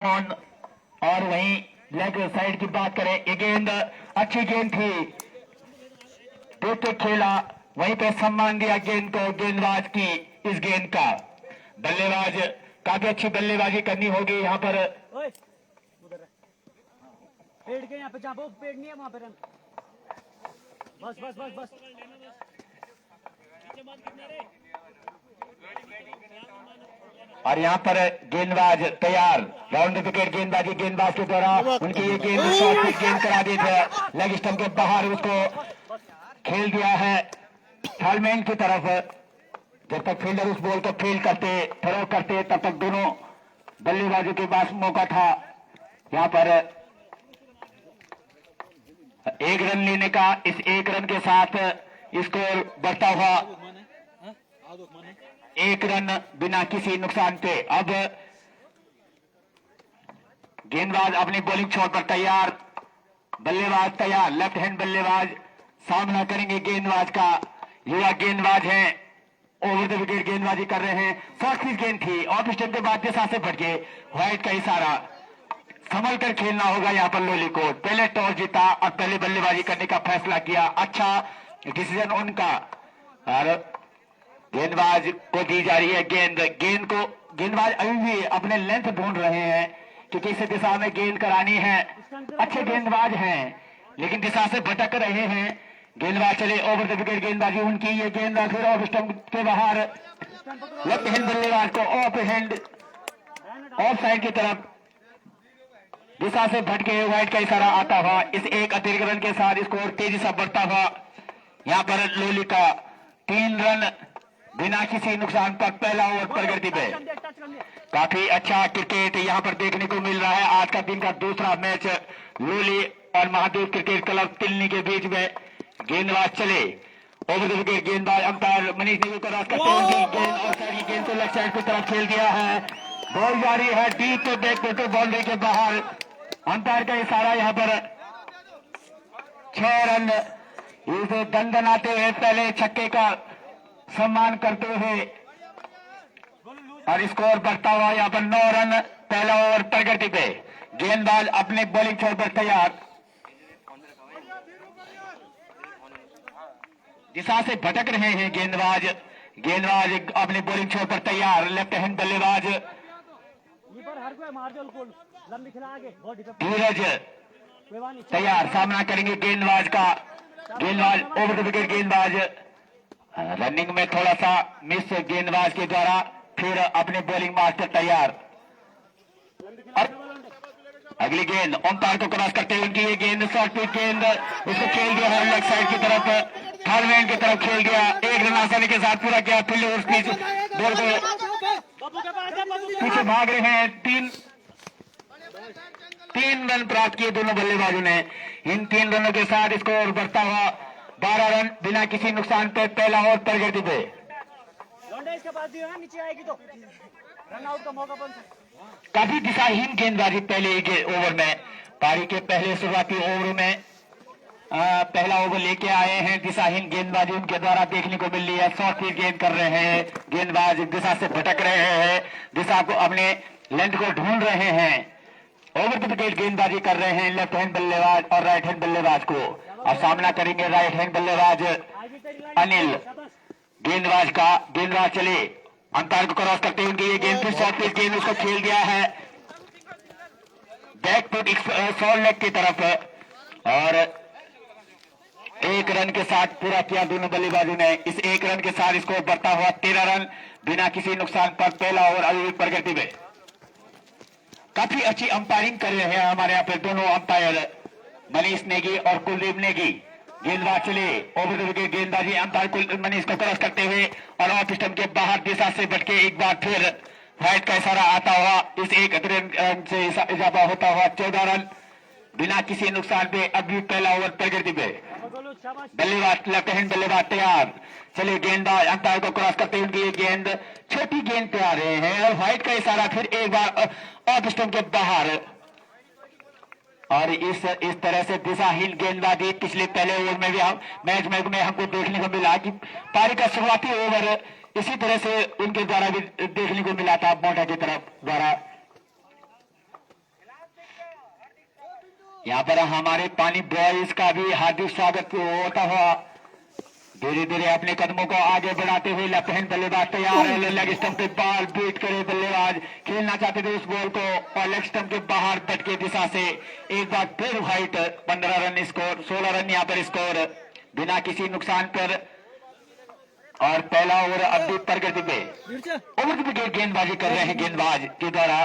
On. और वहीं leg side की बात करें, ये गेंद अच्छी गेंद थी, देख के खेला, वहीं पे सम्मान दिया गेंद को, गेंदबाज की इस गेंद का। बल्लेबाज काफी अच्छी बल्लेबाजी करनी होगी यहाँ पर। पेड़ के यहाँ पे जहाँ पेड़ नहीं है वहाँ पे रन। बस बस बस बस और यहाँ पर गेंदबाज तैयार, राउंड विकेट गेंदबाजी, गेंदबाज के द्वारा उनकी ये गेंद शॉर्ट पिच गेंद करा दी थे, लेग स्टंप के बाहर उसको खेल दिया है थर्डमैन की तरफ। जब तक फील्डर उस बॉल को फील्ड करते, थ्रो करते, तब तक दोनों बल्लेबाजों के पास मौका था यहाँ पर एक रन लेने का। इस एक रन के साथ स्कोर बढ़ता हुआ 1 रन बिना किसी नुकसान पे। अब गेंदबाज अपनी बॉलिंग छोड़ पर तैयार, बल्लेबाज तैयार, लेफ्ट हैंड बल्लेबाज सामना करेंगे गेंदबाज का। युवा गेंदबाज हैं, ओवर द विकेट गेंदबाजी कर रहे हैं। शॉर्ट पिच गेंद थी, ऑफ स्टंप के बाद दिशा से भटके, व्हाइट का इशारा, संभल कर खेलना होगा यहाँ पर लोली को। पहले टॉस जीता और पहले बल्लेबाजी करने का फैसला किया, अच्छा डिसीजन उनका। और गेंदबाज को दी जा रही है गेंद को गेंदबाज अभी भी अपने लेंथ ढूंढ रहे हैं कि किस दिशा में गेंद करानी है। अच्छे गेंदबाज हैं लेकिन दिशा से भटक रहे हैं। गेंदबाज चले, ओवर द विकेट गेंदबाजी उनकी, ये गेंद फिर ऑफ स्टंप के बाहर, लेफ्ट हैंड बल्लेबाज को ऑफ साइड की तरफ दिशा से भटके, व्हाइट का इशारा आता हुआ। इस एक अतिरिक्त रन के साथ स्कोर तेजी से बढ़ता हुआ यहाँ पर लोली का 3 रन बिना किसी नुकसान पर पहला ओवर प्रगति पे। काफी अच्छा क्रिकेट यहाँ पर देखने को मिल रहा है। आज का दिन का दूसरा मैच लोली और महादेव क्रिकेट क्लब तिलनी के बीच में। गेंदबाज चले, ओवर द विकेट गेंदबाज, अंपायर मनीष नेगी को क्रॉस करते हुए गेंद और साइड की गेंद को लेफ्ट साइड की तरफ खेल दिया है। बॉल जारी है डीप पे, बैक पे, बाउंड्री के बाहर। अंपायर का इशारा यहाँ पर 6 रन, इसे दंडनाते हुए पहले छक्के का सम्मान करते हुए और स्कोर बढ़ता हुआ यहाँ पर 9 रन पहला ओवर प्रगति पे। गेंदबाज अपने बॉलिंग छोड़ पर तैयार, दिशा से भटक रहे हैं गेंदबाज अपने बॉलिंग छोड़ पर तैयार, लेफ्ट हैंड बल्लेबाज धीरज तैयार, सामना करेंगे गेंदबाज का। गेंदबाज ओवर द विकेट गेंदबाज रनिंग में थोड़ा सा मिस गेंदबाज के द्वारा, फिर अपने बॉलिंग मास्टर तैयार। अगली गेंद अंपायर को क्रॉस करते हुए उनकी ये गेंद शॉर्ट पिच गेंद, उसको खेल दिया है लेग साइड की तरफ, थर्डमैन की तरफ खेल दिया। 1 रन आसानी के साथ पूरा किया। फील्डर उस बीच बॉल को पीछे भाग रहे हैं। 3 रन प्राप्त किए दोनों बल्लेबाजों ने। इन 3 रनों के साथ स्कोर बढ़ता हुआ 12 रन बिना किसी नुकसान पे पहला ओवर प्रगति पे। नीचे आएगी तो रन आउट का मौका बन सकता। काफी दिशाहीन गेंदबाजी पहले ओवर में, पारी के पहले शुरुआती ओवर में पहला ओवर लेके आए हैं। दिशाहीन गेंदबाजी उनके द्वारा देखने को मिल रही है। शॉर्ट पिच गेंद कर रहे हैं, गेंदबाज दिशा से भटक रहे हैं, दिशा को अपने लेंथ को ढूंढ रहे हैं। ओवर द विकेट गेंदबाजी कर रहे हैं लेफ्ट हैंड बल्लेबाज और राइट हैंड बल्लेबाज को। और सामना करेंगे राइट हैंड बल्लेबाज अनिल गेंदबाज का। गेंदबाज चले, अंपायर को क्रॉस करते हुए ये गेंद फिर शॉर्ट पिच गेंद, उसको खेल दिया है बैक फुट शॉर्ट लेग की तरफ। और 1 रन के साथ पूरा किया दोनों बल्लेबाजों ने। इस 1 रन के साथ स्कोर बढ़ता हुआ 13 रन बिना किसी नुकसान पर पहला ओवर अभी प्रगति में। काफी अच्छी अंपायरिंग कर रहे हैं हमारे यहाँ पे दोनों अंपायर, मनीष नेगी और कुलदीप नेगी। गेंदबाज चले, ओवर द विकेट गेंदबाजी, अंपायर मनीष को क्रॉस करते हुए और ऑफ स्टंप के बाहर दिशा से भटके, एक बार फिर व्हाइट का इशारा आता हुआ। इस 1 रन से इजाफा होता हुआ 14 रन बिना किसी नुकसान पे अभी पहला ओवर प्रगति पे। बल्लेबाज लेफ्ट हैंड बल्लेबाज तैयार, चले गेंदबाज अंपायर को क्रॉस करते हुए उनकी ये गेंद छोटी गेंद पे आ रहे हैं और व्हाइट का इशारा फिर एक बार ऑफ स्टंप के बाहर। और इस तरह से दिशाहीन गेंदबाजी पिछले पहले ओवर में भी मैच में हमको देखने को मिला कि पारी का शुरुआती ओवर इसी तरह से उनके द्वारा भी देखने को मिला था मोटा की तरफ द्वारा। यहाँ पर हमारे पानी बॉयज का भी हार्दिक स्वागत होता हुआ धीरे धीरे अपने कदमों को आगे बढ़ाते हुए लेफ्ट हैंड बल्लेबाज तैयार है। लेग स्टंप पे बॉल बीट करे बल्लेबाज, खेलना चाहते थे उस बॉल को और लेग स्टंप के बाहर भटके दिशा से एक बार फिर वाइट। 15 रन स्कोर, 16 रन यहाँ पर स्कोर बिना किसी नुकसान पर। और पहला ओवर अब भी प्रगति पे ओवर की विकेट गेंदबाजी कर रहे हैं गेंदबाज के द्वारा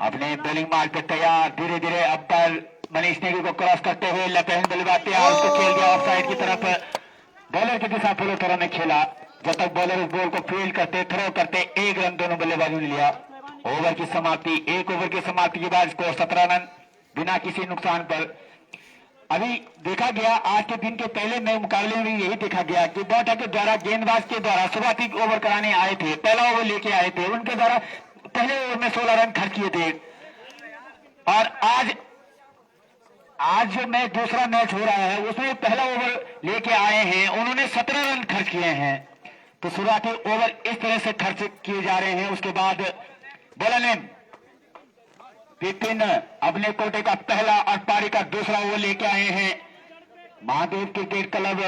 अपने बॉलिंग मार्ग पे तैयार। धीरे धीरे अब पर मनीष नेगी को क्रॉस करते हुए लेफ्ट हैंड बल्लेबाज तैयार, उसको खेल दिया ऑफ साइड की तरफ। बॉलर की दिशा फॉलो थ्रो में खेला, जब तक बॉलर उस बॉल को फील्ड करते थ्रो करते 1 रन दोनों बल्लेबाजों ने लिया। ओवर की समाप्ति, 1 ओवर की समाप्ति के बाद स्कोर 17 रन बिना किसी नुकसान पर। अभी देखा गया आज के दिन के पहले नए मुकाबले में यही देखा गया कि बॉटर के द्वारा गेंदबाज के द्वारा शुरुआती ओवर कराने आए थे, पहला ओवर लेके आए थे, उनके द्वारा पहले ओवर में 16 रन खर्च किए थे। और आज जो मैच दूसरा मैच हो रहा है उसमें पहला ओवर लेके आए हैं, उन्होंने 17 रन खर्च किए हैं। तो शुरुआती ओवर इस तरह से खर्च किए जा रहे हैं। उसके बाद बॉलर ने विपिन अपने कोटे का पहला और पारी का दूसरा ओवर लेके आए हैं। महादेव क्रिकेट क्लब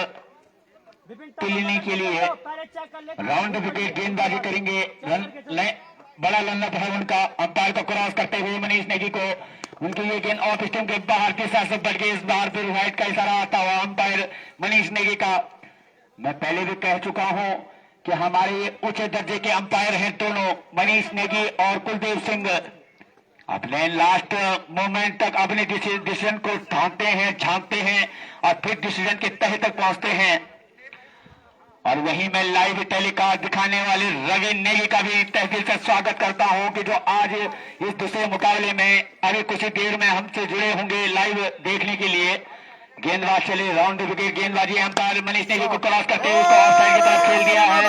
तिलनी के लिए राउंड विकेट गेंदबाजी करेंगे। बड़ा लंबा है उनका, अंपायर को क्रॉस करते हुए मनीष नेगी को उनकी ये गेंद ऑफ स्टंप के बाहर दिशा से बढ़ गई। इस बार फिर व्हाइट का इशारा आता हुआ अंपायर मनीष नेगी का। मैं पहले भी कह चुका हूं कि हमारे उच्च दर्जे के अंपायर हैं दोनों, मनीष नेगी और कुलदीप सिंह। अपने लास्ट मोमेंट तक अपने डिसीजन को झांकते हैं और फिर डिसीजन के तह तक पहुंचते हैं। और वहीं मैं लाइव टेलीकास्ट दिखाने वाले रवि नेगी का भी तहे दिल से स्वागत करता हूं कि जो आज इस दूसरे मुकाबले में अभी कुछ ही देर में हमसे जुड़े होंगे लाइव देखने के लिए। गेंदबाज चले, राउंड विकेट गेंदबाजी, अंपायर मनीष नेगी को क्रॉस करते हुए उसको ऑफ साइड की तरफ खेल दिया है,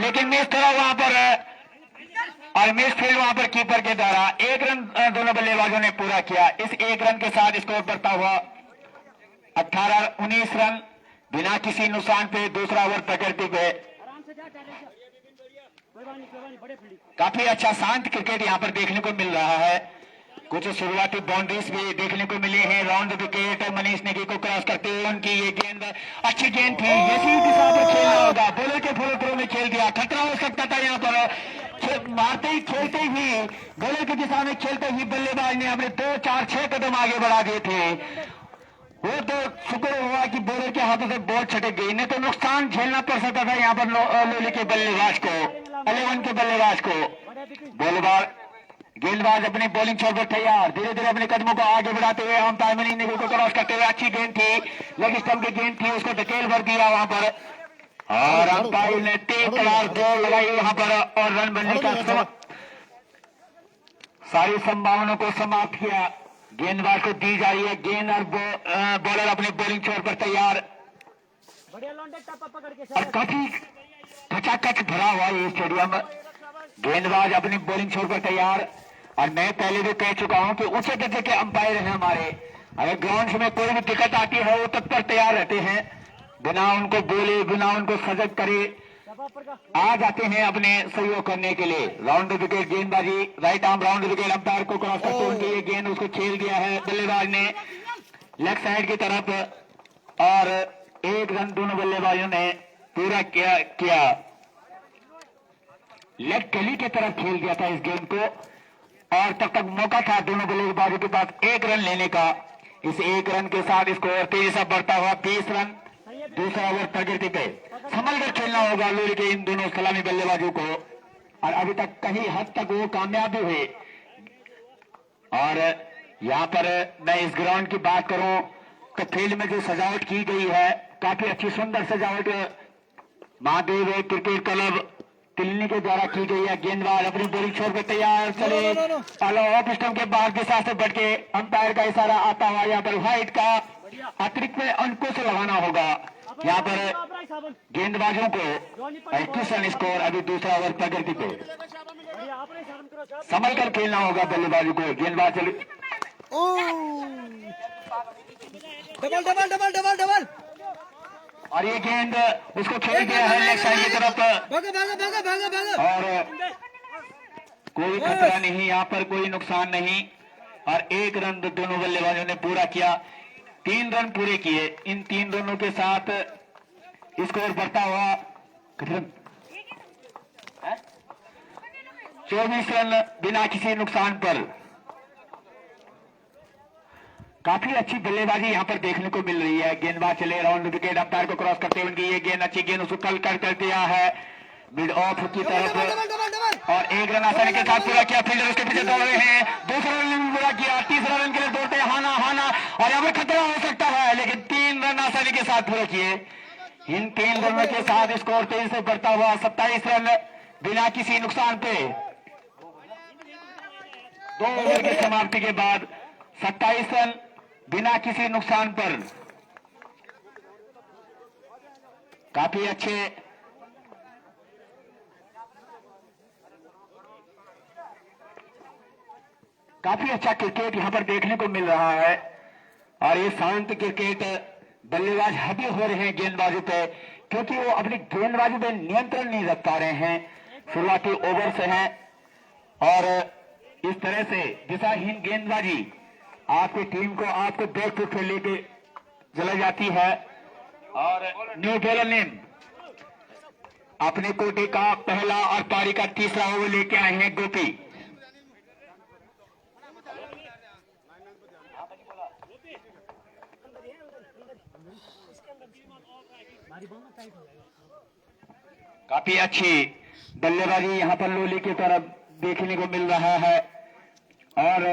लेकिन मिस थोड़ा वहां पर और मिस फील्ड वहां पर कीपर के द्वारा। 1 रन दोनों बल्लेबाजों ने पूरा किया। इस 1 रन के साथ स्कोर बढ़ता हुआ 18-19 रन बिना किसी नुकसान पे दूसरा ओवर प्रकृति पे। काफी अच्छा शांत क्रिकेट यहाँ पर देखने को मिल रहा है। कुछ शुरुआती बाउंड्रीज भी देखने को मिले हैं। राउंड विकेट मनीष नेगी को क्रॉस करते हुए उनकी ये गेंद अच्छी गेंद थी, इसी दिशा पर खेलना होगा। बॉलर के फॉलो थ्रो में खेल दिया, खतरा हो सकता था यहाँ पर। मारते ही खेलते ही बॉलर की दिशा में खेलते ही बल्लेबाज ने अपने 2, 4, 6 कदम आगे बढ़ा दिए थे। वो तो शुक्र हुआ कि बॉलर के हाथों से बॉल छटक गई, नहीं तो नुकसान झेलना पड़ सकता था यहाँ पर लोली के बल्लेबाज को, 11 के बल्लेबाज को। बॉलबाज गेंदबाज अपनी बॉलिंग छोड़ पर तैयार, धीरे धीरे अपने कदमों को आगे बढ़ाते हुए अंपायर मनीष नेगी को क्रॉस करते हुए अच्छी गेंद थी, लेग स्टंप की गेंद थी, उसको धकेल भर दिया वहां पर और अंपायर ने तेज तलार दौड़ लगाई वहां पर और रन बनने का सारी संभावनाओं को समाप्त किया। गेंदबाज को दी जा रही है गेंद और बॉलर अपने बॉलिंग छोर पर तैयार और काफी खचाखच भरा हुआ ये स्टेडियम। गेंदबाज अपनी बॉलिंग छोर पर तैयार और मैं पहले भी कह चुका हूं कि उच्च दर्जे के अंपायर हैं हमारे। अगर ग्राउंड में कोई भी दिक्कत आती है वो तत्पर तैयार रहते हैं, बिना उनको बोले बिना उनको सजग करे आ जाते हैं अपने सहयोग करने के लिए। राउंड विकेट गेंदबाजी, right arm round wicket, umpire को क्रॉस करते हुए ये गेंद उसको खेल दिया है बल्लेबाज ने लेग साइड की तरफ और 1 रन दोनों बल्लेबाजों ने पूरा किया। लेग गली की तरफ खेल दिया था इस गेंद को और तब तक मौका था दोनों बल्लेबाजों के पास 1 रन लेने का। इस 1 रन के साथ स्कोर तेजी से बढ़ता हुआ 20 रन। दूसरा ओवर प्रगति पे संभल कर खेलना होगा लोरी के इन दोनों सलामी बल्लेबाजों को और अभी तक कहीं हद तक वो कामयाब भी हुए। और यहाँ पर मैं इस ग्राउंड की बात करूं तो फील्ड में जो सजावट की गई है काफी अच्छी सुंदर सजावट महादेव क्रिकेट क्लब तिलनी के द्वारा की गई है। गेंदबाज अपनी बॉलिंग छोड़ कर तैयार चले ऑफ स्टंप के बाहर दिशा से बढ़ के अंपायर का इशारा आता हुआ यहाँ पर व्हाइट का अतिरिक्त में अंकों से लगाना होगा। यहाँ पर गेंदबाजों को 21 रन स्कोर। अभी दूसरा ओवर प्रगति पे संभल कर खेलना होगा बल्लेबाजों को। गेंदबाज चले double double double double double और ये गेंद उसको खेल दिया है लेग साइड की तरफ भागा भागा भागा भागा भागा और कोई खतरा नहीं, यहाँ पर कोई नुकसान नहीं। और 1 रन दोनों बल्लेबाजों ने पूरा किया। 3 रन पूरे किए। इन 3 रनों के साथ स्कोर बढ़ता हुआ 24 रन बिना किसी नुकसान पर। काफी अच्छी बल्लेबाजी यहां पर देखने को मिल रही है। गेंदबाज चले राउंड विकेट, अंपायर को क्रॉस करते हुए उनकी ये गेंद अच्छी गेंद उसको कल कर दिया है मिड ऑफ की तरफ और 1 रन आसानी के साथ पूरा किया। फील्डर उसके पीछे दौड़ रहे हैं। 2 रन भी पूरा किया। 3 रन के लिए दौड़ते हैं हाना और यहाँ पर खतरा हो सकता है, लेकिन 3 रन आसानी के साथ पूरे किए। इन 3 रनों के साथ स्कोर तेजी से बढ़ता हुआ 27 रन बिना किसी नुकसान पे। 2 ओवर की समाप्ति के बाद 27 रन बिना किसी नुकसान पर। काफी अच्छे काफी अच्छा क्रिकेट यहां पर देखने को मिल रहा है और ये शांत क्रिकेट। बल्लेबाज हावी हो रहे हैं गेंदबाजों पे क्योंकि वो अपनी गेंदबाजी पे नियंत्रण नहीं रख पा रहे हैं। शुरुआती ओवर से हैं और इस तरह से दिशाहीन गेंदबाजी आपकी टीम को आपको बैक टू फील्ड लेके चला जाती है। और न्यू बॉलर ने अपने कोटे का पहला और पारी का तीसरा ओवर लेके आए हैं गोपी। काफी अच्छी बल्लेबाजी यहां पर लोली की तरफ देखने को मिल रहा है और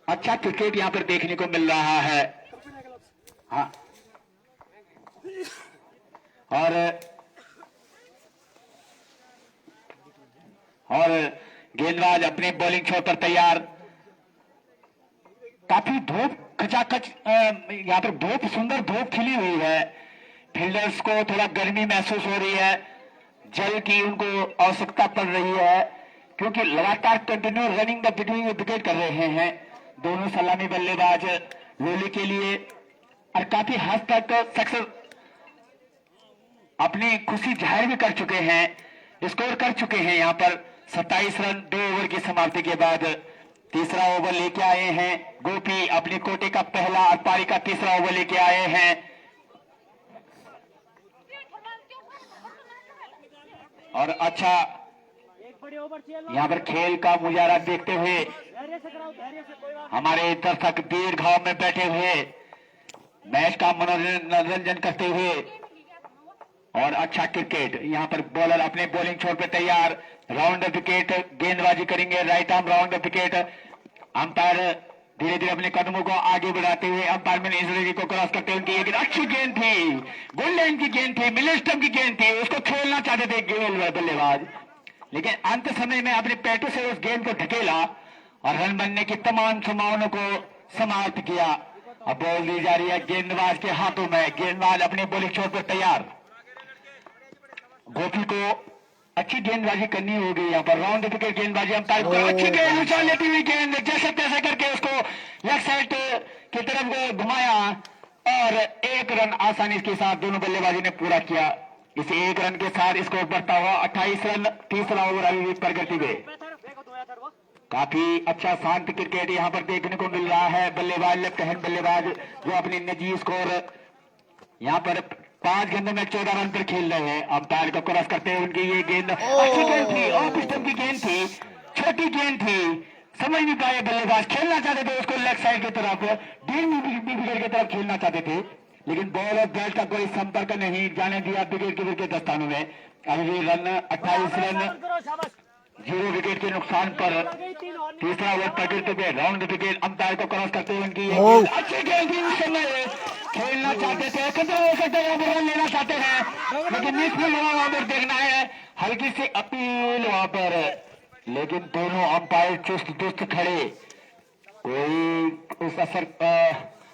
अच्छा क्रिकेट यहां पर देखने को मिल रहा है। हाँ और गेंदबाज अपने बॉलिंग छोर पर तैयार। काफी धूप खचाखच यहाँ पर बहुत सुंदर धूप खिली हुई है। फील्डर्स को थोड़ा गर्मी महसूस हो रही है, जल की उनको आवश्यकता पड़ रही है क्योंकि लगातार continue running the between wicket कर रहे हैं दोनों सलामी बल्लेबाज लोली के लिए और काफी हद तक सक्सेस अपनी खुशी जाहिर भी कर चुके हैं, स्कोर कर चुके हैं। यहाँ पर 27 रन 2 ओवर की समाप्ति के बाद तीसरा ओवर लेके आए हैं गोपी। अपने कोटे का पहला और पारी का तीसरा ओवर लेके आए हैं और अच्छा यहाँ पर खेल का मुजाहरा देखते हुए हमारे दर्शक दीर्घ घाव में बैठे हुए मैच का मनोरंजन करते हुए और अच्छा क्रिकेट। यहाँ पर बॉलर अपने बॉलिंग छोर पे तैयार, राउंड विकेट गेंदबाजी करेंगे, right arm round wicket. Umpire धीरे धीरे अपने कदमों को आगे बढ़ाते हुए अंपायर में इस को क्रॉस करते हुए उनकी एक अच्छी गेंद थी, गोल्डन की गेंद थी, मिडिल स्टंप की गेंद थी, उसको खेलना चाहते थे बल्लेबाज, लेकिन अंत समय में अपने पैटों से उस गेंद को ढकेला और रन बनने की तमाम संभावनाओं को समाप्त किया। अब बॉल दी जा रही है गेंदबाज के हाथों में। गेंदबाज अपने बॉलिंग छोर पर तैयार। गोपी को अच्छी गेंदबाजी करनी होगी यहाँ पर, राउंड विकेट गेंदबाजी। अंपायर को अच्छी गेंद उछाल लेती हुई गेंद जैसे तैसे करके उसको लेफ्ट साइड की तरफ घुमाया और 1 रन आसानी के साथ दोनों बल्लेबाजी ने पूरा किया। इस 1 रन के साथ स्कोर बढ़ता हुआ 28 रन। तीसरा ओवर अभी भी प्रगति में। काफी अच्छा शांत क्रिकेट यहाँ पर देखने को मिल रहा है। बल्लेबाज लेफ्ट हैंड बल्लेबाज जो अपनी निजी स्कोर यहाँ पर 5 गेंदों में 14 रन पर खेल रहे हैं। अंपायर को क्रॉस करते हुए उनकी ये गेंद अच्छी गेंद थी, ऑफ स्टंप की गेंद थी, छोटी गेंद थी, समझ नहीं पाए बल्लेबाज, खेलना चाहते थे उसको लेफ्ट साइड की तरफ, डीन विकेट की तरफ खेलना चाहते थे, लेकिन बॉल और बैट का कोई संपर्क नहीं जाने दिया विकेट के दस्तानों में। अभी भी रन 28 रन 0 विकेट के नुकसान पर तीसरा ओवर प्रकृति पे राउंड विकेट। अंपायर को क्रॉस करते हुए उनकी अच्छी गेंद थी, उस समय खेलना चाहते थे, खतरा हो सकता है रन लेना चाहते हैं, लेकिन मिसफील्ड वहां पर देखना है, हल्की सी अपील वहां पर, लेकिन दोनों अंपायर चुस्त दुस्त खड़े, कोई उस असर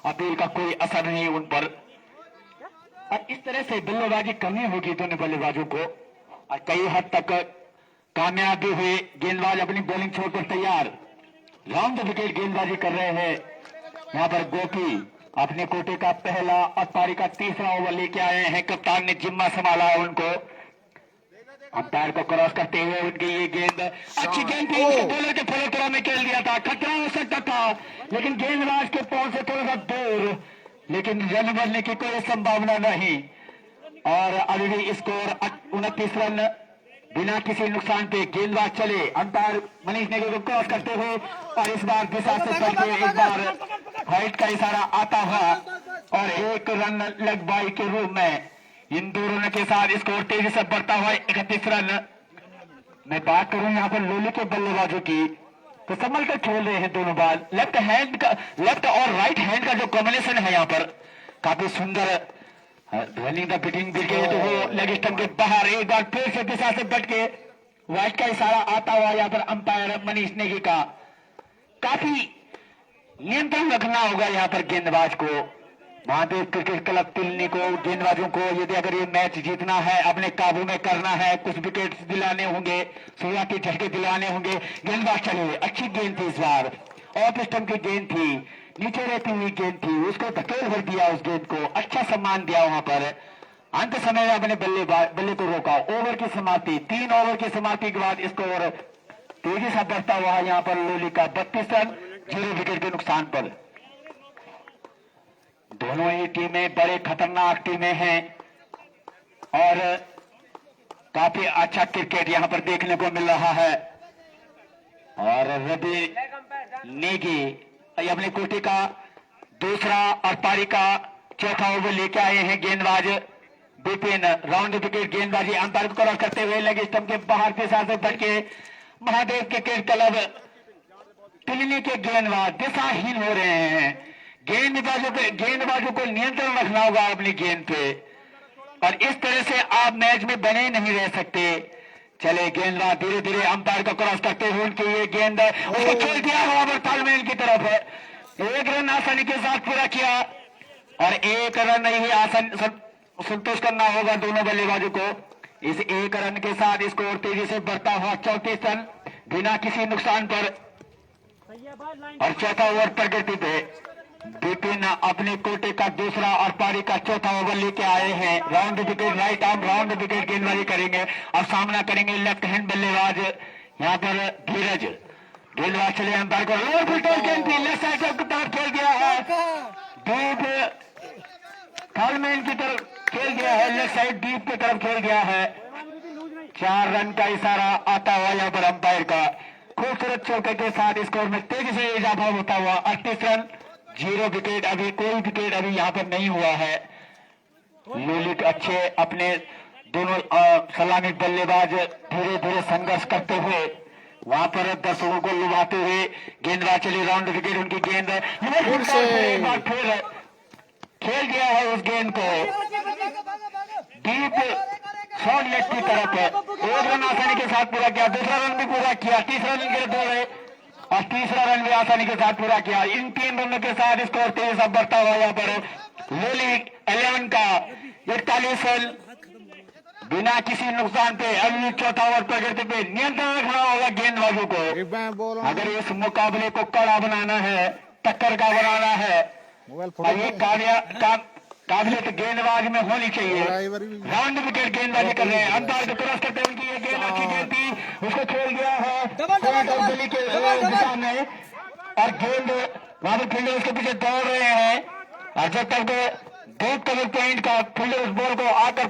अपील का कोई असर नहीं उन पर। और इस तरह से बल्लेबाजी करनी होगी दोनों बल्लेबाजों को और कई हद तक कामयाब भी हुए। गेंदबाज अपनी बॉलिंग छोड़ कर तैयार, राउंड विकेट गेंदबाजी कर रहे हैं। यहाँ पर गोपी अपने कोटे का पहला और पारी का तीसरा ओवर लेके आए हैं। कप्तान ने जिम्मा संभाला उनको अंपायर को क्रॉस करते हुए उनकी ये गेंद अच्छी गेंद थी, उसको बॉलर के फॉलो थ्रो में खेल दिया था, खतरा हो सकता था लेकिन गेंदबाज के पांव से थोड़ा सा दूर, लेकिन रन बनने की कोई संभावना नहीं। और अभी भी स्कोर 29 रन बिना किसी नुकसान पे। गेंदबाज चले, अंपायर मनीष नेगी को क्रॉस करते हुए और इस बार दिशा से चल के एक बार हाइट का इशारा आता हुआ और एक रन लेग बाई के रूप में इन दो रनों के साथ स्कोर तेजी से बढ़ता हुआ 31 रन। मैं बात करूं यहाँ पर लोली के बल्लेबाजों की तो संभल कर खेल रहे हैं दोनों बाल। लेफ्ट हैंड का, लेफ्ट और राइट हैंड का जो कॉम्बिनेशन है यहाँ पर काफी सुंदर। ध्वनि द बिटिंग विकेट हो लेग स्टंप के बाहर, एक बार फिर से दिशा से बट के वाइट का इशारा आता हुआ यहाँ पर अंपायर मनीष नेगी का। काफी नियंत्रण रखना होगा यहाँ पर गेंदबाज को। महादेव क्रिकेट क्लब तिलनी को, गेंदबाजों को यदि अगर ये मैच जीतना है, अपने काबू में करना है, कुछ विकेट दिलाने होंगे, शुरुआती झटके दिलाने होंगे। गेंदबाज चले, अच्छी गेंद थी इस बार, ऑफ स्टंप की गेंद थी, नीचे रहती हुई गेंद थी, उसको धकेल भर दिया, उस गेंद को अच्छा सम्मान दिया वहां पर। अंत समय में अपने बल्ले को रोका। ओवर की समाप्ति, 3 ओवर की समाप्ति के बाद स्कोर तेजी से बढ़ता हुआ यहाँ पर लोली का 32 रन 0 विकेट के नुकसान पर। दोनों ही टीमें बड़े खतरनाक टीमें हैं और काफी अच्छा क्रिकेट यहां पर देखने को मिल रहा है। और रवि नेगी अपने कोटे का दूसरा और पारी का चौथा ओवर लेके आए हैं। गेंदबाज बिपिन राउंड विकेट गेंदबाजी, अंपायर को क्रॉस करते हुए लेग स्टंप के बाहर के साथ बढ़ के महादेव क्रिकेट क्लब तिलनी के गेंदबाज दिशाहीन हो रहे हैं। गेंदबाजों को नियंत्रण रखना होगा अपनी गेंद पे और इस तरह से आप मैच में बने नहीं रह सकते। चले, गेंदबाज धीरे धीरे अंपायर को क्रॉस करते हुए उनकी ये गेंद उसको खेल दिया हवा पर तालमेल की तरफ। 1 रन आसानी के साथ पूरा किया और 1 रन ही आसान संतोष करना होगा दोनों बल्लेबाजों को। इस 1 रन के साथ स्कोर तेजी से बढ़ता हुआ 34 रन बिना किसी नुकसान पर। और चौथा ओवर प्रगति पे बिपिन अपने कोटे का दूसरा और पारी का चौथा ओवर लेके आए हैं। Round wicket, right arm round wicket गेंदबाजी करेंगे और सामना करेंगे लेफ्ट हैंड बल्लेबाज यहाँ पर धीरज। गेंदबाज चले, अंपायर को लोअर फिल्टर गेंद थी, लेफ्ट साइड की तरफ खेल दिया है, डीप थालमेन की तरफ खेल दिया है, लेफ्ट साइड डीप की तरफ खेल दिया है। 4 रन का इशारा आता हुआ यहाँ पर अंपायर का। खूबसूरत चौके के साथ स्कोर में तेजी से इजाफा होता हुआ 38 रन 0 विकेट। अभी कोई विकेट अभी यहाँ पर नहीं हुआ है। ललित अच्छे अपने दोनों सलामी बल्लेबाज धीरे धीरे संघर्ष करते हुए वहां पर दर्शकों को लुभाते हुए गेंदबाज चले, राउंड विकेट उनकी गेंद एक बार फिर खेल दिया है उस गेंद को डीप शॉर्ट लेग की तरफ। 1 रन आसानी के साथ पूरा किया, दूसरा रन भी पूरा किया, तीसरा रन के दो है और तीसरा रन भी आसानी के साथ पूरा किया। इन 3 रनों के साथ स्कोर तेजी से बढ़ता हुआ यहाँ पर लोली 11 का 41 रन बिना किसी नुकसान पे। अभी चौथा ओवर प्रगति पे नियंत्रण रखना होगा गेंदबाजों को अगर इस मुकाबले को कड़ा बनाना है, टक्कर का बनाना है। और ये काबिलियत गेंदबाज में होनी चाहिए। राउंड विकेट गेंदबाजी कर रहे हैं, अंपायर को क्रॉस करते उनकी ये गेंद अच्छी गेंद थी, उसको खेल दिया है गली के दिशा में और गेंद वहां पर फील्डर उसके पीछे दौड़ रहे हैं और जब तक डीप कवर पॉइंट का फील्डर उस बॉल को आकर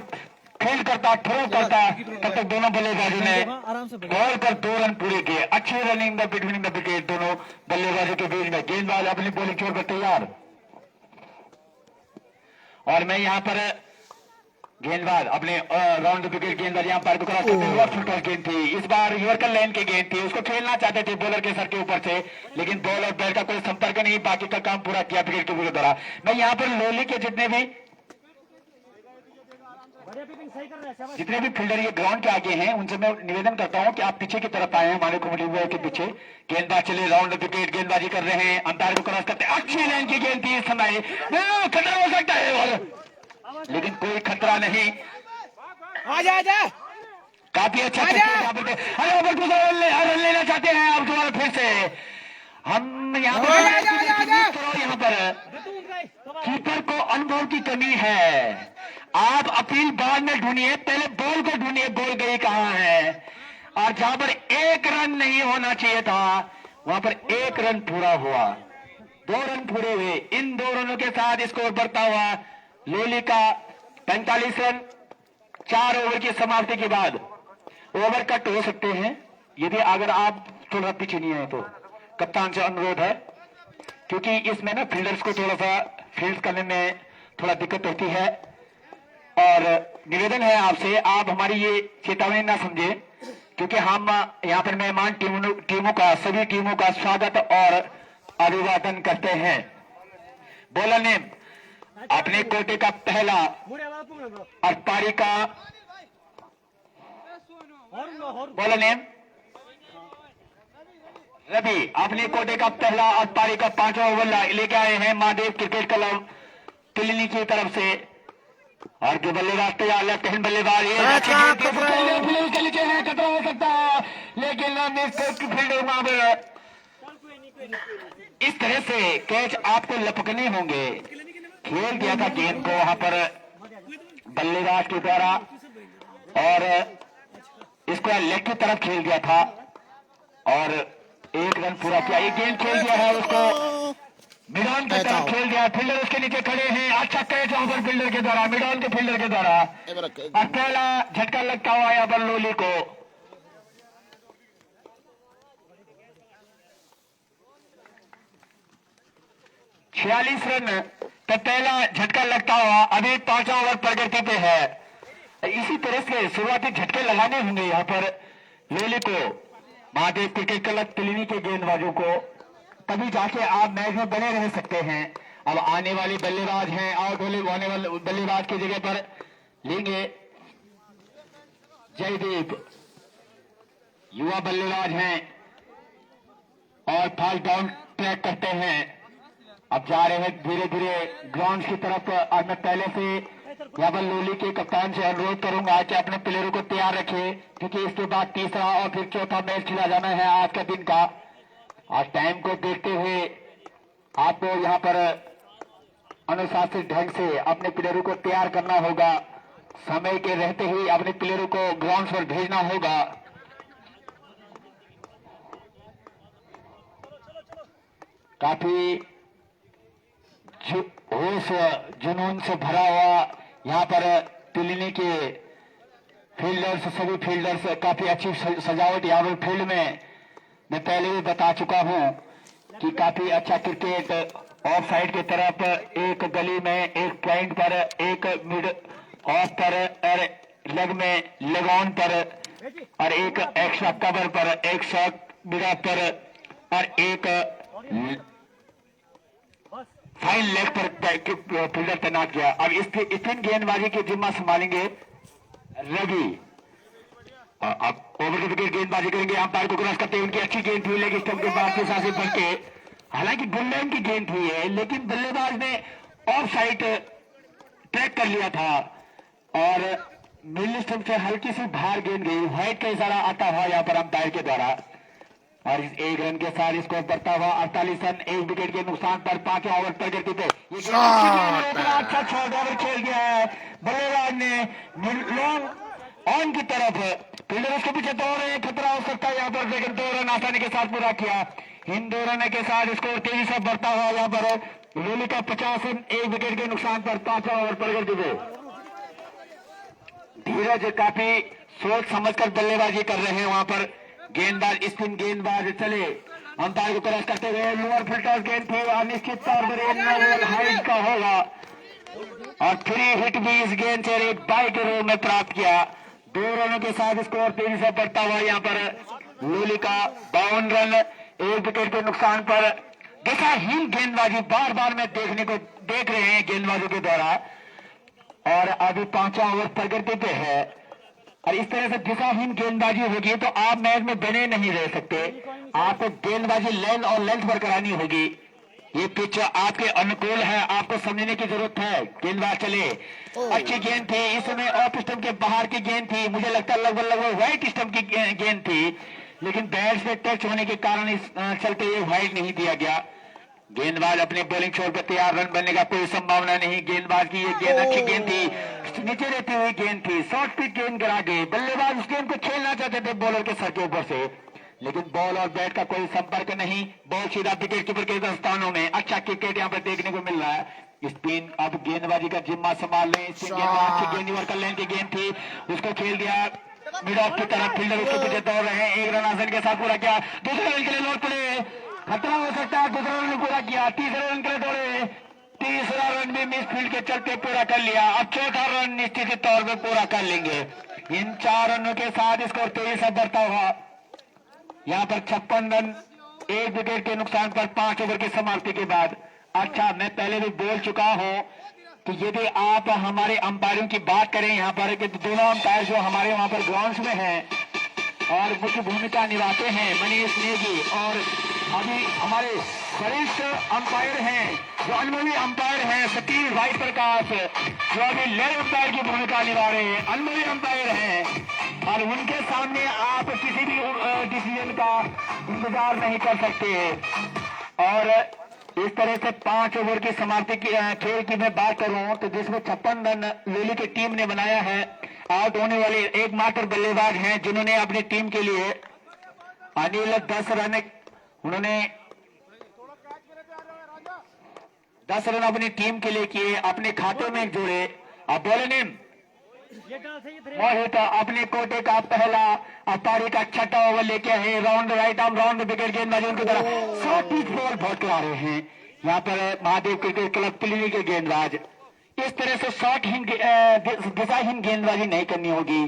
फील्ड करता, थ्रो करता, तब तक दोनों बल्लेबाजों ने बॉल पर 2 रन पूरे किए। अच्छी रनिंग बिटवीन द विकेट दोनों बल्लेबाजों के बीच में। गेंदबाज अपनी बॉलिंग छोड़कर तैयार और मैं यहाँ पर गेंदबाज अपने राउंड विकेट गेंदबाज यहाँ पर क्रॉस करते हुए फुटबॉल गेंद थी, इस बार यूर्कल लाइन की गेंद थी, उसको खेलना चाहते थे बॉलर के सर के ऊपर से लेकिन बॉल और बैट का कोई संपर्क नहीं, बाकी का काम पूरा किया विकेट के द्वारा। मैं यहाँ पर लोली के जितने भी फील्डर ये ग्राउंड के आगे हैं उनसे मैं निवेदन करता हूं कि आप पीछे की तरफ आए हैं, हमारे कमेटी के पीछे। गेंदबाज चले, राउंड विकेट गेंदबाजी कर रहे हैं, अंपायर को क्रॉस करते, अच्छी लाइन की गेंद थी इस समय, खतरा हो सकता है लेकिन कोई खतरा नहीं। आजा काफी अच्छा रन लेना चाहते हैं आप दोबारा फिर से। हम यहाँ पर कीपर को अनुभव की कमी है, आप अपील बाद में ढूंढिए, पहले बॉल को ढूंढिए, बॉल गई कहां है। और जहां पर 1 रन नहीं होना चाहिए था वहां पर 1 रन पूरा हुआ, 2 रन पूरे हुए। इन 2 रनों के साथ स्कोर बढ़ता हुआ लोली का 45 रन 4 ओवर की समाप्ति के बाद। ओवर कट हो सकते हैं यदि अगर आप थोड़ा पीछे नहीं है तो कप्तान से अनुरोध है, क्योंकि इसमें ना फील्डर्स को थोड़ा सा फील्ड करने में थोड़ा दिक्कत होती है। और निवेदन है आपसे, आप हमारी ये चेतावनी ना समझे, क्योंकि हम यहाँ पर मेहमान टीमों का सभी टीमों का स्वागत और अभिवादन करते हैं। बॉलर ने अपने कोटे का पहला और पारी का बॉलर ने रवि अपने कोटे का पहला और पारी का 5वां ओवर लेके आए हैं महादेव क्रिकेट क्लब तिलनी की तरफ से। और जो बल्लेबाज तैयार, लेफ्ट हैंड बल्लेबाज के नीचे है, खतरा हो सकता है, लेकिन फील्डर वहां पर इस तरह से कैच आपको लपकने होंगे। खेल दिया था गेंद को वहां पर बल्लेबाज के द्वारा और इसको लेग की तरफ खेल दिया था और 1 रन पूरा किया। ये गेंद खेल दिया है उसको मिडॉन की तरफ खेल दिया, फील्डर उसके नीचे खड़े हैं। अच्छा कैच वहां पर फील्डर के द्वारा, मिडॉन के फील्डर के द्वारा, और पहला झटका लगता हुआ यहाँ पर लोली को। छियालीस रन तो पहला झटका लगता हुआ, अभी 5वां ओवर प्रगति पे है। इसी तरह से शुरुआती झटके लगाने होंगे यहाँ पर लोली को, महादेव क्रिकेट क्लब तिलनी के गेंदबाजों को, तभी जाके आप मैच में बने रह सकते हैं। अब आने वाले बल्लेबाज हैं, आउट होने वाले बल्लेबाज की जगह पर लेंगे जयदीप, युवा बल्लेबाज हैं और फास्ट डाउन ट्रैक करते हैं। अब जा रहे हैं धीरे धीरे ग्राउंड की तरफ। और मैं पहले से यहाँ पर लोली के कप्तान से अनुरोध करूंगा कि अपने प्लेयरों को तैयार रखें, क्योंकि इसके बाद तीसरा और फिर चौथा मैच खेला जाना है आज का दिन का। आज टाइम को देखते हुए आपको यहाँ पर अनुशासित ढंग से अपने प्लेयरों को तैयार करना होगा। समय के रहते ही अपने प्लेयरों को ग्राउंड पर भेजना होगा। काफी होश जुनून से भरा हुआ यहाँ पर तिलनी के फील्डर्स, सभी फील्डर्स, काफी अच्छी सजावट यहाँ पर फील्ड में। मैं पहले भी बता चुका हूं कि काफी अच्छा क्रिकेट ऑफ साइड की तरफ, एक गली में, एक पॉइंट पर, एक मिड ऑफ पर, और लेग में, लेग ऑन पर, और एक एक्स्ट्रा कवर पर, एक शॉट मिड ऑफ पर, और एक फाइन लेग पर फील्डर तैनात किया। अब स्पिन गेंदबाजी की जिम्मा संभालेंगे रवि। अब ओवर द विकेट गेंदबाजी करेंगे, अंपायर को क्रॉस करते हुए उनकी अच्छी गेंद थी, लेग स्टंप के बाद के साथ बढ़ के, हालांकि बुललाइन की गेंद हुई है, लेकिन बल्लेबाज ने ऑफ साइड ट्रैक कर लिया था और मिडिल स्टंप से हल्की सी बाहर गेंद गई। व्हाइट का इशारा आता हुआ यहाँ पर अंपायर के द्वारा। और इस 1 रन के साथ स्कोर बढ़ता हुआ 48 रन, 1 विकेट के नुकसान पर 5वां ओवर प्रगति पे। अच्छा शॉट ओवर खेल गया है बल्लेबाज ने लॉन्ग ऑन की तरफ, फील्डर उसके पीछे दौड़ रहे हैं, खतरा हो सकता है यहाँ पर, लेकिन 2 रन आसानी के साथ पूरा किया। इन 2 रन के साथ स्कोर तेजी से बढ़ता हुआ यहाँ पर लोली का 50 रन, 1 विकेट के नुकसान पर 5वां ओवर प्रगति पे। धीरज काफी सोच समझकर बल्लेबाजी कर रहे हैं वहां पर। गेंदबाज स्पिन गेंदबाज चले, अंपायर को क्रॉस करते हुए लोअर फिल्टर गेंद थी और निश्चित तौर पर हाइट का होगा और 3 हिट भी इस गेंद से एक बाई के रूप में प्राप्त किया। 2 रनों के साथ स्कोर तेजी से बढ़ता हुआ यहाँ पर लोली का 52 रन, 1 विकेट के नुकसान पर। दिशाहीन गेंदबाजी बार बार में देख रहे हैं गेंदबाजों के द्वारा। और अभी 5वां ओवर प्रगति पे है और इस तरह से दिशाहीन गेंदबाजी होगी तो आप मैच में बने नहीं रह सकते। आपको गेंदबाजी लाइन और लेंथ पर करानी होगी। ये पिच आपके अनुकूल है, आपको समझने की जरूरत है। गेंदबाज चले, अच्छी गेंद थी, इस समय ऑफ स्टंप के बाहर की गेंद थी, मुझे लगता है लगभग व्हाइट स्टंप की गेंद थी, लेकिन बैट से टच होने के कारण इस चलते हुए व्हाइट नहीं दिया गया। गेंदबाज अपनी बॉलिंग छोड़ पर तैयार, रन बनने का कोई संभावना नहीं। गेंदबाज की ये गेंद अच्छी गेंद थी, नीचे रहती हुई गेंद थी, शॉर्ट पिच गेंद करा गई। बल्लेबाज उस गेंद को खेलना चाहते थे बॉलर के सर के ऊपर से, लेकिन बॉल और बैट का कोई संपर्क नहीं। बॉल सीधा विकेट कीपर के स्थानों में। अच्छा क्रिकेट यहाँ पर देखने को मिल रहा है। स्पिन अब गेंदबाजी का जिम्मा संभाल रहे हैं। अच्छी गेंद ओवर कल्याण की गेंद थी, उसको खेल दिया मिड ऑफ की तरफ। फील्डर उसके पीछे दौड़ रहे हैं। एक रन आसन के साथ पूरा किया, दूसरे रन के लिए लौट पड़े, खतरा हो सकता है। दूसरा रन पूरा किया, तीसरे रन के लिए दौड़े, तीसरा रन भी मिस फील्ड के चलते पूरा कर लिया। अब चौथा रन निश्चित तौर पर पूरा कर लेंगे। इन 4 रनों के साथ स्कोर तेजी से बढ़ता हुआ यहाँ पर 56 रन, 1 विकेट के नुकसान पर 5 ओवर की समाप्ति के बाद। अच्छा, मैं पहले भी बोल चुका हूं कि यदि आप हमारे अंपायरों की बात करें यहाँ पर, कि दोनों अंपायर जो हमारे वहां पर ग्राउंड्स में हैं और मुख्य भूमिका निभाते हैं, मनीष नेगी, और अभी हमारे वरिष्ठ अंपायर हैं जो अनुभवी अंपायर हैं सतीश भाई प्रकाश, जो अभी लेग अंपायर की भूमिका निभा रहे हैं, अनुभवी अंपायर हैं, और उनके सामने आप किसी भी डिसीजन का इंतजार नहीं कर सकते। और इस तरह से 5 ओवर की समाप्ति की खेल की मैं बात करूं तो जिसमें 56 रन लोली की टीम ने बनाया है। आउट होने वाले एकमात्र बल्लेबाज हैं जिन्होंने अपनी टीम के लिए अनिल 10 रन, उन्होंने 10 रन अपनी टीम के लिए किए, अपने खाते में जोड़े। अब बोले मोहित अपने कोटे का पहला और पारी का 6ठा ओवर लेके आए। Round right arm round wicket गेंदबाजी उनकी तरफ शॉर्ट पिच बॉल बहुत करा रहे हैं यहाँ पर महादेव क्रिकेट क्लब पिलीनी के गेंदबाज। इस तरह से शॉर्टहीन दिशाहीन गेंदबाजी नहीं करनी होगी।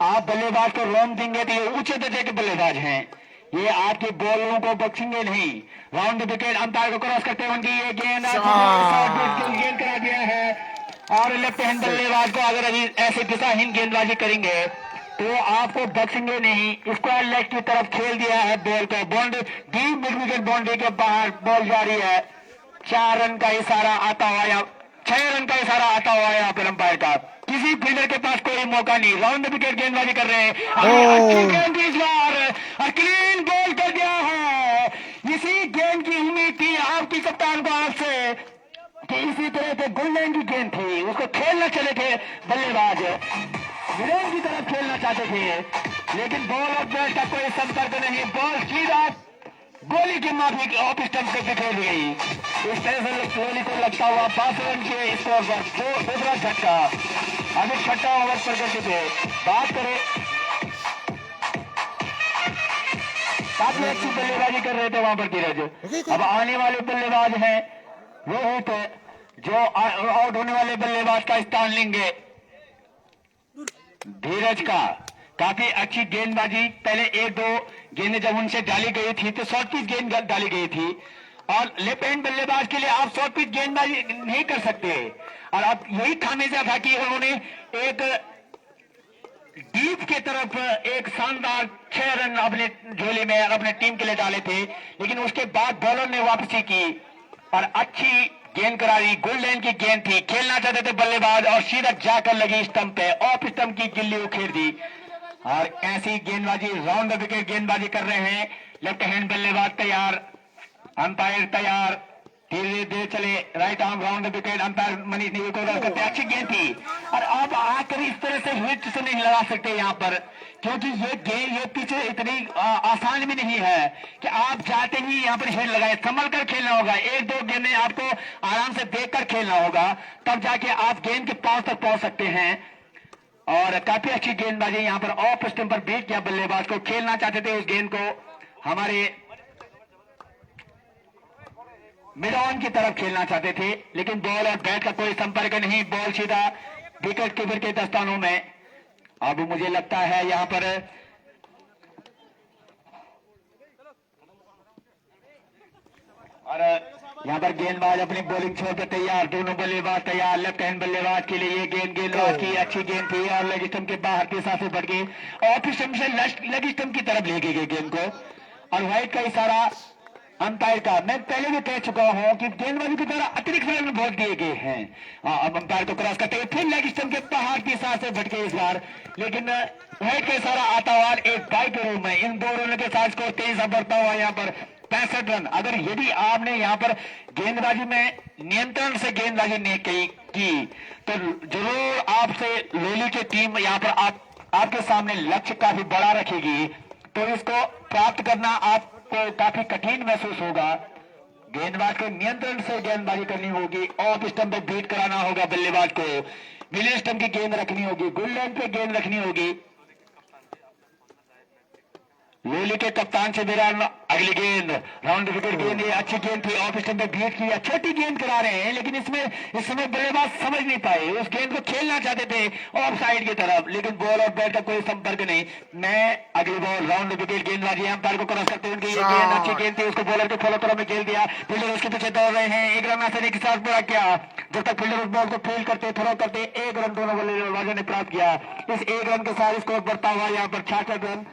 आप बल्लेबाज को रोम देंगे तो ये उच्च दर्जे के बल्लेबाज हैं, ये आपके बॉलों को बख्शेंगे नहीं। राउंड विकेट अंपायर को क्रॉस करते हुए उनकी ये गेंद गेंद करा दिया है। और लेफ्ट हैंड बल्लेबाज को अगर अभी ऐसे दिशाहीन गेंदबाजी करेंगे तो आपको बख्शेंगे नहीं। स्क्वायर लेग की तरफ खेल दिया है बॉल को, boundary deep mid wicket boundary के बाहर बॉल जारी है। 4 रन का इशारा आता हुआ या 6 रन का इशारा आता हुआ है यहाँ पर अंपायर का। किसी फील्डर के पास कोई मौका नहीं, राउंड विकेट गेंदबाजी कर रहे हैं। अच्छी गेंद इस बार और क्लीन बॉल कर दिया है। इसी गेंद की उम्मीद थी आपकी कप्तान को आपसे कि इसी तरह से गोल्डन की गेंद थी, उसको खेलना चले थे बल्लेबाज, विलेन की तरफ खेलना चाहते थे, लेकिन बॉल और बैट का कोई संपर्क नहीं। बॉल सीधा गोली की माफी ऑफ स्टंप से बिखेर गई। इस तरह से कोहली को लगता हुआ 5 रन के स्कोर पर दूसरा झटका। अभी 6ठा ओवर प्रगति पे बात करें, काफी अच्छी बल्लेबाजी कर रहे थे वहां पर धीरज। अब आने वाले बल्लेबाज हैं रोहित, जो आउट होने वाले बल्लेबाज का स्थान लेंगे। धीरज का काफी अच्छी गेंदबाजी, पहले 1-2 गेंदें जब उनसे डाली गई थी तो शॉर्ट पिच गेंद डाली गई थी, और लेफ्ट हैंड बल्लेबाज के लिए आप शॉर्ट पिच गेंदबाजी नहीं कर सकते। और अब यही खामियाजा था कि उन्होंने एक डीप के तरफ एक शानदार 6 रन अपने झोले में अपने टीम के लिए डाले थे, लेकिन उसके बाद बॉलर ने वापसी की और अच्छी गेंद करारी। गोल्डन की गेंद थी, खेलना चाहते थे बल्लेबाज और सीधा जाकर लगी स्टंप पे, ऑफ स्टंप की गिल्ली उखेड़ दी। और ऐसी गेंदबाजी राउंड विकेट गेंदबाजी कर रहे हैं। लेफ्ट हैंड बल्लेबाज तैयार, अंपायर तैयार, धीरे धीरे चले। Right arm round wicket umpire Manish Negi को करते, अच्छी गेंद थी। और अब आकर इस तरह से हिट से नहीं लगा सकते यहाँ पर, क्योंकि ये गेंद ये पीछे इतनी आसान भी नहीं है कि आप जाते ही यहाँ पर हिट लगाए। संभल कर खेलना होगा, 1-2 गेंदें आपको आराम से देखकर खेलना होगा, तब जाके आप गेंद के पास तक पहुंच सकते हैं। और काफी अच्छी गेंदबाजी यहाँ पर ऑफ स्टंप पर बीट किया बल्लेबाज को। खेलना चाहते थे उस गेंद को हमारे मिड ऑन की तरफ खेलना चाहते थे, लेकिन बॉल और बैट का कोई संपर्क नहीं। बॉल सीधा विकेट कीपर के दस्तानों में। अब मुझे लगता है यहाँ पर और यहाँ पर गेंदबाज अपनी बॉलिंग छोड़ कर तैयार, दोनों बल्लेबाज तैयार। लेफ्ट हैंड बल्लेबाज के लिए ये गेंदबाज की अच्छी गेंद थी और लेग स्टंप के बाहर के हिसाब से बढ़ गई, ऑफ स्टंप से लेग स्टंप की तरफ ले गई गेंद को। और व्हाइट का इशारा अंपायर का। मैं पहले भी कह चुका हूं कि गेंदबाजी के द्वारा अतिरिक्त रन बहुत दिए गए हैं। अब अंपायर को क्रॉस करते हुए फिर लेग स्टंप के पहाड़ की सांस से भटके इस बार, लेकिन वाइड का इशारा आता हुआ एक बाई के रूप में इन 2 रनों के साथ स्कोर तेज बढ़ता हुआ यहाँ पर 65 रन। अगर यदि आपने यहाँ पर गेंदबाजी में नियंत्रण से गेंदबाजी नहीं की तो जरूर आपसे लोली की टीम यहाँ पर आपके सामने लक्ष्य काफी बड़ा रखेगी, तो इसको प्राप्त करना आपको काफी कठिन महसूस होगा। गेंदबाज को नियंत्रण से गेंदबाजी करनी होगी, ऑफ स्टंप पे बीट कराना होगा बल्लेबाज को, मिडिल स्टंप की गेंद रखनी होगी, गुड लाइन पे गेंद रखनी होगी। लोली के कप्तान से मेरा अगली गेंद राउंड विकेट गेंद, ये अच्छी गेंद थी, ऑफ स्टंप पे बीट की, छोटी गेंद करा रहे हैं, लेकिन इस समय बल्लेबाज समझ नहीं पाए, उस गेंद को खेलना चाहते थे ऑफ साइड की तरफ, लेकिन बॉल और बैट का कोई संपर्क नहीं। मैं अगली बॉल राउंड विकेट गेंदबाजी अंपायर को क्रॉस करते हुए ये गेंद अच्छी गेंद थी, उसको बॉलर के फॉलो थ्रो में खेल दिया, फील्डर उसके पीछे दौड़ रहे हैं, एक रन आसानी के साथ पूरा किया। जब तक फील्डर उस बॉल को फील्ड करते थ्रो करते 1 रन दोनों बल्लेबाजों ने प्राप्त किया। इस 1 रन के साथ स्कोर बढ़ता हुआ यहाँ पर 66 रन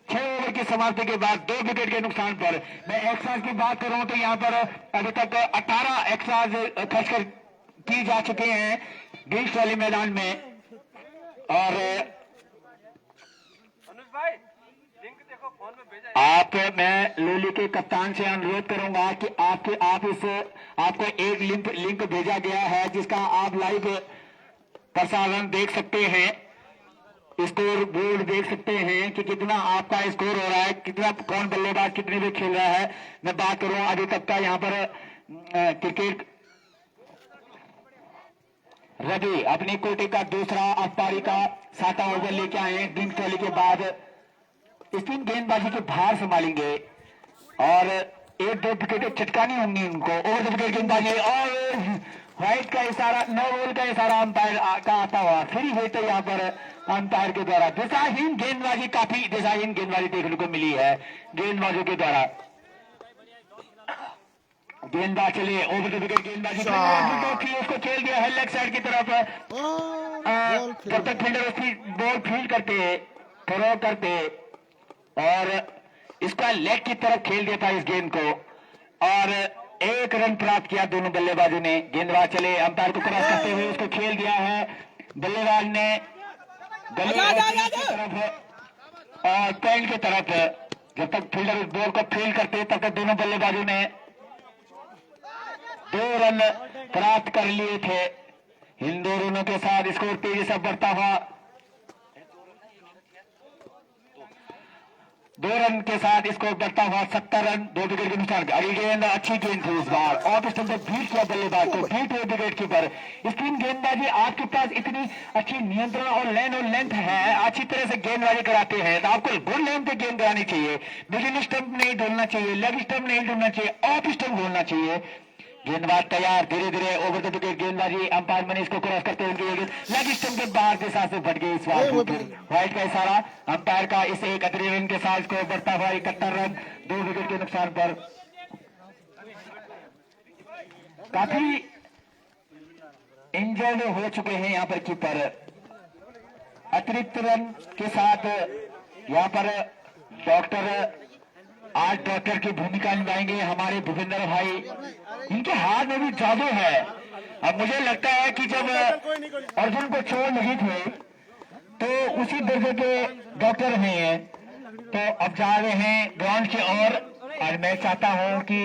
6 ओवर की समाप्ति के बाद 2 विकेट के नुकसान पर। मैं एक्स्ट्राज की बात कर रहा हूं तो यहाँ पर अभी तक 18 एक्स्ट्राज खर्च कर की जा चुके हैं बीच वाले मैदान में। और मैं लोली के कप्तान से अनुरोध करूंगा कि आपको एक लिंक भेजा गया है जिसका आप लाइव प्रसारण देख सकते हैं, स्कोर बोर्ड देख सकते हैं कि कितना आपका स्कोर हो रहा है, कितना कौन बल्लेबाज कितने भी खेल रहा है। मैं बात करूं अभी तक का यहाँ पर क्रिकेट रवि अपनी कोटे का दूसरा पारी का 7वां ओवर लेके आए हैं। ग्रीन टॉली के बाद स्पिन गेंदबाजी के भार संभालेंगे और 1-2 विकेट चटकानी होंगी उनको। ओवर द विकेट गेंदबाजी और व्हाइट का इशारा, 9 बॉल का इशारा अंपायर का आता हुआ, फिर हुई तो यहाँ पर अंपायर के द्वारा दिशाहीन गेंदबाजी, काफी दिशाहीन गेंदबाजी देखने को मिली है गेंदबाजों के द्वारा। गेंदबाज चले ओवर द विकेट गेंदबाजी उसको खेल दिया है लेग साइड की तरफ। जब तक फील्डर उसकी बॉल फील्ड करते थ्रो करते और इसका लेग की तरफ खेल दिया था इस गेंद को और 1 रन प्राप्त किया दोनों बल्लेबाजों ने। गेंदबाज चले अंपायर को क्रॉस करते हुए उसको खेल दिया है बल्लेबाज ने गले की तरफ और पैंट की तरफ। जब तक फील्डर उस बॉल को फील्ड करते तब तक दोनों बल्लेबाजों ने 2 रन प्राप्त कर लिए थे। इन 2 रनों के साथ स्कोर तेजी से बढ़ता हुआ 2 रन के साथ स्कोर बढ़ता हुआ 70 रन 2 विकेट के नुकसान। अगली गेंद अच्छी गेंद थी इस बार, ऑफ स्टंप पे बीट किया बल्लेबाज को, बीट हुए विकेट कीपर। स्पिन गेंदबाजी आपके पास इतनी अच्छी नियंत्रण और लेंथ है, अच्छी तरह से गेंदबाजी कराते हैं तो आपको गुड लेंथ पे गेंद करानी चाहिए, मिडिल स्टंप नहीं ढूंढना चाहिए, लेग स्टंप नहीं ढूंढना चाहिए, ऑफ स्टंप ढूंढना चाहिए। गेंदबाज तैयार, धीरे धीरे ओवर द विकेट गेंदबाजी अंपायर मनी इसको क्रॉस करते हुए लेग स्टंप के बाहर के साथ से भट गई इस बार। व्हाइट का इशारा अंपायर का, इस 31 रन के साथ स्कोर बढ़ता हुआ 71 रन 2 विकेट के नुकसान पर। काफी इंजर्ड हो चुके हैं यहाँ पर कीपर। अतिरिक्त रन के साथ यहाँ पर डॉक्टर की भूमिका निभाएंगे हमारे भूपेंद्र भाई। इनके हाथ में भी जादू है। अब मुझे लगता है कि जब अर्जुन को चोट लगी थी तो उसी दर्जे के डॉक्टर हैं, तो अब जा रहे हैं ग्राउंड की ओर। और मैं चाहता हूं कि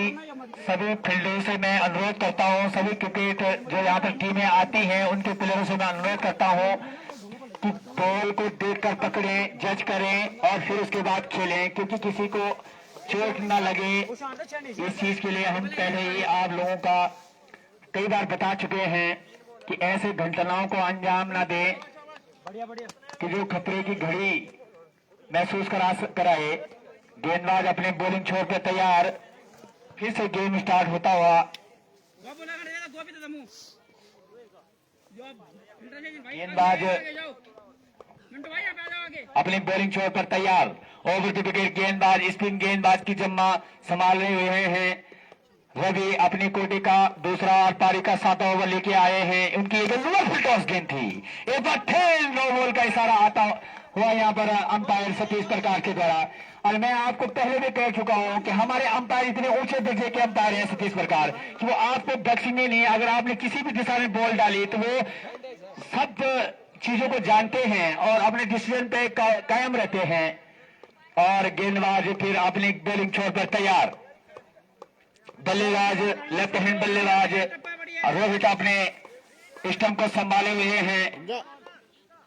सभी फील्डरों से मैं अनुरोध करता हूं, सभी क्रिकेट जो यहाँ पर टीमें आती हैं उनके प्लेयरों से मैं अनुरोध करता हूं कि बॉल को देखकर पकड़ें, जज करें और फिर उसके बाद खेलें, क्योंकि किसी को चोट ना लगे। इस चीज के लिए हम पहले ही आप लोगों का कई बार बता चुके हैं कि ऐसे घटनाओं को अंजाम ना दें कि जो खतरे की घड़ी महसूस कराए। गेंदबाज अपने बॉलिंग छोड़ के तैयार, फिर से गेम स्टार्ट होता हुआ। गेंदबाज अपनी बॉलिंग छोड़ पर तैयार, ओवर द विकेट गेंदबाज स्पिन गेंदबाज की जम्मा संभाले हुए हैं। रवि अपनी कोटे का दूसरा और पारी का 7वां ओवर लेके आए हैं। उनकी एक लोअर फुल टॉस गेंद थी, एक बार फिर नो बॉल का इशारा आता हुआ यहाँ पर अंपायर सतीश प्रकाश के द्वारा। और मैं आपको पहले भी कह चुका हूं कि हमारे अंपायर इतने ऊंचे दर्जे के अंपायर हैं सतीश प्रकाश कि वो आपको बख्शेंगे नहीं। अगर आपने किसी भी दिशा में बॉल डाली तो वो सब चीजों को जानते हैं और अपने डिसीजन पे कायम रहते हैं। और गेंदबाज फिर अपनी बॉलिंग छोड़ पर तैयार, बल्लेबाज लेफ्ट हैंड बल्लेबाज रोहित अपने स्टंप को संभाले हुए हैं।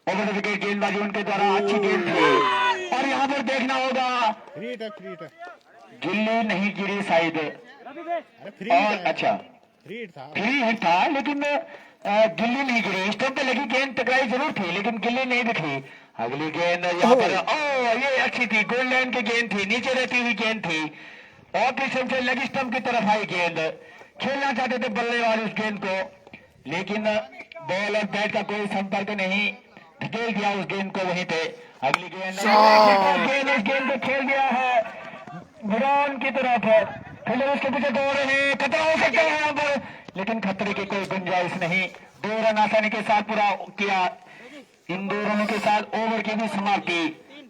ओवर द विकेट गेंदबाजी उनके द्वारा अच्छी गेंद थी। और यहाँ पर देखना होगा गिल्ली नहीं गिरी शायद, और अच्छा फ्री हिट था लेकिन गिल्ली नहीं गिरी। स्टंप पे लगी गेंद टकराई जरूर थी लेकिन गिल्ली नहीं दिखी। अगली गेंद यहाँ पर ये अच्छी थी, गोल लाइन की गेंद थी, नीचे रहती हुई गेंद थी और पीछे से लगी स्टंप की तरफ आई गेंद। खेलना चाहते थे बल्लेबाज उस गेंद को लेकिन बॉल और बैट का कोई संपर्क नहीं, धकेल दिया उस गेंद को वहीं पे। अगली गेंद उस गेंद को खेल दिया है मैदान की तरफ। फिर उसके पीछे दौड़ रहे हैं, खतरा हो सकता है यहाँ पर लेकिन खतरे की कोई गुंजाइश नहीं। 2 रन आसानी के साथ पूरा किया। इन 2 रनों के साथ ओवर की भी समाप्ति।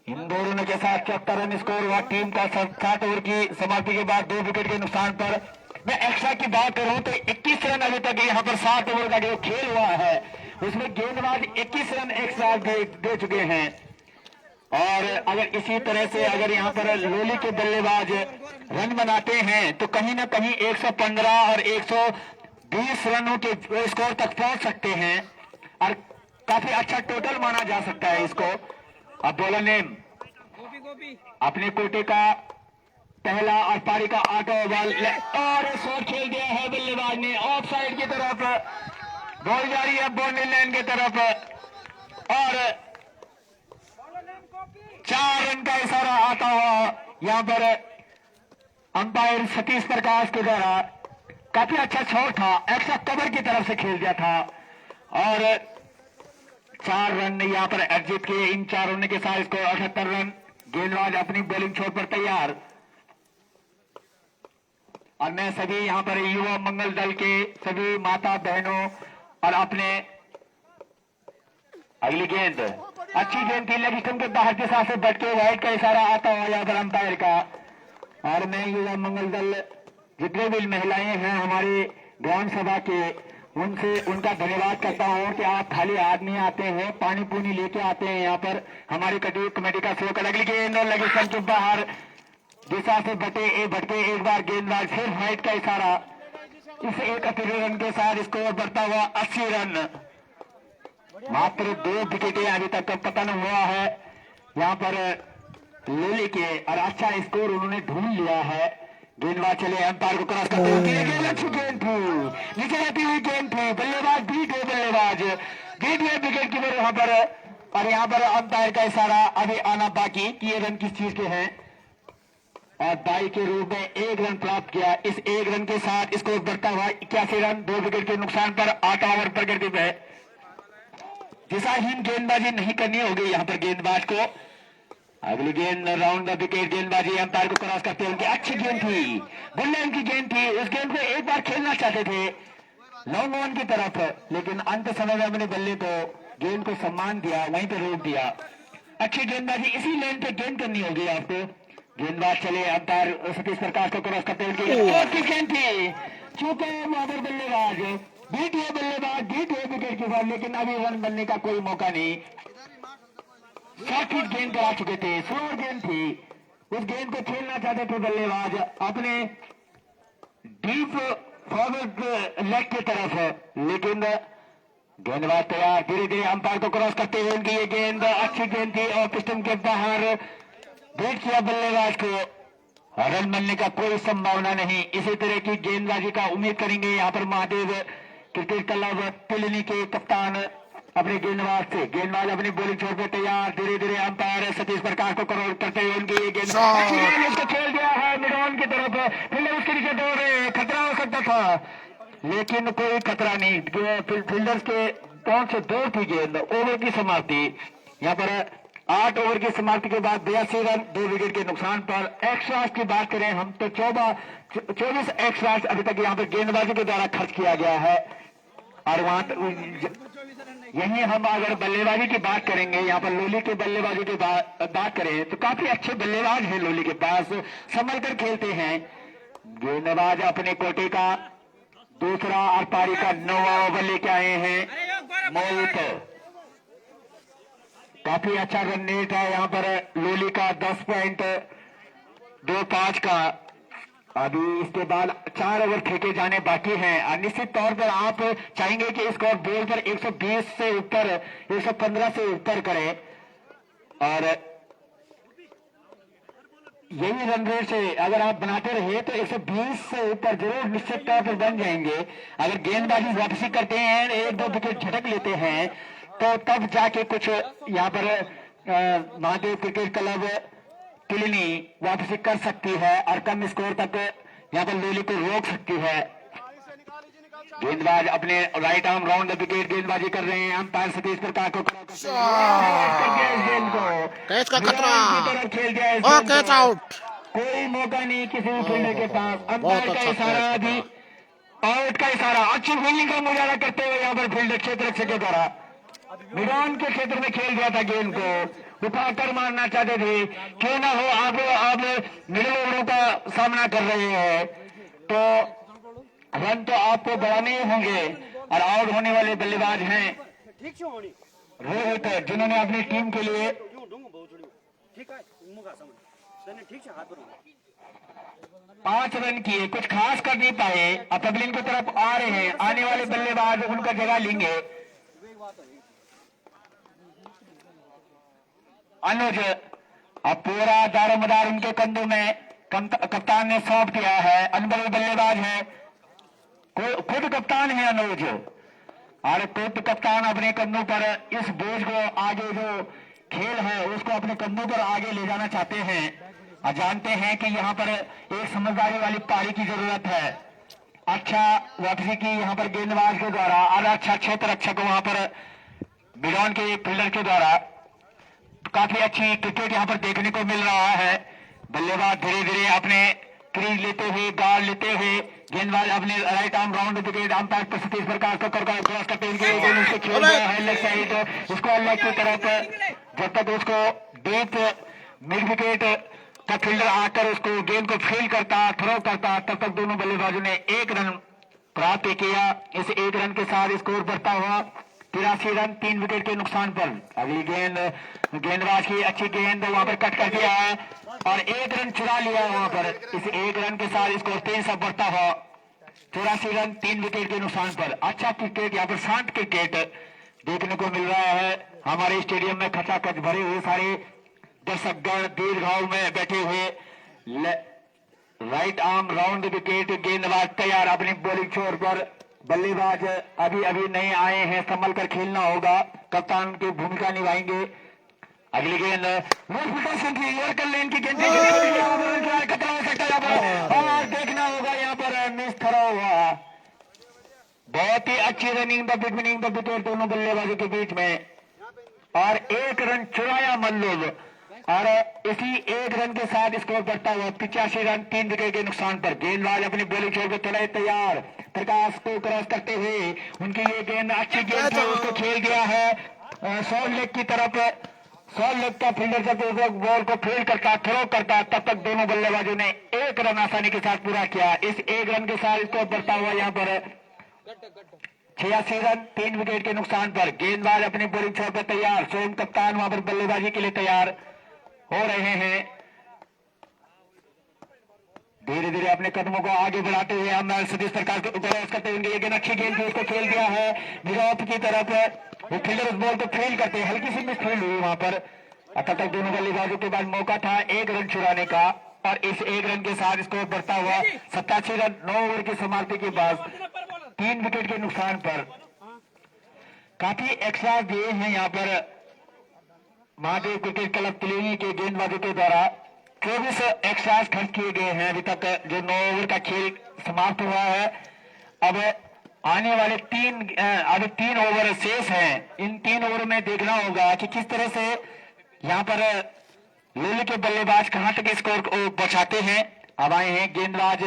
इन 2 रनों के साथ 74 रन स्कोर हुआ टीम का। 7 ओवर की समाप्ति के बाद 2 विकेट के नुकसान पर मैं एक्स्ट्रा की बात करूं तो 21 रन अभी तक यहाँ पर 7 ओवर का जो खेल हुआ है उसमें गेंदबाज 21 रन एक्स्ट्रा दे चुके हैं। और अगर इसी तरह से अगर यहाँ पर लोली के बल्लेबाज रन बनाते हैं तो कहीं ना कहीं 115 और 120 रनों के स्कोर तक पहुंच सकते हैं और काफी अच्छा टोटल माना जा सकता है इसको। अब बॉलर ने अपने कोटे का पहला और पारी का 8वां बॉल और शॉट खेल दिया है बल्लेबाज ने ऑफ साइड की तरफ। बॉल जा रही है बाउंड्री लाइन की तरफ और 4 रन का इशारा आता हुआ यहाँ पर अंपायर सतीश प्रकाश के द्वारा। काफी अच्छा शॉट था, एक्स्ट्रा कवर की तरफ से खेल दिया था और 4 रन यहाँ पर अर्जित किए। इन 4 रन के साथ इसको 78 रन। गेंदबाज अपनी बॉलिंग छोड़ पर तैयार। और मैं सभी यहाँ पर युवा मंगल दल के सभी माता बहनों और अपने अगली गेंद अच्छी गेंद थी, लेग स्टंप के बाहर के साथ से बट के वाइड का इशारा आता हुआ यहाँ पर अंपायर का। और मैं युवा मंगल दल जितने भी महिलाएं हैं हमारे ग्राम सभा के उनसे उनका धन्यवाद करता हूं कि आप खाली हाथ नहीं आते हैं, पानी पूनी लेके आते हैं यहाँ पर हमारी कमेटी का सहयोग। अगली गेंद और लगी स्टंप के बाहर दिशा से भटके एक बार गेंदबाज फिर हाइट का इशारा। इस 71 रन के साथ स्कोर बढ़ता हुआ 80 रन। मात्र 2 विकेटें अभी तक पतन हुआ है यहाँ पर लोली के और अच्छा स्कोर उन्होंने ढूंढ लिया है। गेंदबाज चले अंपायर को क्रॉस करते हुए अच्छी गेंद थी, नीचे रहती हुई गेंद थी, बल्लेबाज बल्लेबाज विकेट कीपर यहाँ पर। और यहाँ पर अंपायर का इशारा अभी आना बाकी कि ये रन किस चीज के हैं और दाई के रूप में 1 रन प्राप्त किया। इस 1 रन के साथ स्कोर बढ़ता हुआ 81 रन। 2 विकेट के नुकसान पर 8 ओवर प्रगति में दिशाहीन गेंदबाजी नहीं करनी होगी यहाँ पर गेंदबाज को। अगली गेंद राउंड द विकेट गेंदबाजी अंपायर को क्रॉस करते हैं। उनकी अच्छी गेंद थी, बुल्लेन की गेंद थी, उस गेंद को एक बार खेलना चाहते थे लॉन्ग ऑन की तरफ लेकिन अंत समय में अपने बल्ले को गेंद को सम्मान दिया, वहीं पर रोक दिया। अच्छी गेंदबाजी इसी लेन पे गेंद करनी होगी आपको। गेंदबाज चले अंपायर सतीश प्रकाश को क्रॉस करते हुए गेंद थी, चूके वहां पर बल्लेबाज बीट हुए विकेट कीपर लेकिन अभी रन बनने का कोई मौका नहीं। 7 फीट गेंद करा चुके थे, स्लोअर गेंद थी, उस गेंद को खेलना चाहते थे बल्लेबाज अपने डीप फॉरवर्ड लेग की तरफ लेकिन गेंदबाज तैयार। धीरे धीरे अंपायर को क्रॉस करते हुए उनकी ये गेंद अच्छी गेंद थी और पिस्टन के बाहर बीट किया बल्लेबाज को। रन मिलने का कोई संभावना नहीं। इसी तरह की गेंदबाजी का उम्मीद करेंगे यहाँ पर महादेव क्रिकेट क्लब तिलनी के कप्तान अपने गेंदबाज से। गेंदबाज अपनी बॉलिंग छोड़ पर तैयार। धीरे धीरे अंपायर सतीश प्रकाश को क्रॉस करते हुए उनकी ये गेंद उसको खेल दिया है मिडऑन की तरफ। फील्डर उसके नीचे दौड़ रहे, खतरा हो सकता था लेकिन कोई खतरा नहीं। फील्डर्स के पहुंच से दूर थी गेंद। ओवर की समाप्ति यहाँ पर 8 ओवर की समाप्ति के बाद 82 रन 2 विकेट के नुकसान पर। एक्स्ट्रास की बात करें हम तो 24 एक्स्ट्रास अभी तक यहाँ पर गेंदबाजी के द्वारा खर्च किया गया है और वहां यही हम अगर बल्लेबाजी की बात करेंगे, यहाँ पर लोली के बल्लेबाजी की बात करें तो काफी अच्छे बल्लेबाज हैं लोली के पास, संभल कर खेलते हैं। गेंदबाज अपने कोटे का दूसरा और पारी का 9वां ओवर लेके आए हैं मोहित। काफी अच्छा रन रेट है यहाँ पर लोली का 10.25 का। अभी इसके बाद 4 ओवर फेंके जाने बाकी हैं और निश्चित तौर पर आप चाहेंगे कि स्कोर बोर्ड पर 120 से ऊपर 115 से ऊपर करें और यही रन रेट से अगर आप बनाते रहे तो 120 से ऊपर जरूर निश्चित तौर पर बन जाएंगे। अगर गेंदबाजी वापसी करते हैं, 1-2 विकेट झटक लेते हैं तो तब जाके कुछ यहाँ पर महादेव क्रिकेट क्लब किलनी वापसी कर सकती है और कम स्कोर तक यहाँ पर लोली को रोक सकती है। गेंदबाज अपने right arm round the wicket गेंदबाजी कर रहे हैं। अंपायर सतीश प्रकाश को खड़ा कैच का खतरा खेल दिया और कैच आउट। कोई मौका नहीं किसी भी फील्डर के पास। बहुत अंपायर का अच्छा इशारा कैच अभी आउट का इशारा। अच्छी फील्डिंग का मुजाहरा करते हुए यहाँ पर फील्डर क्षेत्र के द्वारा मैदान के क्षेत्र में खेल दिया था। गेंद को उठाकर मारना चाहते थे, क्यों ना हो आप मिडिल ओवरों का सामना कर रहे हैं तो रन तो आपको बढ़ाने ही होंगे और आउट होने वाले बल्लेबाज हैं रोहित, जिन्होंने अपनी टीम के लिए 5 रन किए, कुछ खास कर नहीं पाए। अब पबलिन की तरफ आ रहे हैं, आने वाले बल्लेबाज उनका जगह लेंगे। अनुज अब पूरा दारोमदार उनके कंधों में कप्तान ने सौंप दिया है। अनुभवी बल्लेबाज है, खुद कप्तान है अनुज और खुद कप्तान अपने कंधों पर इस बोझ को आगे जो खेल है उसको अपने कंधों पर आगे ले जाना चाहते हैं और जानते हैं कि यहाँ पर एक समझदारी वाली पारी की जरूरत है। अच्छा वापसी की यहाँ पर गेंदबाज के द्वारा और अच्छा क्षेत्र रक्षक वहां पर बिलॉन के फील्डर के द्वारा काफी अच्छी क्रिकेट यहाँ पर देखने को मिल रहा है। बल्लेबाज धीरे धीरे अपने क्रीज लेते हुए गार्ड लेते हुए गेंदबाज अपने right arm round wicket umpire Satish Prakash को क्रॉस करते हुए खेल रहा है लेग साइड, उसको लेग की तरफ जब तक उसको डीप मिड विकेट का फील्डर आकर उसको गेंद को फील करता थ्रो करता तब तक दोनों बल्लेबाजों ने 1 रन प्राप्त किया। इस 1 रन के साथ स्कोर बढ़ता हुआ 83 रन 3 विकेट के नुकसान पर। अगली गेंदबाज की अच्छी गेंद वहां पर कट कर दिया है और 1 रन चुरा लिया वहां पर। इस 1 रन के साथ स्कोर 3 बढ़ता हुआ 84 रन 3 विकेट के नुकसान पर। अच्छा क्रिकेट यहाँ पर शांत क्रिकेट देखने को मिल रहा है। हमारे स्टेडियम में खचाखच भरे हुए सारे दर्शकगण दीर्घाव में बैठे हुए। राइट आर्म राउंड विकेट गेंदबाज तैयार अपनी बॉलिंग छोर पर। बल्लेबाज अभी नए आए हैं, संभल कर खेलना होगा, कप्तान की भूमिका निभाएंगे। अगली गेंद कर लेन की गेंद खतरा हो सकता है और देखना होगा यहाँ पर मिस थरा हुआ। बहुत ही अच्छी रनिंग द बिटवीनिंग द विकेट दोनों बल्लेबाजों के बीच में और 1 रन चुराया मल्लुब और इसी 1 रन के साथ स्कोर बढ़ता हुआ 85 रन 3 विकेट के नुकसान पर। गेंदबाज अपनी बॉलिंग छोड़ के थोड़ा तैयार, प्रकाश को क्रॉस करते हुए उनकी ये गेंद अच्छी गेंद थी, उसको खेल दिया है शॉर्ट लेग की तरफ। शॉर्ट लेग का फील्डर जब बॉल को फील्ड करता थ्रो करता तब तक दोनों बल्लेबाजों ने 1 रन आसानी के साथ पूरा किया। इस 1 रन के साथ स्कोर बढ़ता हुआ यहाँ पर 86 रन 3 विकेट के नुकसान पर। गेंदबाज अपनी बॉलिंग छोड़ पर तैयार, सोम कप्तान वहां पर बल्लेबाजी के लिए तैयार हो रहे हैं। धीरे धीरे अपने कदमों को आगे बढ़ाते हुए हम सतीश प्रकाश को क्रॉस करते हुए लेकिन अच्छी गेंद थी, उसको खेल दिया है विराट की तरफ। वो फील्डर उस बॉल को फील करते हैं, हल्की सी मिस फील्ड हुई वहां पर। तब तक दोनों बल्लेबाजों के बाद मौका था 1 रन चुराने का और इस 1 रन के साथ स्कोर बढ़ता हुआ 87 रन 9 ओवर की समाप्ति के बाद 3 विकेट के नुकसान पर। काफी एक्स्ट्रा दिए हैं यहाँ पर महादेव क्रिकेट क्लब तिलेनी के गेंदबाजों के द्वारा। 24 एक्स्ट्रा खर्च किए गए हैं अभी तक जो 9 ओवर का खेल समाप्त हुआ है। अब आने वाले 3 ओवर शेष हैं। इन 3 ओवर में देखना होगा कि किस तरह से यहाँ पर लोली के बल्लेबाज कहां तक स्कोर को बचाते हैं। अब आए हैं गेंदबाज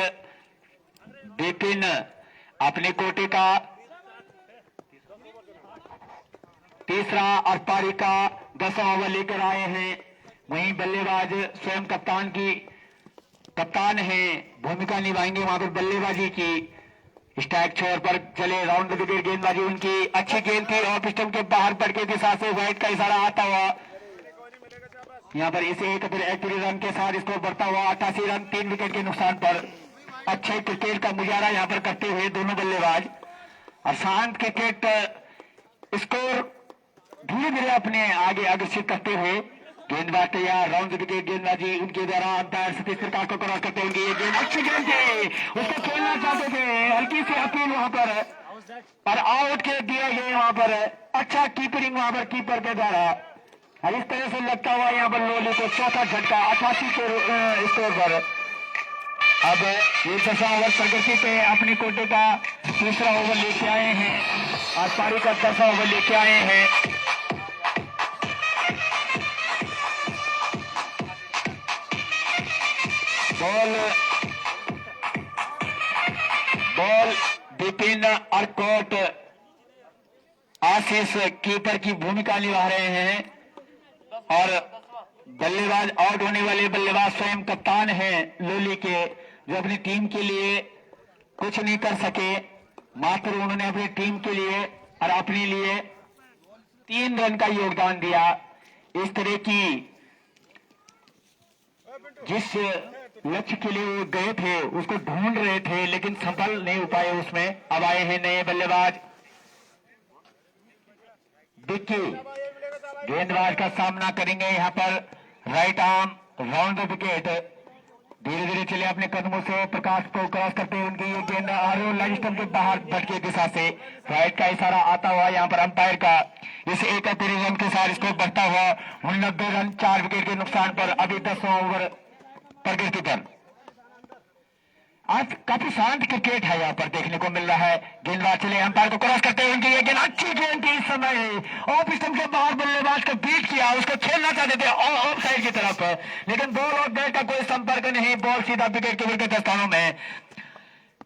विपिन अपने कोटे का तीसरा और पारी का 10वां ओवर लेकर आए हैं। वहीं बल्लेबाज स्वयं कप्तान है, भूमिका निभाएंगे वहां पर बल्लेबाजी की। स्ट्राइक छोर पर चले राउंड विकेट गेंदबाजी उनकी अच्छी गेंद थी और पिस्टन के बाहर पड़ के दिशा से वाइड का इशारा आता हुआ यहाँ पर इसे 71 रन के साथ स्कोर बढ़ता हुआ 88 रन 3 विकेट के नुकसान पर। अच्छे क्रिकेट का मुजाहरा यहाँ पर करते हुए दोनों बल्लेबाज और शांत क्रिकेट स्कोर धीरे धीरे अपने आगे अग्रसित करते हुए। गेंदबाज तैयार, राउंड विकेट गेंदबाजी उनके द्वारा अंपायर सतीश प्रकाश को क्रॉस करते होंगे। ये गेंद अच्छी गेंद थी, उसको खेलना चाहते थे, हल्की सी अपील वहां पर और आउट के दिया गया वहां पर। अच्छा कीपरिंग वहां पर कीपर के द्वारा और इस तरह से लगता हुआ यहाँ पर लोली को चौथा झटका 88 के स्कोर पर। अब ये 10वां ओवर प्रगति पे अपने कोटे का तीसरा ओवर लेके आए हैं और पारी का 10वां ओवर लेके आए हैं। बॉल विपिन अर्कोट आशीष कीपर की भूमिका निभा रहे हैं और बल्लेबाज आउट होने वाले बल्लेबाज स्वयं कप्तान हैं लोली के, जो अपनी टीम के लिए कुछ नहीं कर सके, मात्र उन्होंने अपनी टीम के लिए और अपने लिए 3 रन का योगदान दिया। इस तरह की जिस लक्ष्य के लिए वो गए थे उसको ढूंढ रहे थे लेकिन सफल नहीं हो पाए उसमें। अब आए हैं नए बल्लेबाज डिक्की, गेंदबाज का सामना करेंगे यहाँ पर right arm round the wicket. धीरे धीरे चले अपने कदमों से प्रकाश को क्रॉस करते हुए उनकी ये गेंद लाइन स्टंप के बाहर भटके दिशा से राइट का इशारा आता हुआ यहाँ पर अंपायर का। इस 71 रन के साथ इसको बढ़ता हुआ 89 रन 4 विकेट के नुकसान पर। अभी 10वां ओवर प्रगति पर। आज काफी शांत क्रिकेट है यहाँ पर देखने को मिल रहा है। गेंदबाज चले अंपायर को क्रॉस करते हुए उनकी ये गेंद अच्छी गेंद थी इस समय ऑफ स्टंप के बाहर बल्लेबाज को बीट किया, उसको खेलना चाहते थे ऑफ साइड की तरफ, लेकिन बॉल और बैट का कोई संपर्क नहीं, बॉल सीधा विकेट के विकेट स्थानों में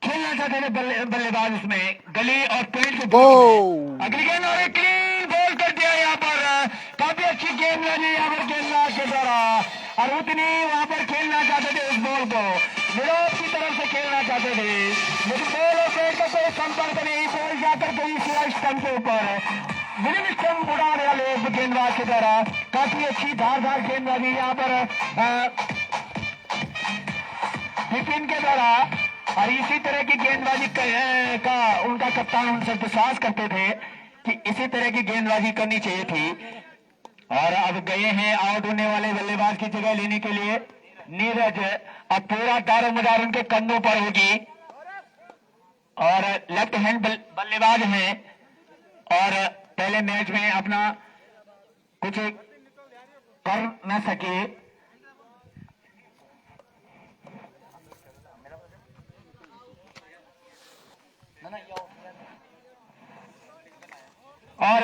खेलना चाहते थे बल्लेबाज उसमें गली और पेड़ के अगली गेंद और एक क्लीन बॉल कर दिया यहाँ पर। काफी अच्छी गेंद लगी यहाँ पर गेंदबाज के द्वारा और उतनी वहां पर खेलना चाहते थे उस बॉल को, विरोध की तरफ से खेलना चाहते थे लेकिन बॉल और पेड़ का कोई संपर्क नहीं, बॉल जाकर गई स्टंप के ऊपर। विलियम स्टंप उड़ाने वाले गेंदबाज के द्वारा काफी अच्छी धारदार गेंदबाजी यहाँ पर विपिन के द्वारा और इसी तरह की गेंदबाजी का उनका कप्तान उनसे विश्वास करते थे कि इसी तरह की गेंदबाजी करनी चाहिए थी। और अब गए हैं आउट होने वाले बल्लेबाज की जगह लेने के लिए नीरज। अब पूरा दारोमदार उनके कंधों पर होगी और लेफ्ट हैंड बल्लेबाज हैं और पहले मैच में अपना कुछ कर न सके। और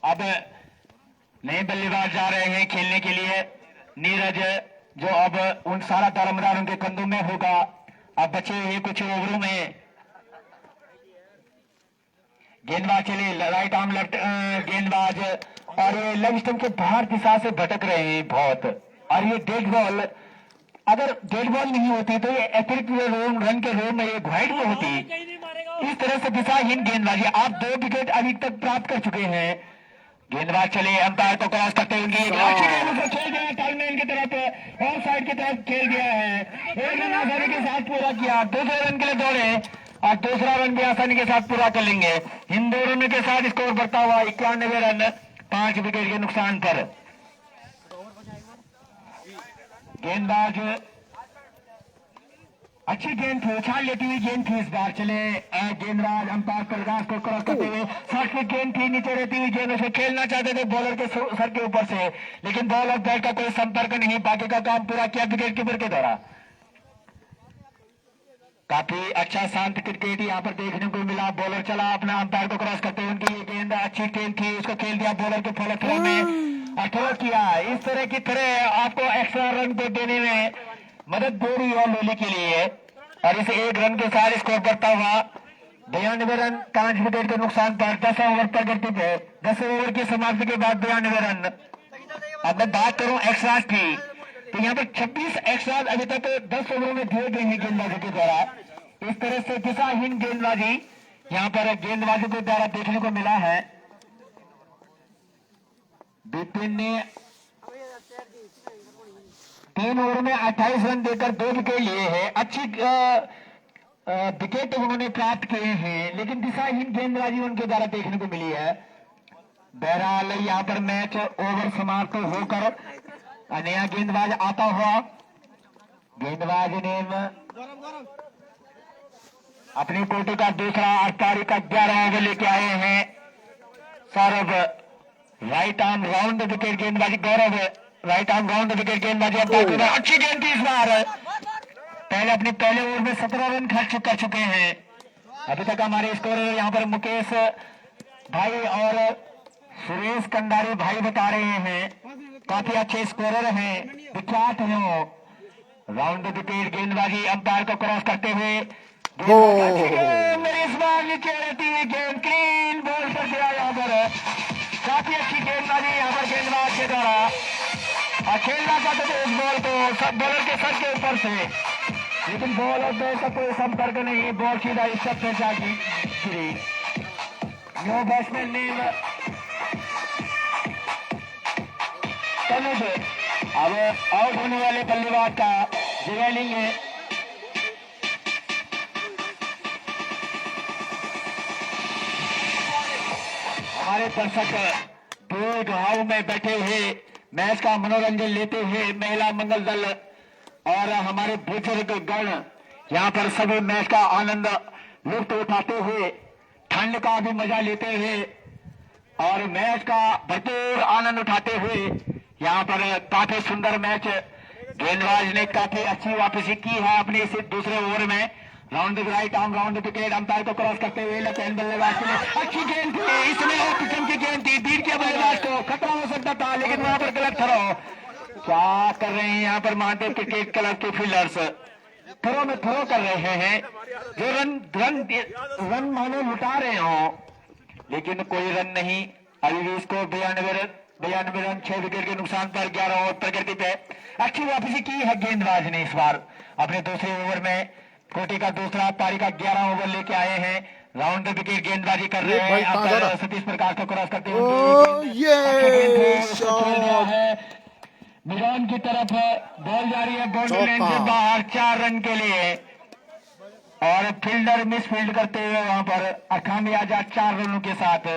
अब नए बल्लेबाज जा रहे हैं खेलने के लिए नीरज, जो अब उन सारा दारोमदार उनके कंधों में होगा। अब बचे हुए कुछ ओवरों में गेंदबाज चले राइट आर्म लेफ्ट गेंदबाज और ये लेग स्टंप के बाहर दिशा से भटक रहे हैं बहुत। और ये डेड बॉल, अगर डेड बॉल नहीं होती तो ये अतिरिक्त रन के रोड में ये वाइड में होती। इस तरह से दिशाहीन गेंदबाजी। आप 2 विकेट अभी तक प्राप्त कर चुके हैं। गेंदबाज चले अंपायर को क्रॉस करते हुए खेल गया टाइमलाइन की तरफ, ऑफ साइड की तरफ खेल गया है। 1 रन आसानी के साथ पूरा किया, 200 रन के लिए दौड़े और दूसरा रन भी आसानी के साथ पूरा कर लेंगे। इन 2 रनों के साथ स्कोर बढ़ता हुआ 91 रन 5 विकेट के नुकसान पर। गेंदबाज अच्छी गेंद थी, उछाल लेती हुई गेंद थी इस बार। चले गेंदबाज अंपायर प्रकाश को क्रॉस करते हुए शॉट की गेंद थी, नीचे रहती हुई गेंद उसे खेलना चाहते थे बॉलर के सर के ऊपर से, लेकिन बॉल और बैट का कोई संपर्क नहीं। बाकी का काम पूरा किया विकेट कीपर के द्वारा। काफी अच्छा शांत क्रिकेट यहाँ पर देखने को मिला। बॉलर चला अपना अंपायर को क्रॉस करते हुए उनकी ये गेंद अच्छी गेंद थी, उसको खेल दिया बॉलर के फॉलो थ्रो में और थ्रो किया। इस तरह की तरह आपको एक्स्ट्रा रन को देने में मदद दे रही है लोली के लिए और इस 1 रन के साथ स्कोर बढ़ता हुआ 92 रन 5 विकेट के नुकसान पर 10 ओवर प्रगति पे 10 ओवर की समाप्ति के बाद 92 रन। अब मैं बात करूं एक्स्ट्राज की, तो यहाँ पर 26 एक्स्ट्राज अभी तक 10 ओवरों में दिए गए हैं गेंदबाजों के द्वारा। इस तरह से दिशाहीन गेंदबाजी यहाँ पर गेंदबाजों के द्वारा देखने को मिला है। बिपिन ने 3 ओवर में 28 रन देकर 2 विकेट लिए हैं। अच्छी विकेट उन्होंने प्राप्त किए हैं, लेकिन दिशाहीन गेंदबाजी उनके द्वारा देखने को मिली है। बहरहाल यहाँ पर मैच ओवर समाप्त होकर नया गेंदबाज आता हुआ, गेंदबाज ने अपनी कोटि का दूसरा और पारी का 11 ओवर लेके आए हैं। Saurabh right arm round wicket गेंदबाजी, गौरव राइट आर्म राउंड विकेट गेंदबाजी। अच्छी गेंद थी इस बार, पहले अपने पहले ओवर में 17 रन खर्च कर चुके हैं। अभी तक हमारे स्कोरर यहाँ पर मुकेश भाई और सुरेश कंडारी भाई बता रहे हैं, काफी अच्छे स्कोरर हैं, विख्यात हैं वो। राउंड विकेट गेंदबाजी अंपायर को क्रॉस करते हुए इस बार नीचे रहती है गेंद, क्लीन बॉल कर दिया यहाँ पर। काफी अच्छी गेंदबाजी यहाँ पर गेंदबाज के द्वारा, और खेलना चाहते थे उस बॉल को सब बॉलर के सर के ऊपर से, लेकिन बॉल और बैट का कोई संपर्क नहीं, बॉल सीधा इस सब पे जागी गिरी। नो बैट्समैन नेम तनुज अब आउट होने वाले बल्लेबाज का जगह लेंगे। हमारे दर्शक दो घाव में बैठे हुए मैच का मनोरंजन लेते हुए महिला मंगल दल और हमारे बुजुर्ग गण यहाँ पर सभी मैच का आनंद लुत्फ उठाते हुए, ठंड का भी मजा लेते हुए और मैच का भरपूर आनंद उठाते हुए यहाँ पर काफी सुंदर मैच गेंदबाज ने काफी अच्छी वापसी की है अपने इस दूसरे ओवर में। Round right arm round wicket umpire को क्रॉस करते हुए लेफ्ट हैंड बल्लेबाज के लिए अच्छी गेंद थी, इसमें ऑफ किस्म की गेंद थी, बीट किया बल्लेबाज को, खतरा हो सकता था, लेकिन वहां पर गलत थ्रो। क्या कर रहे हैं यहाँ पर महादेव क्रिकेट क्लब के फील्डर्स, थ्रो में थ्रो कर रहे हैं, जो रन रन रन मानो लुटा रहे हो, लेकिन कोई रन नहीं। अभी भी इसको 92 रन 6 विकेट के नुकसान पर 11 ओवर प्रगति पे अच्छी वापसी की है गेंदबाज ने। इस बार अपने दूसरे ओवर में कोटि का दूसरा पारी का 11 ओवर लेके आए हैं। राउंड विकेट गेंदबाजी कर रहे हैं, सतीश प्रकाश को क्रॉस करते हुए मिजान की तरफ बॉल जा रही है, बाउंड्री लाइन से बाहर 4 रन के लिए, और फील्डर मिस फील्ड करते हुए वहां पर अखामी आजाद 4 रनों के साथ।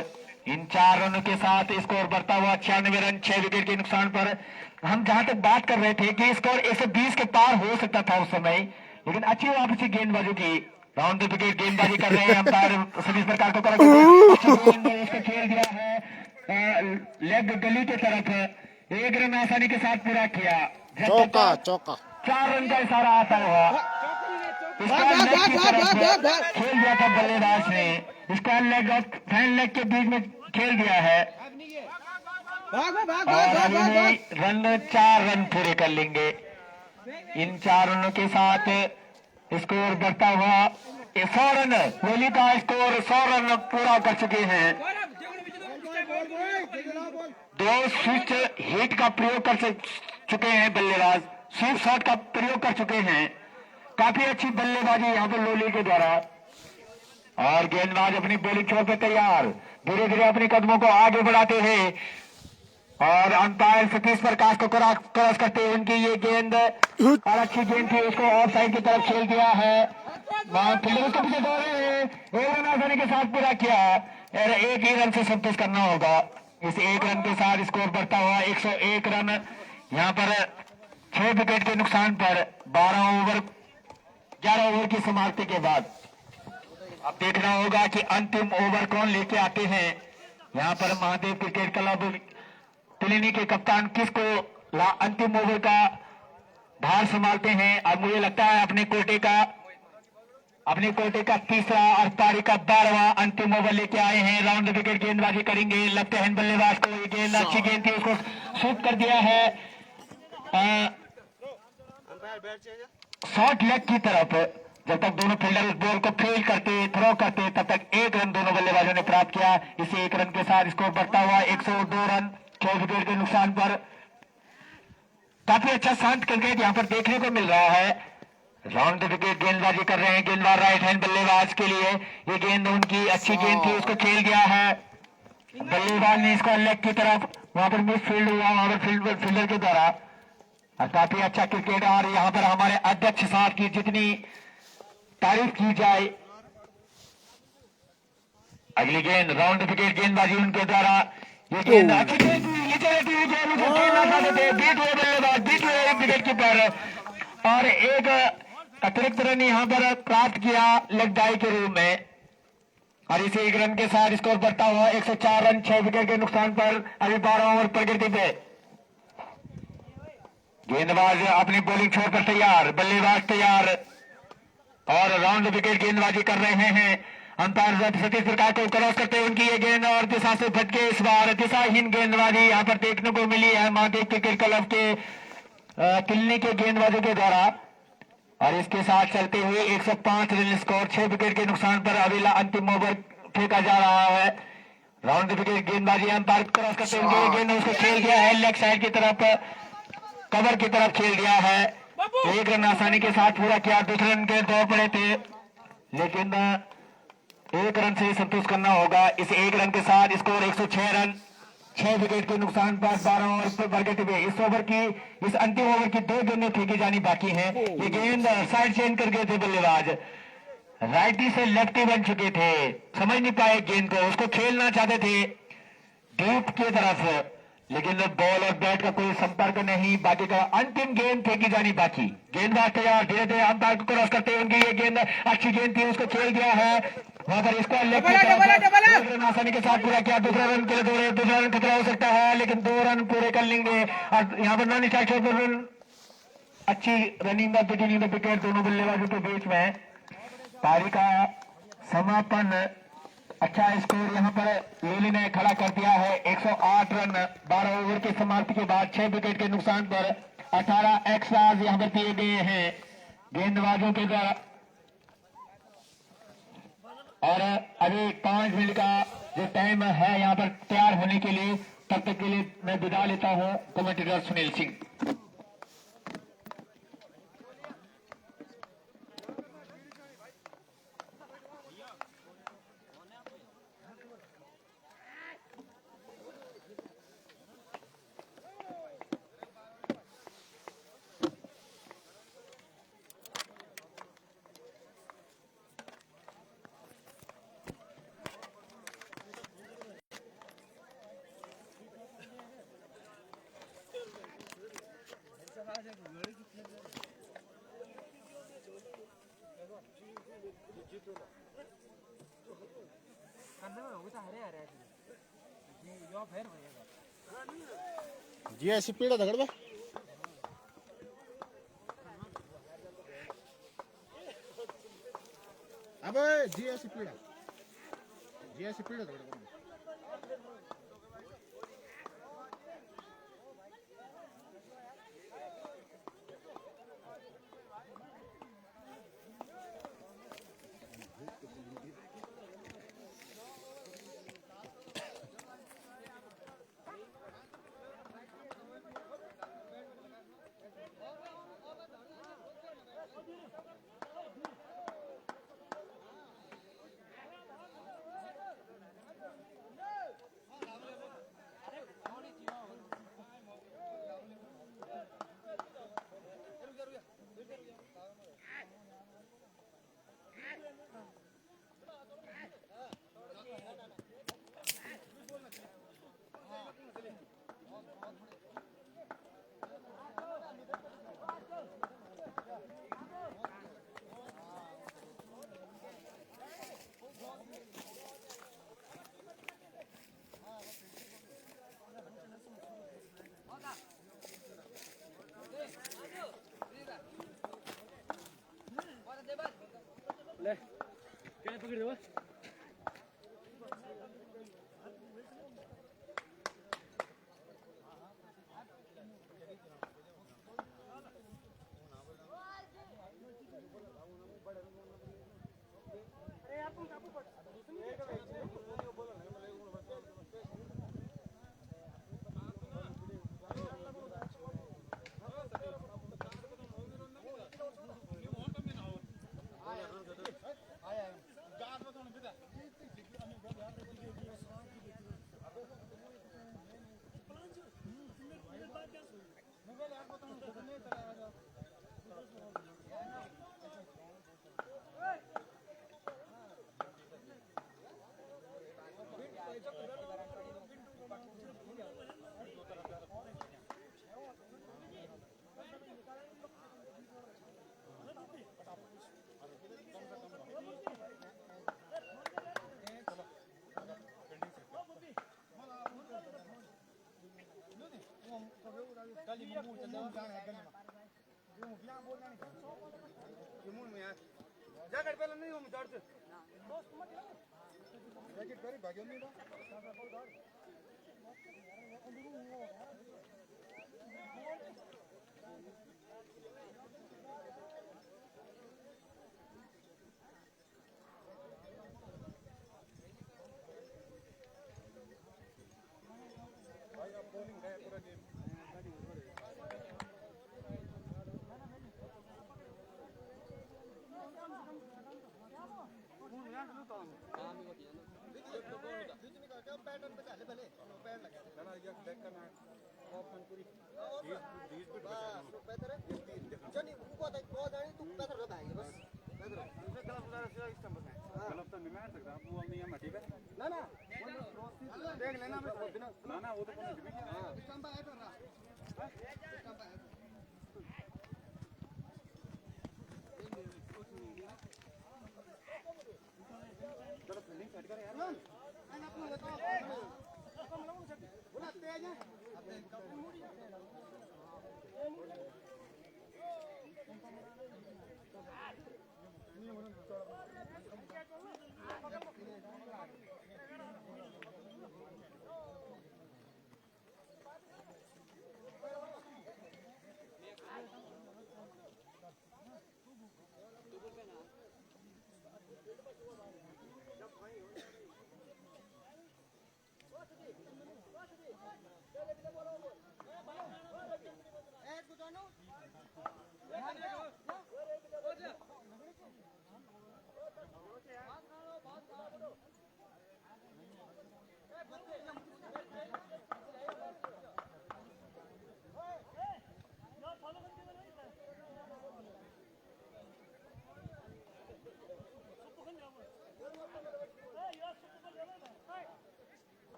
इन 4 रनों के साथ स्कोर बढ़ता हुआ 96 रन 6 विकेट के नुकसान पर। हम जहां तक बात कर रहे थे कि स्कोर 120 के पार हो सकता था उस समय, लेकिन अच्छी वापसी गेंदबाजों की। राउंड विकेट गेंदबाजी कर रहे हैं अंपायर सतीश प्रकाश को खेल दिया है लेग गली की तरफ, 1 रन आसानी के साथ पूरा किया। चौका चौका 4 रन का इशारा आता हुआ खेल दिया था बल्लेबाज ने, इसका लेग और फैन लेग के बीच में खेल दिया है, और अभी रन 4 रन पूरे कर लेंगे। इन 4 रनों के साथ स्कोर बढ़ता हुआ 100 रन, कोहली का स्कोर 100 रन पूरा कर चुके हैं। 2 स्विच हिट का प्रयोग कर चुके हैं बल्लेबाज, स्विच शॉट का प्रयोग कर चुके हैं। काफी अच्छी बल्लेबाजी यहाँ पर लोली के द्वारा, और गेंदबाज अपनी बॉलिंग छोड़ पे तैयार, धीरे धीरे अपने कदमों को आगे बढ़ाते हुए, और अंपायर सतीश प्रकाश को क्रॉस करते हुए उनकी ये गेंद और अच्छी गेंद थी, उसको ऑफ साइड की तरफ खेल दिया है। फील्डर के पीछे दौड़े हैं, 1 रन आसानी के साथ पूरा किया, और 1 ही रन से संतुष्ट करना होगा। इस 1 रन के साथ स्कोर बढ़ता हुआ 101 रन यहाँ पर 6 विकेट के नुकसान पर 11 ओवर की समाप्ति के बाद। अब देखना होगा कि अंतिम ओवर कौन लेके आते हैं। यहाँ पर महादेव क्रिकेट क्लब तिलिनी के कप्तान किसको अंतिम ओवर का भार संभालते हैं, और मुझे लगता है अपने कोटे का तीसरा और पारी का 12वां अंतिम ओवर लेके आए हैं। राउंड विकेट गेंदबाजी करेंगे, लेफ्ट हैंड बल्लेबाज को ये गेंद अच्छी गेंद थी, उसको शूट कर दिया है शॉर्ट लेग की तरफ। जब तक दोनों फील्डर उस बॉल को फील्ड करते, थ्रो करते, तब तक 1 रन दोनों बल्लेबाजों ने प्राप्त किया। इसी 1 रन के साथ स्कोर बढ़ता हुआ 102 रन 6 विकेट के नुकसान पर। काफी अच्छा शांत क्रिकेट यहाँ पर देखने को मिल रहा है। राउंड द विकेट गेंदबाजी कर रहे हैं गेंदबाज राइट हैंड बल्लेबाज के लिए। ये गेंद उनकी अच्छी गेंद थी, उसको खेल गया है बल्लेबाज ने इसको लेग की तरफ। वहां पर मिस फील्ड हुआ वहां पर फील्डर के द्वारा। और काफी अच्छा क्रिकेट। और यहाँ पर हमारे अध्यक्ष साहब की जितनी तारीफ की जाए। अगली गेंद राउंड विकेट गेंदबाजी उनके द्वारा। ये गेंद अच्छी गेंद थी, ये चले थी, गेंद उसे खेलना चाहते थे, बीट हुए बल्लेबाज, बीट हुए विकेट कीपर और एक अतिरिक्त रन यहाँ पर प्राप्त किया लेग डाई के रूप में। और इसे 1 रन के साथ स्कोर बढ़ता हुआ 104 रन 6 विकेट के नुकसान पर। अभी 12 ओवर प्रकृति पे। गेंदबाज अपनी बॉलिंग छोड़कर तैयार, बल्लेबाज तैयार और राउंड विकेट गेंदबाजी कर रहे हैं। अंपायर सतीश प्रकाश को क्रॉस करते हुए उनकी ये गेंद और दिशा से भटके। इस बार दिशाहीन गेंदबाजी यहाँ पर देखने को मिली है महादेव क्रिकेट क्लब के किलनी के गेंदबाजों के द्वारा। और इसके साथ चलते हुए 105 रन स्कोर 6 विकेट के नुकसान पर। अभी अंतिम ओवर फेंका जा रहा है। राउंड विकेट गेंदबाजी अंपायर क्रॉस करते हुए गेंद उसको खेल दिया है लेग साइड की तरफ, कवर की तरफ खेल दिया है। 1 रन आसानी के साथ पूरा किया। दूसरे रन के दौर पड़े थे लेकिन 1 रन से संतुष्ट करना होगा। इस 1 रन के साथ स्कोर 106 रन 6 विकेट के नुकसान पर। 12 ओवर पर विकेट पे। इस अंतिम ओवर की 2 गेंदें फेंकी जानी बाकी हैं। ये गेंद साइड चेंज कर गए थे बल्लेबाज, राइटी से लेफ्टी बन चुके थे, समझ नहीं पाए गेंद को, उसको खेलना चाहते थे डीप की तरफ लेकिन बॉल और बैट का कोई संपर्क नहीं। बाकी का अंतिम गेंद फेंकी जानी बाकी। गेंदबाज तैयार, धीरे धीरे अंपायर को क्रॉस करते हैं उनकी ये गेंद अच्छी गेंद थी, उसको खेल दिया है वहां पर। इसको रन आसानी के साथ पूरा किया। दूसरा रन के लिए दूसरा रन खतरा हो सकता है लेकिन 2 रन पूरे कर लेंगे। और यहाँ पर नॉन स्ट्राइक रन अच्छी running the between the wicket दोनों बल्लेबाजों के बीच में। पारी का समापन अच्छा स्कोर यहाँ पर लेली ने खड़ा कर दिया है 108 रन 12 ओवर की समाप्ति के बाद 6 विकेट के नुकसान पर। 18 एक्स्ट्राज यहाँ पर दिए गए हैं गेंदबाजों के द्वारा। और अभी 5 मिनट का जो टाइम है यहाँ पर तैयार होने के लिए, तब तक के लिए मैं विदा लेता हूँ कमेंटेटर सुनील सिंह। जी ऐसी पीड़ा दगड़ बा अबे जी ऐसी पीड़ा दगड़ बा ले क्या पकड़ दो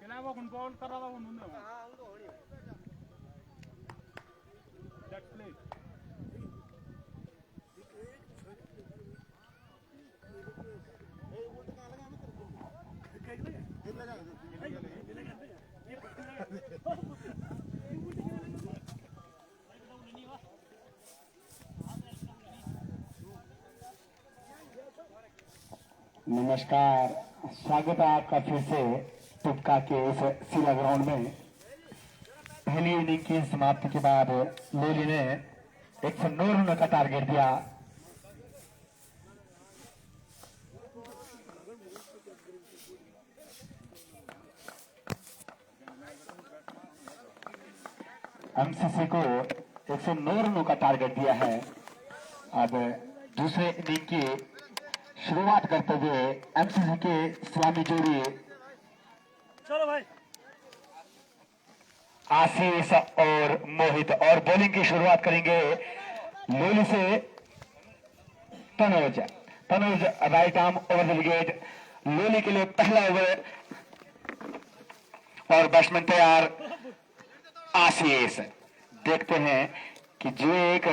Kenapa kun ball karala un unne? Let's play. नमस्कार, स्वागत है आपका फिर से तुपका के इस सिला ग्राउंड में। पहली इनिंग की समाप्ति के बाद लोली ने 109 रनों का टारगेट दिया। एमसीसी को 109 रनों का टारगेट दिया है। अब दूसरे इनिंग की शुरुआत करते हुए एमसीसी के सलामी जोड़ी चलो भाई आशीष और मोहित, और बॉलिंग की शुरुआत करेंगे लोली से Tanuj. Tanuj right arm over the wicket, lolly के लिए पहला ओवर और बैट्समैन तैयार आशीष। देखते हैं कि जो एक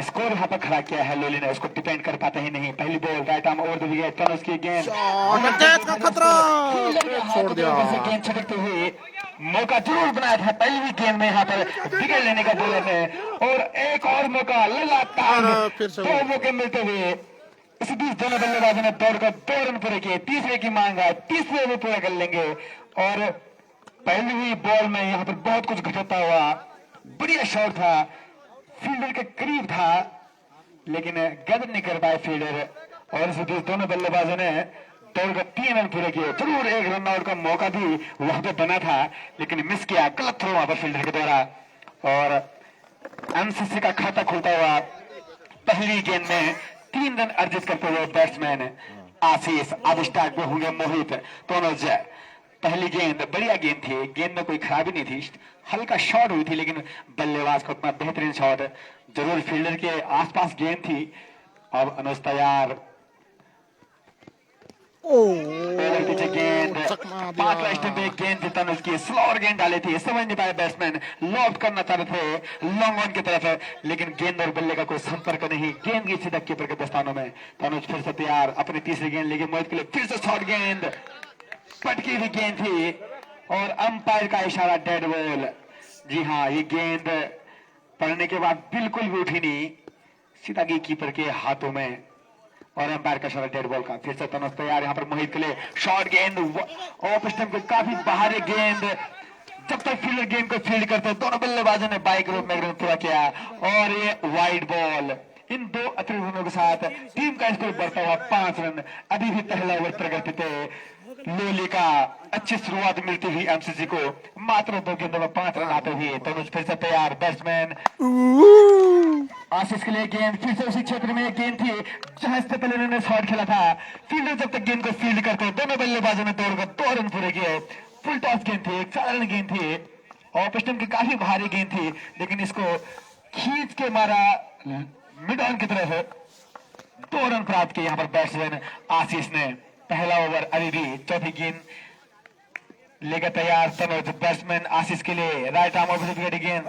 स्कोर यहाँ पर खड़ा किया है लोली ने, उसको डिपेंड कर पाते ही नहीं। पहली ball right arm over the wicket, Tanuj की गेंद कैच का खतरा छोड़ दिया। गेंद छटकते हुए मौका जरूर बनाया था पहली भी गेंद में यहाँ पर विकेट लेने का बॉलर ने, और एक और मौका लगातार फिर से दो मौके मिलते हुए इसी बीच दोनों बल्लेबाजों ने दौड़कर 2 रन पूरे किए। तीसरे की मांग है, तीसरे भी पूरे कर लेंगे। और पहली हुई बॉल में यहाँ पर बहुत कुछ घटता हुआ, बढ़िया शॉट था, फील्डर के करीब था लेकिन गैदर नहीं कर पाए फील्डर, और इसी बीच दोनों बल्लेबाजों ने दौड़कर 3 रन पूरे किए। जरूर एक रन आउट का मौका भी वहां पे बना था लेकिन मिस किया, गलत थ्रो वहां पर फील्डर के द्वारा, और एमसीसी का खाता खुलता हुआ पहली गेंद में 3 रन अर्जित करते हुए बैट्समैन आशीष। अब स्टार्ट में होंगे मोहित। तनुज पहली गेंद बढ़िया गेंद थी, गेंद में कोई खराबी नहीं थी, हल्का शॉट हुई थी लेकिन बल्लेबाज का उतना बेहतरीन शॉट, जरूर फील्डर के आसपास गेंद थी। अब अनुज तैयार, पीछे गेंद 5 स्टंप पे गेंद थी तनुज की, स्लोअर गेंद डाली थी, समझ नहीं पाए बैट्समैन, लॉफ्ट करना चाहते थे लॉन्ग ऑन की तरफ लेकिन गेंद और बल्ले का कोई संपर्क नहीं, गेंद की सीधा कीपर के दस्तानों में। तनुज फिर से तैयार, अपनी तीसरी गेंद लेके मोहित के लिए फिर से शॉर्ट गेंद, पटकी हुई गेंद थी और अंपायर का इशारा डेड बॉल। जी हाँ, ये गेंद पड़ने के बाद बिल्कुल भी उठी नहीं, सीधा गई कीपर के हाथों में और अंपायर का इशारा डेड बॉल का। फिर से तनुज तैयार, यहाँ पर मोहित के लिए शॉर्ट गेंद, ऑफ स्टंप के काफी बाहरी गेंद, जब तक फील्डर गेंद को फील्ड करते दोनों बल्लेबाजों ने बाइक रूप में पूरा किया और ये वाइड बॉल। इन 2 अतिरिक्त रनों के साथ टीम का स्कोर बढ़ता हुआ 5 रन। अभी भी पहला ओवर प्रगति थे लोली का, अच्छी शुरुआत मिलती हुई एमसीसी को, मात्र 2 गेंदों में 5 रन आते हुए। तनुज फिर से तैयार, बैट्समैन आशीष के लिए गेंद फिर से उसी क्षेत्र में गेंद थी जहां इससे पहले उन्होंने शॉट खेला था। फील्डर जब तक गेंद को फील्ड करते दोनों बल्लेबाजों ने दौड़कर 2 रन पूरे किए। फुल टॉस गेंद थी, एक साधारण गेंद थी, ऑफ स्टंप की काफी भारी गेंद थी लेकिन इसको खींच के मारा मिड ऑन की तरफ, 2 रन प्राप्त किए यहाँ पर बैट्समैन आशीष ने। पहला ओवर अभी भी, चौथी गेंद लेकर तैयार तनुज, बैट्समैन आशीष के लिए राइट आर्म ऑफ विकेट गेंद,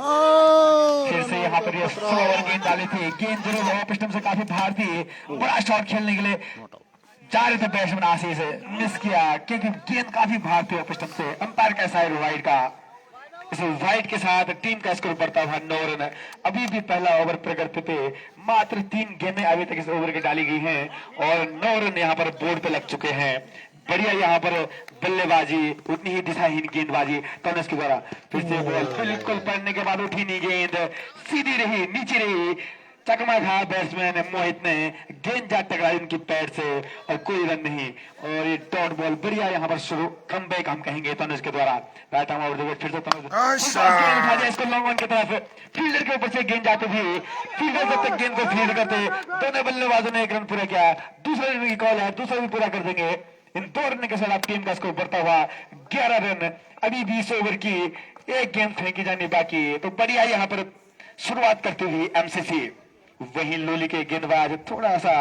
फिर से यहाँ पर ये स्लोअर गेंद डाली थी, गेंद जरूर ऑफ स्टंप से काफी बाहर थी, बड़ा शॉट खेलने के लिए जा रहे थे बैट्समैन आशीष, मिस किया क्योंकि गेंद काफी बाहर थी ऑफ स्टंप से। अंपायर का साइड वाइड का, इस वाइड के साथ टीम का स्कोर बढ़ता हुआ 9 रन। अभी भी पहला ओवर प्रगति पे, मात्र 3 गेंदें अभी तक इस ओवर की डाली गई हैं और 9 रन यहाँ पर बोर्ड पे लग चुके हैं। बढ़िया यहाँ पर बल्लेबाजी, उतनी ही दिशाहीन गेंदबाजी तनुज के द्वारा। फिर से बॉल बिल्कुल पड़ने के बाद उठी नहीं, गेंद सीधी रही, नीचे रही, चकमा खा बैट्समैन मोहित ने, गेंद जा टकराई उनकी पैर से और कोई रन नहीं। और ये डॉट बॉल बढ़िया यहाँ पर शुरू कमबैक हम कहेंगे तनुज के द्वारा। राइट आर्म ओवर फिर से तनुज उठा दिया इसको लॉन्ग ऑन की तरफ, फील्डर के ऊपर से गेंद जाती थी, फील्डर जब तक गेंद को फील्ड करते दोनों बल्लेबाजों ने 1 रन पूरा किया। दूसरे रन की कॉल है, दूसरा भी पूरा कर देंगे। इन 2 रन के साथ टीम का स्कोर बढ़ता हुआ 11 रन। अभी 20 ओवर की 1 गेंद फेंकी जानी बाकी, तो बढ़िया यहाँ पर शुरुआत करती हुई एमसीसी। वहीं लोली के गेंदबाज थोड़ा सा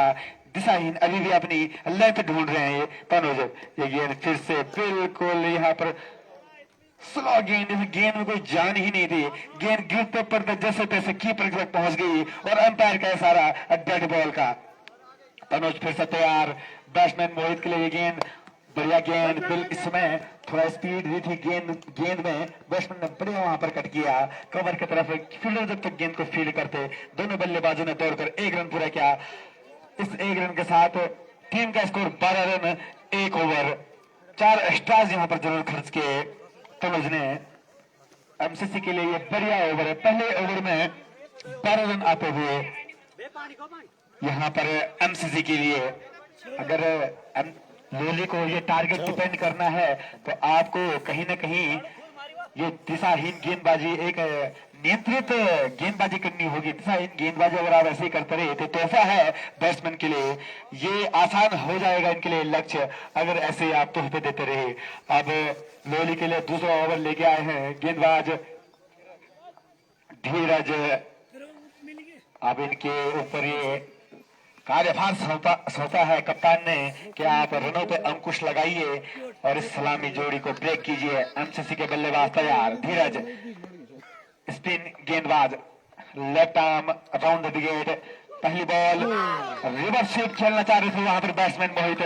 दिशाहीन, अभी भी अपनी लेंथ ढूंढ रहे हैं तनुज। ये गेंद फिर से बिल्कुल यहाँ पर स्लो गेंद, इस गेंद में कोई जान ही नहीं थी, गेंद गिरते पड़ते जैसे तैसे कीपर तक पहुंच गई और अंपायर का इशारा डेड बॉल का। तनुज फिर से तैयार, बैट्समैन मोहित के लिए ये गेंद, बढ़िया गेंद, बिल इसमें थोड़ा स्पीड दी थी गेंद में, बैट्समैन ने बढ़िया वहां पर कट किया कवर की तरफ। फील्डर जब तक गेंद को फील्ड करते दोनों बल्लेबाजों ने दौड़कर 1 रन पूरा किया। इस 1 रन के साथ टीम का स्कोर 12 रन 1 ओवर। 4 एक्स्ट्राज यहाँ पर जरूर खर्च किए तनुज ने। एमसीसी के लिए ये बढ़िया ओवर है। पहले ओवर में 12 रन आते हुए यहाँ पर एमसीसी के लिए अगर लोली को ये टारगेट डिपेंड करना है तो आपको कहीं ना कहीं ये दिशाहीन गेंदबाजी, एक नियंत्रित गेंदबाजी करनी होगी। दिशाहीन गेंदबाजी अगर आप ऐसे ही करते रहे तो तोहफा है बैट्समैन के लिए, ये आसान हो जाएगा इनके लिए लक्ष्य, अगर ऐसे आप तोहफे देते रहे। अब लोली के लिए दूसरा ओवर लेके आए हैं गेंदबाज धीरज। अब इनके ऊपर ये कार्यभार सौंपा है कप्तान ने कि आप रनों पे अंकुश लगाइए और इस सलामी जोड़ी को ब्रेक कीजिए। एमसीसी के बल्लेबाज तैयार, धीरज स्पिन गेंदबाज, left arm round the wicket. पहली बॉल रिवर्स स्वीप खेलना चाह रहे थे वहां पर बैट्समैन मोहित,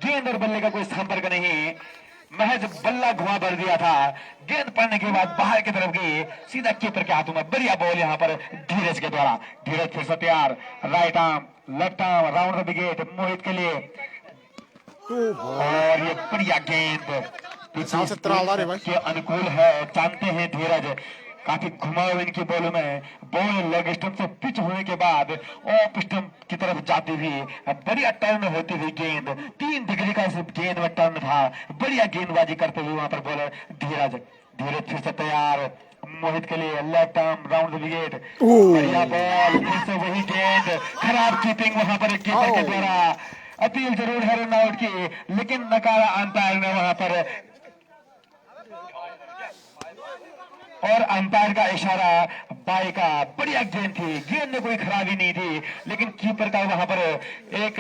गेंद और बल्ले का कोई संपर्क नहीं, महज बल्ला घुमा भर दिया था। गेंद पड़ने के बाद बाहर की तरफ गई, सीधा कीपर के हाथों में। बढ़िया बॉल यहाँ पर धीरज के द्वारा। धीरज फिर से तैयार, right arm left arm round the wicket Mohit के लिए, और ये बढ़िया गेंद के अनुकूल है। जानते हैं धीरज काफी घुमाव इनकी बॉलों में, बॉल लेग स्टंप से पिच होने के बाद ऑफ स्टंप की तरफ जाती हुई बढ़िया टर्न होती हुई गेंद, 3 डिग्री का इस गेंद में टर्न था। बढ़िया गेंदबाजी करते हुए वहां पर बॉलर धीरज। धीरज फिर से तैयार मोहित के लिए, left arm round the wicket, बढ़िया बॉल, फिर से वही गेंद, खराब कीपिंग वहां पर कीपर के द्वारा। अपील जरूर है रन आउट की, लेकिन नकारा अंपायर ने वहां पर, और अंपायर का इशारा बाई का। बढ़िया गेंद थी, गेंद में कोई खराबी नहीं थी, लेकिन कीपर का वहां पर एक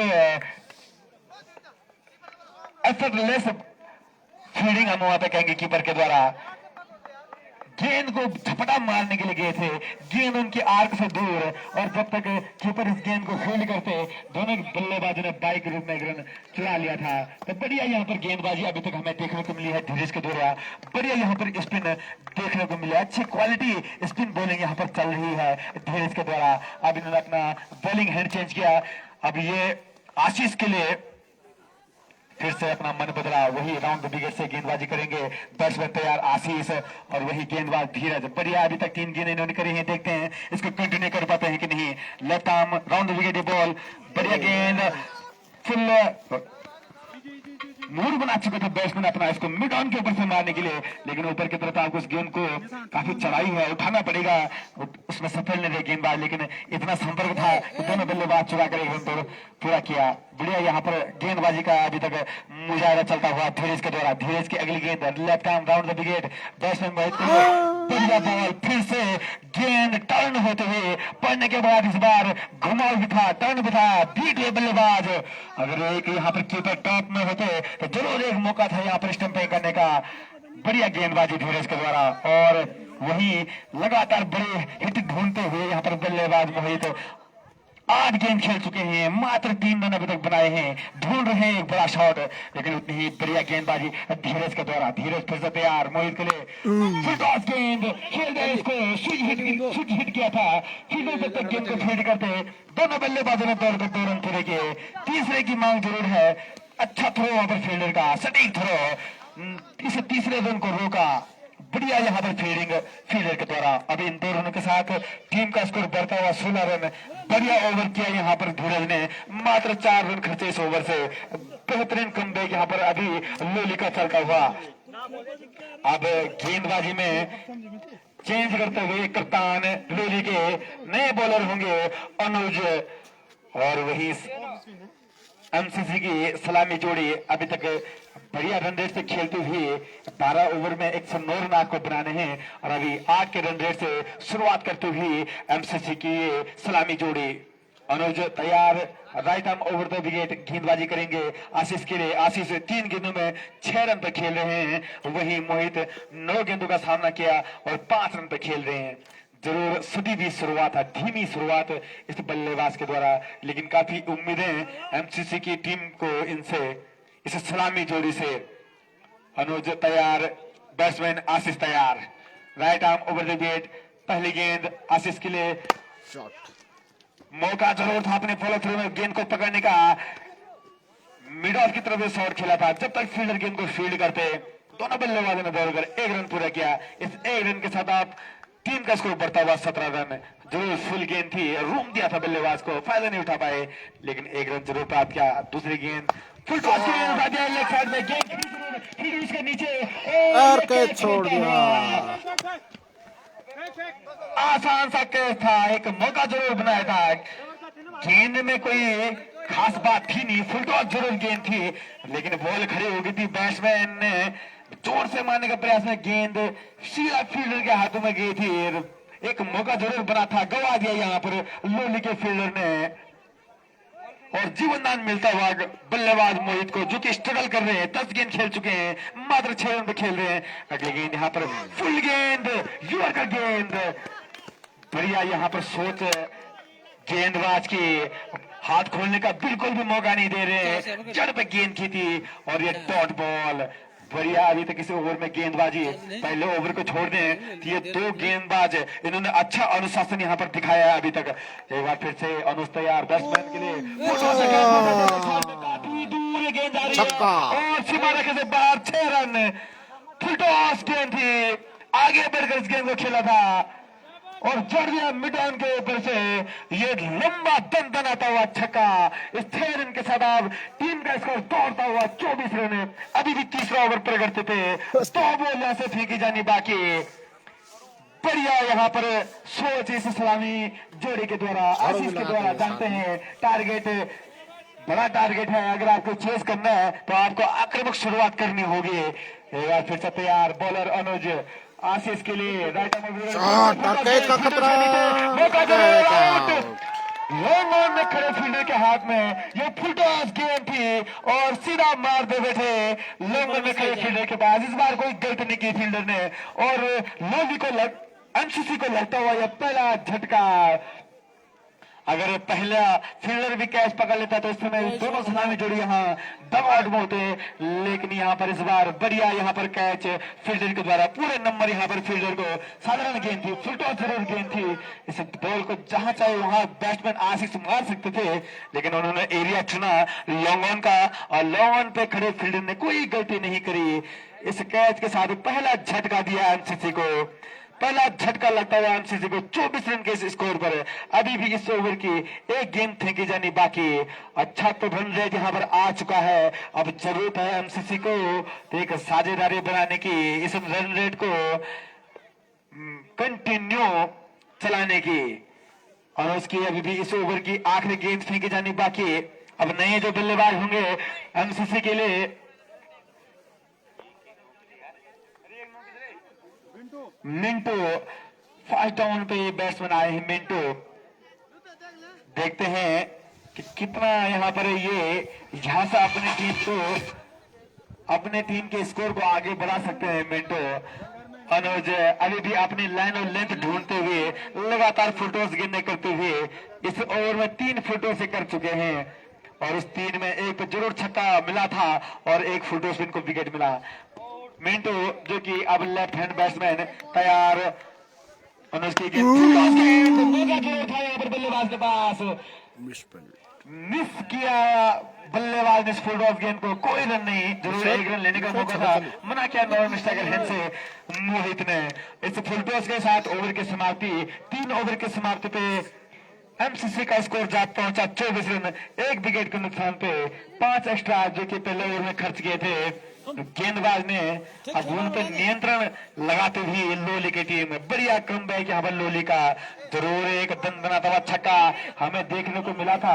एफर्टलेस फील्डिंग हम वहां पे कहेंगे कीपर के द्वारा। गेंद को झपटा मारने के लिए गए थे, गेंद उनके आर्क से दूर, और जब तक कीपर इस गेंद को फील्ड करते दोनों बल्लेबाजों ने बाई के रूप में एक रन चुरा लिया था। तो बढ़िया यहाँ पर गेंदबाजी अभी तक हमें देखने को मिली है धीरज के द्वारा। बढ़िया यहाँ पर स्पिन देखने को मिला, अच्छी क्वालिटी स्पिन बॉलिंग यहाँ पर चल रही है धीरज के द्वारा। अब इन्होंने अपना बॉलिंग हैंड चेंज किया, अब ये आशीष के लिए फिर से अपना मन बदला, वही राउंड द विकेट से गेंदबाजी करेंगे। बैट्समैन तैयार आशीष और वही गेंदबाज धीरज। बढ़िया अभी तक 3 गेंद इन्होंने करी है, देखते हैं इसको कंटिन्यू कर पाते हैं कि नहीं। Left arm round the wicket ball, बढ़िया गेंद, फुल मूड बना चुके थे बैट्समैन अपना इसको मिड ऑन के ऊपर से मारने के लिए, लेकिन ऊपर की तरफ आपको उस गेंद को काफी चढ़ाई है, उठाना पड़ेगा, उसमें सफल नहीं रहे गेंदबाज, लेकिन इतना संपर्क था कि दोनों बल्लेबाज चुरा कर एक रन पूरा किया। बढ़िया यहाँ पर गेंदबाजी का अभी तक मुजाहरा चलता हुआ धीरज के द्वारा। धीरज की अगली गेंद left arm round the wicket, batsman Mohit के लिए बढ़िया बॉल, फिर से गेंद टर्न होते हुए पड़ने के बाद इस बार घुमाव भी था, टर्न भी था, बीट हुए बल्लेबाज। अगर एक यहाँ पर कीपर टॉप में होते तो जरूर एक मौका था यहाँ पर स्टंपिंग करने का। बढ़िया गेंदबाजी धीरज के द्वारा, और वही लगातार बड़े हिट ढूंढते हुए यहाँ पर बल्लेबाज मोहित 8 गेंद खेल चुके हैं, मात्र 3 रन अभी तक बनाए हैं, ढूंढ रहे हैं एक बड़ा शॉट, लेकिन उतनी ही बढ़िया गेंदबाजी धीरज के द्वारा। धीरज फिर से तैयार मोहित के लिए, गेंद खेल गए, इसको स्विच हिट किया था, फील्डर जब तक गेंद को फील्ड करते दोनों बल्लेबाजों ने दौड़ कर 2 रन पूरे किए। तीसरे की मांग जरूर है, अच्छा थ्रो वहां पर फील्डर का, सटीक थ्रो, इसे तीसरे रन को रोका। बढ़िया यहाँ पर फील्डिंग फील्डर के द्वारा। अभी इन 2 रनों के साथ टीम का स्कोर बढ़ता हुआ 16 रन। बढ़िया ओवर किया यहाँ पर धीरज ने, मात्र 4 रन खर्चे इस ओवर से। बेहतरीन कमबैक यहाँ पर अभी लोली का चलता हुआ। अब गेंदबाजी में चेंज करते हुए कप्तान लोली के नए बॉलर होंगे अनुज, और वही एमसीसी की सलामी जोड़ी अभी तक बढ़िया रन रेट से खेलते हुए 12 ओवर में 109 रन आपको बनाने हैं, और अभी 8 के रन रेट से शुरुआत करते हुए एमसीसी की सलामी जोड़ी। अनुज तैयार, right arm over the wicket गेंदबाजी करेंगे आशीष के लिए। आशीष 3 गेंदों में 6 रन पे खेल रहे हैं, वही मोहित 9 गेंदों का सामना किया और 5 रन पे खेल रहे हैं। जरूर सदी भी शुरुआत है, धीमी शुरुआत इस बल्लेबाज के द्वारा, लेकिन काफी उम्मीदें एमसीसी की टीम को इनसे, इस सलामी जोड़ी से। अनुज तैयार, बैट्समैन आशीष तैयार, right arm over the wicket, पहली गेंद आशीष के लिए। मौका जरूर था अपने फॉलो थ्रू में गेंद को पकड़ने का, मिड ऑफ की तरफ से शॉट खेला था, जब तक फील्डर गेंद को फील्ड करते दोनों बल्लेबाजों ने दौड़कर 1 रन पूरा किया। इस 1 रन के साथ आप टीम का स्कोर बढ़ता हुआ 17 रन। जरूर फुल गेंद थी, रूम दिया था बल्लेबाज को, फायदा नहीं उठा पाए, लेकिन 1 रन जरूर प्राप्त किया। दूसरी गेंद फुल टॉस की गेंद उठा दिया लेग साइड में, गेंद इसके नीचे और कैच छोड़ दिया। आसान सा कैच था, एक मौका जरूर बनाया था। गेंद में कोई खास बात थी नहीं, फुल टॉस जरूर गेंद थी, लेकिन बॉल खड़ी हो गई थी। बैट्समैन ने जोर से मारने का प्रयास में गेंद सीधा फील्डर के हाथों में गई थी। एक मौका जरूर बना था, गवा दिया यहाँ पर लोली के फील्डर ने। और जीवनदान मिलता हुआ बल्लेबाज मोहित को, जो कि स्ट्रगल कर रहे हैं। 10 गेंद खेल चुके हैं, मात्र 6 रन पे खेल रहे हैं। अगली गेंद यहाँ पर फुल गेंद, युवा का गेंद, बढ़िया यहाँ पर सोच गेंदबाज की, हाथ खोलने का बिल्कुल भी मौका नहीं दे रहे, जड़ पे गेंद की थी और ये डॉट बॉल। बढ़िया, अभी तक इस ओवर में गेंदबाजी, पहले ओवर को छोड़ दें तो ये 2 गेंदबाज इन्होंने अच्छा अनुशासन यहाँ पर दिखाया है अभी तक। एक बार फिर से अनुज तैयार बैट्समैन के लिए, काफी दूर गेंद आ रही है और सीमा रेखा से बाहर 6 रन। फुल टॉस गेंद थी, आगे बढ़कर इस गेंद को खेला था और जड़ दिया मिड ऑन के ऊपर से। ये लंबा दनदनाता हुआ छक्का, इस 6 रन के साथ अब टीम का स्कोर दौड़ता हुआ 24 रन। अभी भी तीसरा ओवर प्रगति पे 2 बॉल यहाँ से फेंकी जानी बाकी। बढ़िया यहाँ पर सोच इस सलामी जोड़ी के द्वारा, आशीष के द्वारा। जानते हैं टारगेट बड़ा टारगेट है, अगर आपको चेस करना है तो आपको आक्रामक शुरुआत करनी होगी। एक बार फिर से तैयार बॉलर अनुज, आशीष के लिए राइट का खतरा, लॉन्ग ऑन में खड़े फील्डर के हाथ में ये फुल टॉस गेंद थी और सीधा मार दे बैठे लॉन्ग ऑन में खड़े फील्डर के पास। इस बार कोई गलती नहीं की फील्डर ने और लोली को एमसीसी को लगता हुआ यह पहला झटका। अगर पहला फील्डर भी कैच पकड़ लेता तो इस समय दोनों सलामी जोड़ी यहाँ दबाव में होते, लेकिन यहाँ पर इस बार बढ़िया यहाँ पर कैच फील्डर के द्वारा, पूरे नंबर यहाँ पर फील्डर को। साधारण गेंद थी, फुल टॉस जरूर गेंद थी, इस बॉल को जहां चाहे वहां बैट्समैन आशीष मार सकते थे, लेकिन उन्होंने एरिया चुना लॉन्ग ऑन का और लॉन्ग ऑन पे खड़े फील्डर ने कोई गलती नहीं करी। इस कैच के साथ पहला झटका दिया एमसीसी को, पहला झटका लगता हुआ एमसीसी को 24 रन के स्कोर पर। अभी भी इस ओवर की 1 गेंद फेंकी जानी बाकी। अच्छा तो रन रेट यहाँ पर आ चुका है, अब जरूरत है एमसीसी को एक साझेदारी बनाने की, इस रन रेट को कंटिन्यू चलाने की। और उसकी अभी भी इस ओवर की आखिरी गेंद फेंकी जानी बाकी। अब नए जो बल्लेबाज होंगे एमसीसी के लिए, मिंटो फर्स्ट डाउन पे बैट्समैन आए हैं। मिंटो, देखते हैं कि कितना यहाँ पर यहाँ से अपने टीम के स्कोर को आगे बढ़ा सकते हैं मिंटो। अनुज अभी भी अपनी लाइन और लेंथ ढूंढते हुए लगातार फुलटॉस गेंदें करते हुए इस ओवर में 3 फुलटॉस कर चुके हैं और इस 3 में एक पे जरूर छक्का मिला था और एक फुलटॉस इनको विकेट मिला। मिंटो जो कि अब लेफ्ट हैंड बैट्समैन तैयार, अनुज की गेंद मौका जरूर था यहाँ पर बल्लेबाज के पास, मिस किया बल्लेबाज ने फुल टॉस गेंद को। कोई रन नहीं, जरूर 1 रन लेने का मौका था, मना किया नॉर्मल स्ट्राइकर हैंड से मोहित ने। इस फुल टॉस के साथ ओवर की समाप्ति, 3 ओवर की समाप्ति पे एमसीसी का स्कोर जा पहुंचा 24 रन, 1 विकेट के नुकसान पे। 5 एक्स्ट्रा जो कि पहले ओवर में खर्च किए थे गेंदबाज ने, अब उन पर नियंत्रण लगाते हुए लोली की टीम। बढ़िया कमबैक यहाँ पर लोली का, जरूर एक दंदनाता हुआ छक्का हमें देखने को मिला था,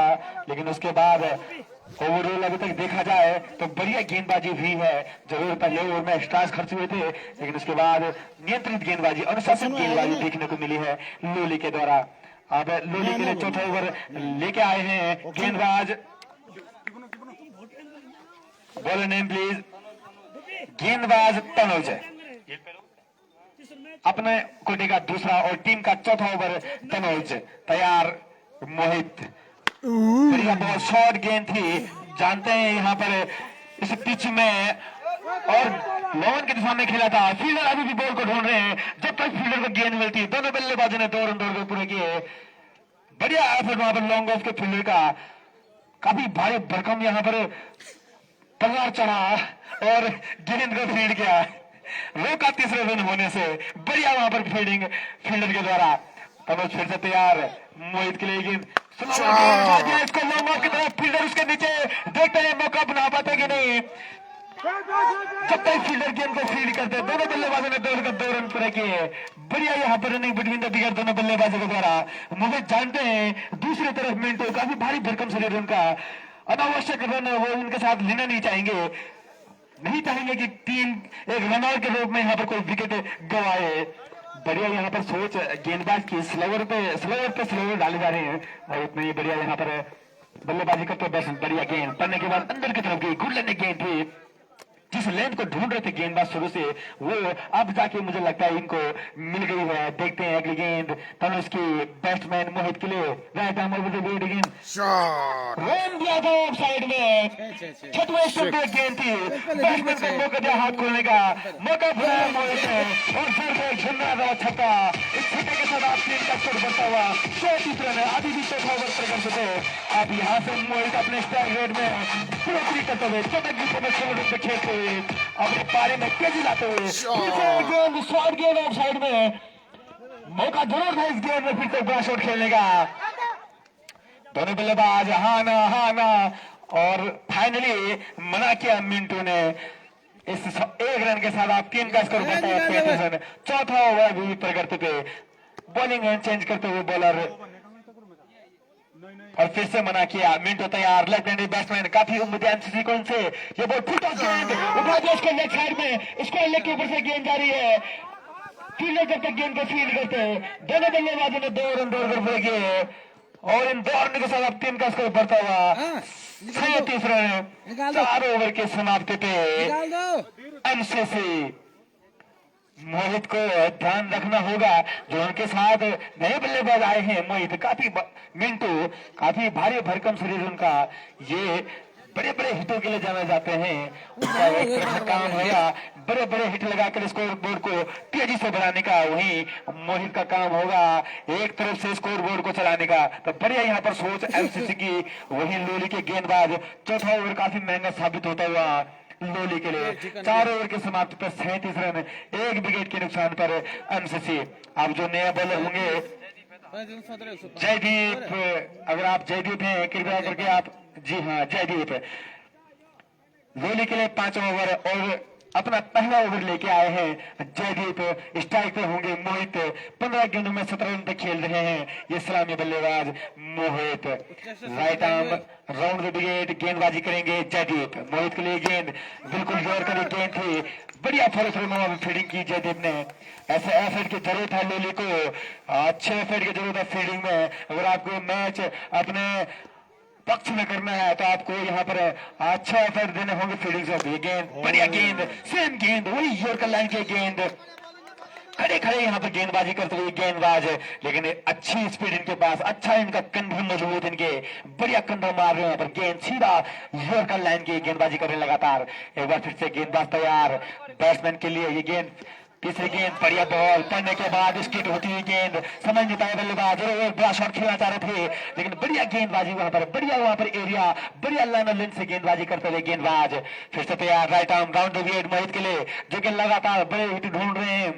लेकिन उसके बाद ओवरऑल अभी तक देखा जाए तो बढ़िया गेंदबाजी हुई है। जरूर पहले ओवर में एक्स्ट्रास खर्च हुए थे, लेकिन उसके बाद नियंत्रित गेंदबाजी, अनुशासन गेंदबाजी देखने को मिली है लोली के द्वारा। अब लोली के लिए चौथा ओवर लेके आए हैं गेंदबाज, बॉलर नेम प्लीज, गेंदबाज तनुज। अपने कोटे का दूसरा और टीम का चौथा ओवर तनुज तैयार। मोहित, बढ़िया बहुत शॉर्ट गेंद थी, जानते हैं यहाँ पर इस पिच में और लॉन के दिशा में खेला था। फील्डर अभी भी बॉल को ढूंढ रहे हैं, जब तक फील्डर को गेंद मिलती है। दोनों बल्लेबाजों ने 2 रन दौड़ पूरे किए। बढ़िया एफर्ट वहां पर लॉन्ग ऑफ के फील्डर का, काफी भारी भरकम यहाँ पर तलवार चढ़ा और गेंद को फीड किया, रोका तीसरे रन होने से। बढ़िया वहां पर फील्डिंग फील्डर के द्वारा। तनुज फिर से तैयार, मोहित के लिए गेंद इसको लॉन्ग ऑफ की तरफ, फील्डर उसके नीचे, देखते हैं मौका बना पाते कि नहीं। जब तक फील्डर गेंद को फील्ड करते, दोनों बल्लेबाजों ने दौड़कर 2 रन पूरे किए। बढ़िया यहाँ पर रनिंग बिटवीन द विकेट दोनों बल्लेबाजों के द्वारा। मोहित जानते हैं दूसरी तरफ मिंटो काफी भारी भरकम शरीर उनका, अनावश्यक रन वो इनके साथ लेना नहीं चाहेंगे कि टीम एक रनआउट के रूप में यहाँ पर कोई विकेट गवाए। बढ़िया यहाँ पर सोच गेंदबाज की, स्लोवर पे डाले जा रहे हैं और इतना ही बढ़िया यहाँ पर बल्लेबाजी करते बस। बढ़िया गेंद पड़ने के बाद अंदर की तरफ गई, गुड लेने गेंद थी। जिस लेंथ को ढूंढ रहे थे गेंदबाज शुरू से, वो अब जाके मुझे लगता है इनको मिल गई है। देखते हैं अगली गेंद तनुज की, बैट्समैन मोहित के लिए, right arm over the wicket गेंद, शॉट रन दिया था ऑफ साइड में। छठवें स्टंप पे गेंद थी, बैट्समैन को मौका दिया हाथ खोलने का, मौका बनाया मोहित ने और फिर एक झुन्ना छक्का। इस छक्के के साथ आप टीम का स्कोर बढ़ता हुआ 34 रन है। अभी भी चौथा ओवर प्रकट थे। अब यहाँ से मोहित अपने स्ट्राइक रेट में बढ़ोतरी करते हुए, चटक गीतों में 16 रन पे खेलते हुए, अपने पारी में तेजी लाते हुए, शॉर्ट गेंद ऑफ साइड में। मौका जरूर था इस गेंद में फिर से बड़ा शॉट खेलने का। दोनों बल्लेबाज हाँ ना और फाइनली मना किया मिंटू ने। इस 1 रन के साथ आप टीम का स्कोर बढ़ता है 35 रन। चौथा ओवर भी प्रगति पे, बॉलिंग हैंड चेंज करते हुए बॉलर, और फिर से मना किया। मिंटो तैयार, लेफ्ट हैंडेड बैट्समैन, काफी उम्मीद है एमसीसी को इनसे। ये बॉल फुटा गेंद उठा दिया उसके लेग साइड में, स्क्वायर लेग के ऊपर से गेंद जा रही है। फील्डर जब तक गेंद को फील्ड करते हैं, दोनों बल्लेबाजों ने 2 रन दौड़कर पूरे किए और इन 2 रन के साथ अब टीम का स्कोर बढ़ता हुआ 37 रन। 4 ओवर के समाप्ति पे एमसीसी मोहित को ध्यान रखना होगा, जो उनके साथ नए बल्लेबाज आए हैं। मोहित मिंटू काफी भारी भरकम शरीर उनका, ये बड़े बड़े हिटों के लिए जाने जाते हैं। उनका एक तरह का काम होगा बड़े बड़े हिट लगाकर स्कोर बोर्ड को तेजी से बढ़ाने का, वहीं मोहित का काम होगा एक तरफ से स्कोर बोर्ड को चलाने का। तो बढ़िया यहाँ पर सोच एमसीसी की। वहीं लोली के गेंदबाज, चौथा ओवर काफी महंगा साबित होता हुआ लोली के लिए। 4 ओवर के समाप्ति पर 37 रन, 1 विकेट के नुकसान पर एमसीसी। अब जो नया बॉलर होंगे जयदीप, अगर आप जयदीप हैं कृपया करके आप, जी हाँ जयदीप, लोली के लिए 5 ओवर और अपना पहला ओवर लेके आए हैं जयदीप। स्ट्राइक पे होंगे मोहित, 15 गेंदों में 17 रन पे खेल रहे हैं ये सलामी बल्लेबाज Mohit. Right arm round the wicket गेंदबाजी करेंगे जयदीप। मोहित के लिए गेंद बिल्कुल जोर कर गेंद थी, बढ़िया फॉलो फील्डिंग की जयदीप ने। ऐसे एफर्ट की जरूरत है लोली को, अच्छे एफर्ट की जरूरत है फील्डिंग में। अगर आपको मैच अपने पक्ष में करना है तो आपको यहाँ पर अच्छा एफर्ट देने होंगे फील्डिंग से। ये गेंद बढ़िया गेंद, सेम गेंद, वही यॉर्कर लाइन की गेंद, खड़े खड़े यहाँ पर गेंदबाजी करते हुए गेंदबाज, लेकिन अच्छी स्पीड इनके पास, अच्छा इनका कंधा मजबूत, इनके बढ़िया कंधा मार रहे हैं यहाँ पर। गेंद सीधा यॉर्कर लाइन की गेंदबाजी कर रहे लगातार। एक बार फिर से गेंदबाज तैयार बैट्समैन के लिए। ये गेंद तीसरी गेंद, बढ़िया बॉल पड़ने के बाद स्किट होती हुई गेंद, समझ नहीं पाए बल्लेबाज, एक बड़ा शॉट खेलना चाह रहे थे लेकिन बढ़िया गेंदबाजी वहां पर, बढ़िया वहां पर एरिया, बढ़िया लाइन और लेंथ से गेंदबाजी करते हुए गेंदबाज फिर से तैयार। Right arm round the wicket Mohit के लिए, जो कि लगातार बड़े हिट ढूंढ रहे हैं।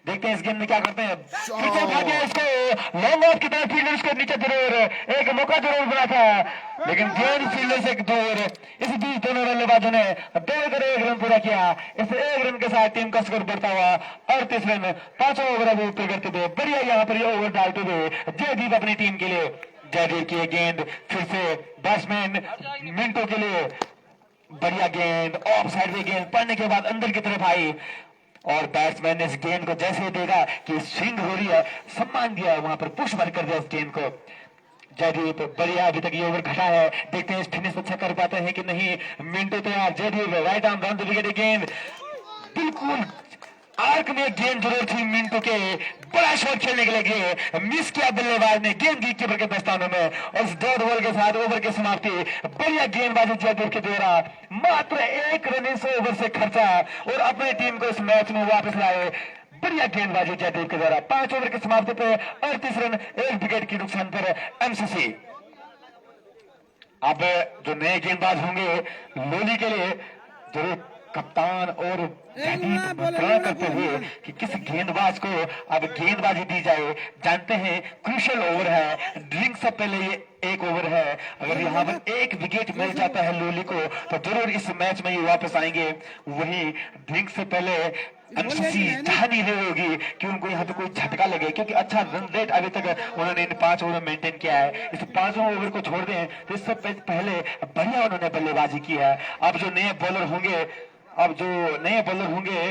देखते हैं इस गेंद में क्या करते हैं। फिर से उठा दिया इसको लॉन्ग ऑफ की तरफ, फील्डर उसके नीचे जरूर एक मौका जरूर बना था लेकिन गेंद फील्डर से दूर। इस बीच दोनों बल्लेबाजों ने 2 रन पूरा किया। इस 1 रन के साथ टीम का स्कोर बढ़ता हुआ 38 रन। 5वां ओवर अभी ऊपर करते हुए बढ़िया यहाँ पर ओवर डालते हुए जयदीप अपनी टीम के लिए। जयदीप की गेंद फिर से बैट्समैन मिंटो के लिए, बढ़िया गेंद ऑफ साइड में, गेंद पड़ने के बाद अंदर की तरफ आई और बैट्समैन ने इस गेंद को जैसे देखा कि स्विंग हो रही है, सम्मान दिया वहां पर, पुश भर कर दिया इस गेंद को। जयदीप बढ़िया अभी तक ये ओवर घटा है, देखते हैं फिनिश अच्छा कर पाते हैं कि नहीं। मिंटो तैयार, Jaydeep right arm round the wicket, गेंद बिल्कुल आर्क में गेंद जरूर थी मिंटो के, बड़ा शॉट खेलने के लिए मिस किया बल्लेबाज ने गेंद कीपर के दस्तानों में। और इस 2 बॉल के साथ ओवर की समाप्ति, बढ़िया गेंदबाजी जयदीप के द्वारा। मात्र 1 रन इस ओवर से खर्चा और अपनी टीम को इस मैच में वापस लाए। बढ़िया गेंदबाजी जयदीप के द्वारा। 5 ओवर की समाप्ति पे 38 रन, 1 विकेट के नुकसान पर एमसीसी। अब जो नए गेंदबाज होंगे लोली के लिए जरूर कप्तान और मंत्रणा करते हुए कि किस गेंदबाज को अब गेंदबाजी दी जाए। जानते हैं क्रूशियल ओवर है, ड्रिंक से पहले ये एक ओवर है। अगर यहाँ पर एक विकेट मिल जाता है लोली को तो जरूर इस मैच में ये वापस आएंगे। वही ड्रिंक से पहले एमसीसी चाह नहीं रही होगी कि उनको यहाँ पे कोई झटका लगे, क्योंकि अच्छा रन रेट अभी तक उन्होंने इन 5 ओवर में मेंटेन किया है। इस 5वें ओवर को छोड़ दें तो इससे पहले बढ़िया उन्होंने बल्लेबाजी की है। अब जो नए बॉलर होंगे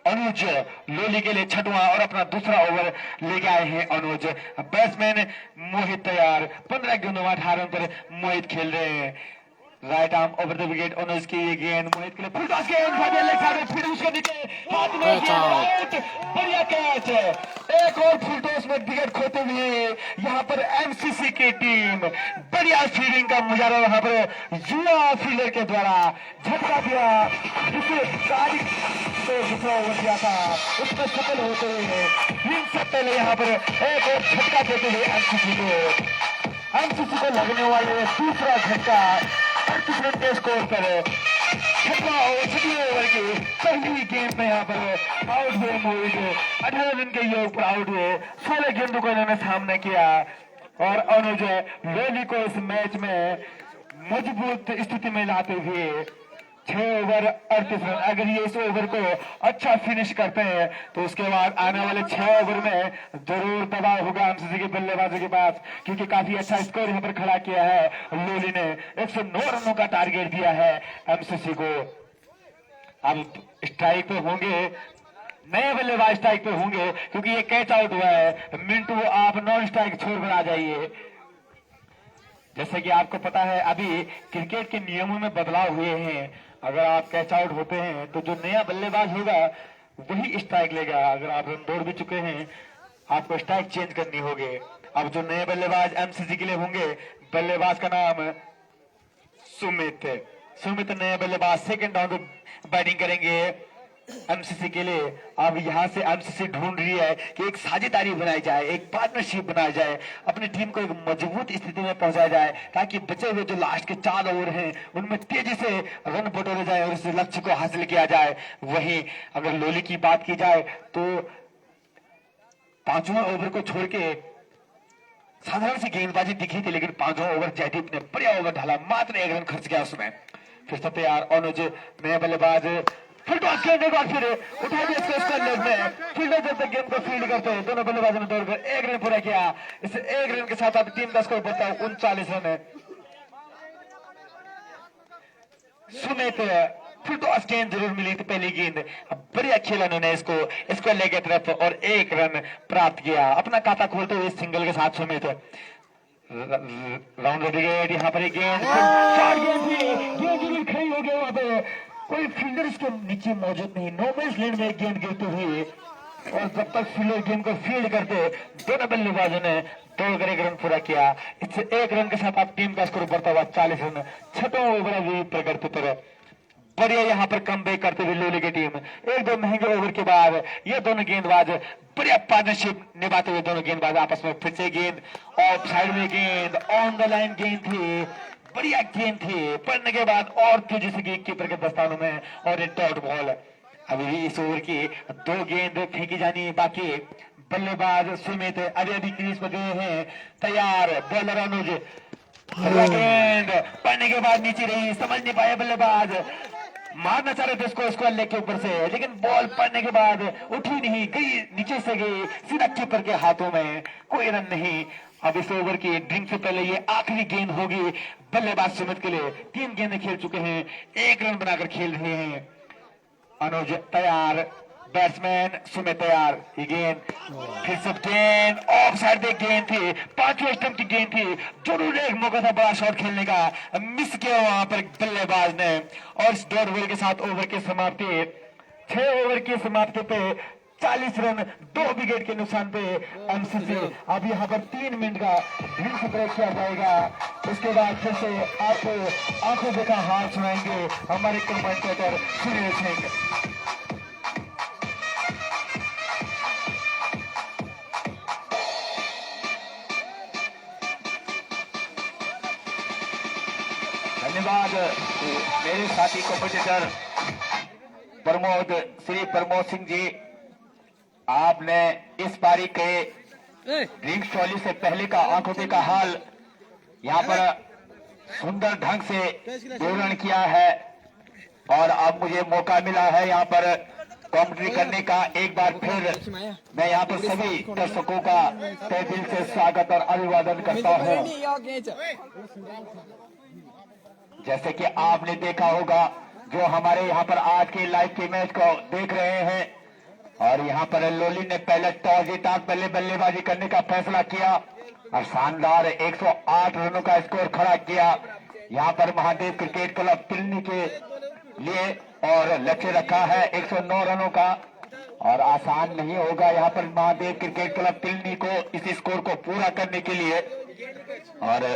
अनुज लोली के लिए 6वां और अपना दूसरा ओवर लेके आए हैं अनुज। बैट्समैन मोहित तैयार, 15 गेंदों में 18 रन पर मोहित खेल रहे हैं। Right arm over the wicket Anuj की ये गेंद मोहित के लिए फुल टॉस गेंद, फिर उसके नीचे हाथ में आउट, बढ़िया कैच है। एक और फुल टॉस में विकेट खोते हुए यहाँ पर एमसीसी की टीम बढ़िया फील्डिंग का मुजाहरा यहाँ पर युवा फील्डर के द्वारा झटका दिया, जिसे दूसरा ओवर दिया था उसमें सफल होते हुए इनसे पहले यहाँ पर एक और झटका देते हुए एमसीसी को लगने वाले दूसरा झटका 38 रन के स्कोर पर 6वें ओवर की पहली गेंद में यहाँ पर आउट हुए मोहित। 18 रन के योग पर आउट हुए, 16 गेंदों को इन्होंने सामने किया और अनुज लोली को इस मैच में मजबूत स्थिति में लाते हुए 6 ओवर 38 रन। अगर ये इस ओवर को अच्छा फिनिश करते हैं तो उसके बाद आने वाले 6 ओवर में जरूर दबाव होगा एमसीसी के बल्लेबाजों के पास, क्योंकि काफी अच्छा स्कोर यहाँ पर खड़ा किया है लोली ने। 109 रनों का टारगेट दिया है एमसीसी को। अब स्ट्राइक पे होंगे नए बल्लेबाज, स्ट्राइक पे होंगे क्योंकि ये कैच आउट हुआ है। मिंटू आप नॉन स्ट्राइक छोड़कर आ जाइए। जैसे कि आपको पता है अभी क्रिकेट के नियमों में बदलाव हुए हैं। अगर आप कैच आउट होते हैं तो जो नया बल्लेबाज होगा वही स्ट्राइक लेगा। अगर आप रन दौड़ भी चुके हैं आपको स्ट्राइक चेंज करनी होगी। अब जो नए बल्लेबाज एमसीसी के लिए होंगे, बल्लेबाज का नाम सुमित नए बल्लेबाज सेकंड राउंड बैटिंग करेंगे एमसीसी के लिए। अब यहाँ से एमसीसी ढूंढ रही है कि एक साझेदारी बनाई जाए, एक पार्टनरशिप बनाई जाए, अपनी टीम को एक मजबूत स्थिति में पहुंचाया जाए ताकि बचे हुए जो लास्ट के 4 ओवर हैं उनमें तेजी से रन बटोरे जाए और इस लक्ष्य को हासिल किया जाए। वहीं अगर लोली की बात की जाए तो 5वें ओवर को छोड़ के साधारण सी गेंदबाजी दिखी थी, लेकिन 5वां ओवर जयदीप ने बढ़िया ओवर ढाला, मात्र 1 रन खर्च किया उसमें। फिर से तैयार अनुज नए बल्लेबाज फिर टॉस खेलने के बाद फिर उठा दिया इसको स्क्वायर लेग में। फील्डर जब तक गेंद को फील्ड करते हैं दोनों बल्लेबाजों ने दौड़कर 1 रन पूरा किया। इस 1 रन के साथ अब टीम का स्कोर बढ़ता है 39 रन है। सुमित फिर टॉस गेंद जरूर मिली थी पहली गेंद, अब बढ़िया खेला उन्होंने इसको लेग की तरफ और 1 रन प्राप्त किया। अपना खाता खोलते हुए सिंगल के साथ सुमित राउंड विकेट। यहाँ पर एक गेंद जरूर खड़ी हो गई, वहां पे कोई फील्डर इसके नीचे मौजूद नहीं। नो मैच लैंड में गेंद गिरते हुए और जब तक फील्डर गेंद को फील्ड करते दोनों बल्लेबाजों ने दौड़कर 1 रन पूरा किया। इससे 1 रन के साथ आप टीम का स्कोर बढ़ता हुआ 40 रन। 6वां ओवर अभी प्रगति पर बढ़िया यहाँ पर कम बैक करते हुए लोली की टीम 1-2 महंगे ओवर के बाद ये दोनों गेंदबाज बढ़िया पार्टनरशिप निभाते हुए दोनों गेंदबाज आपस में फिर से गेंद ऑफ साइड में गेंद ऑन द लाइन गेंद थी, बढ़िया गेंद थी, पड़ने के बाद और तेजी से कीपर के दस्तानों में और एक डॉट बॉल। अभी भी इस ओवर की 2 गेंद फेंकी जानी बाकी। बल्लेबाज सुमित अभी क्रीज पर गए हैं तैयार। बॉलर अनुज गेंद पड़ने के बाद नीचे रही, समझ नहीं पाया बल्लेबाज, मारना चाह रहे थे उसको लेग के ऊपर से, लेकिन बॉल पड़ने के बाद उठी नहीं, गई नीचे से गई सीधा कीपर के हाथों में, कोई रन नहीं। अब इस ओवर की ड्रिंक से पहले ये आखिरी गेंद होगी बल्लेबाज सुमित के लिए। 3 गेंदें खेल चुके हैं, 1 रन बनाकर खेल रहे हैं। अनुज तैयार, बैट्समैन सुमित तैयार। ये गेंद फिर से गेंद ऑफ साइड पे गेंद थी, 5वें स्टंप की गेंद थी, जरूर एक मौका था बड़ा शॉट खेलने का, मिस किया वहां पर बल्लेबाज ने। और इस 1.5 ओवर के साथ ओवर की समाप्ति 6 ओवर की समाप्ति पे 40 रन 2 विकेट के नुकसान पे एमसीसी। अब यहाँ पर 3 मिनट का ड्रिंक ब्रेक किया जाएगा। उसके बाद फिर से आपको आंखों देखा हार सुनाएंगे हमारे कमेंटेटर सुनील सिंह। धन्यवाद मेरे साथी कॉम्पिटिटर श्री प्रमोद सिंह जी। आपने इस पारी के रिंग ट्रॉली से पहले का आंखों का हाल यहाँ पर सुंदर ढंग से विवरण किया है और अब मुझे मौका मिला है यहाँ पर कॉमेंट्री करने का। एक बार फिर मैं यहाँ पर सभी दर्शकों का तहे दिल से स्वागत और अभिवादन करता हूँ। जैसे कि आपने देखा होगा जो हमारे यहाँ पर आज के लाइव के मैच को देख रहे हैं, और यहाँ पर लोली ने पहले टॉस जीता, पहले बल्लेबाजी करने का फैसला किया और शानदार 108 रनों का स्कोर खड़ा किया यहाँ पर महादेव क्रिकेट क्लब तिलनी के लिए, और लक्ष्य रखा है 109 रनों का, और आसान नहीं होगा यहाँ पर महादेव क्रिकेट क्लब तिलनी को इस स्कोर को पूरा करने के लिए। और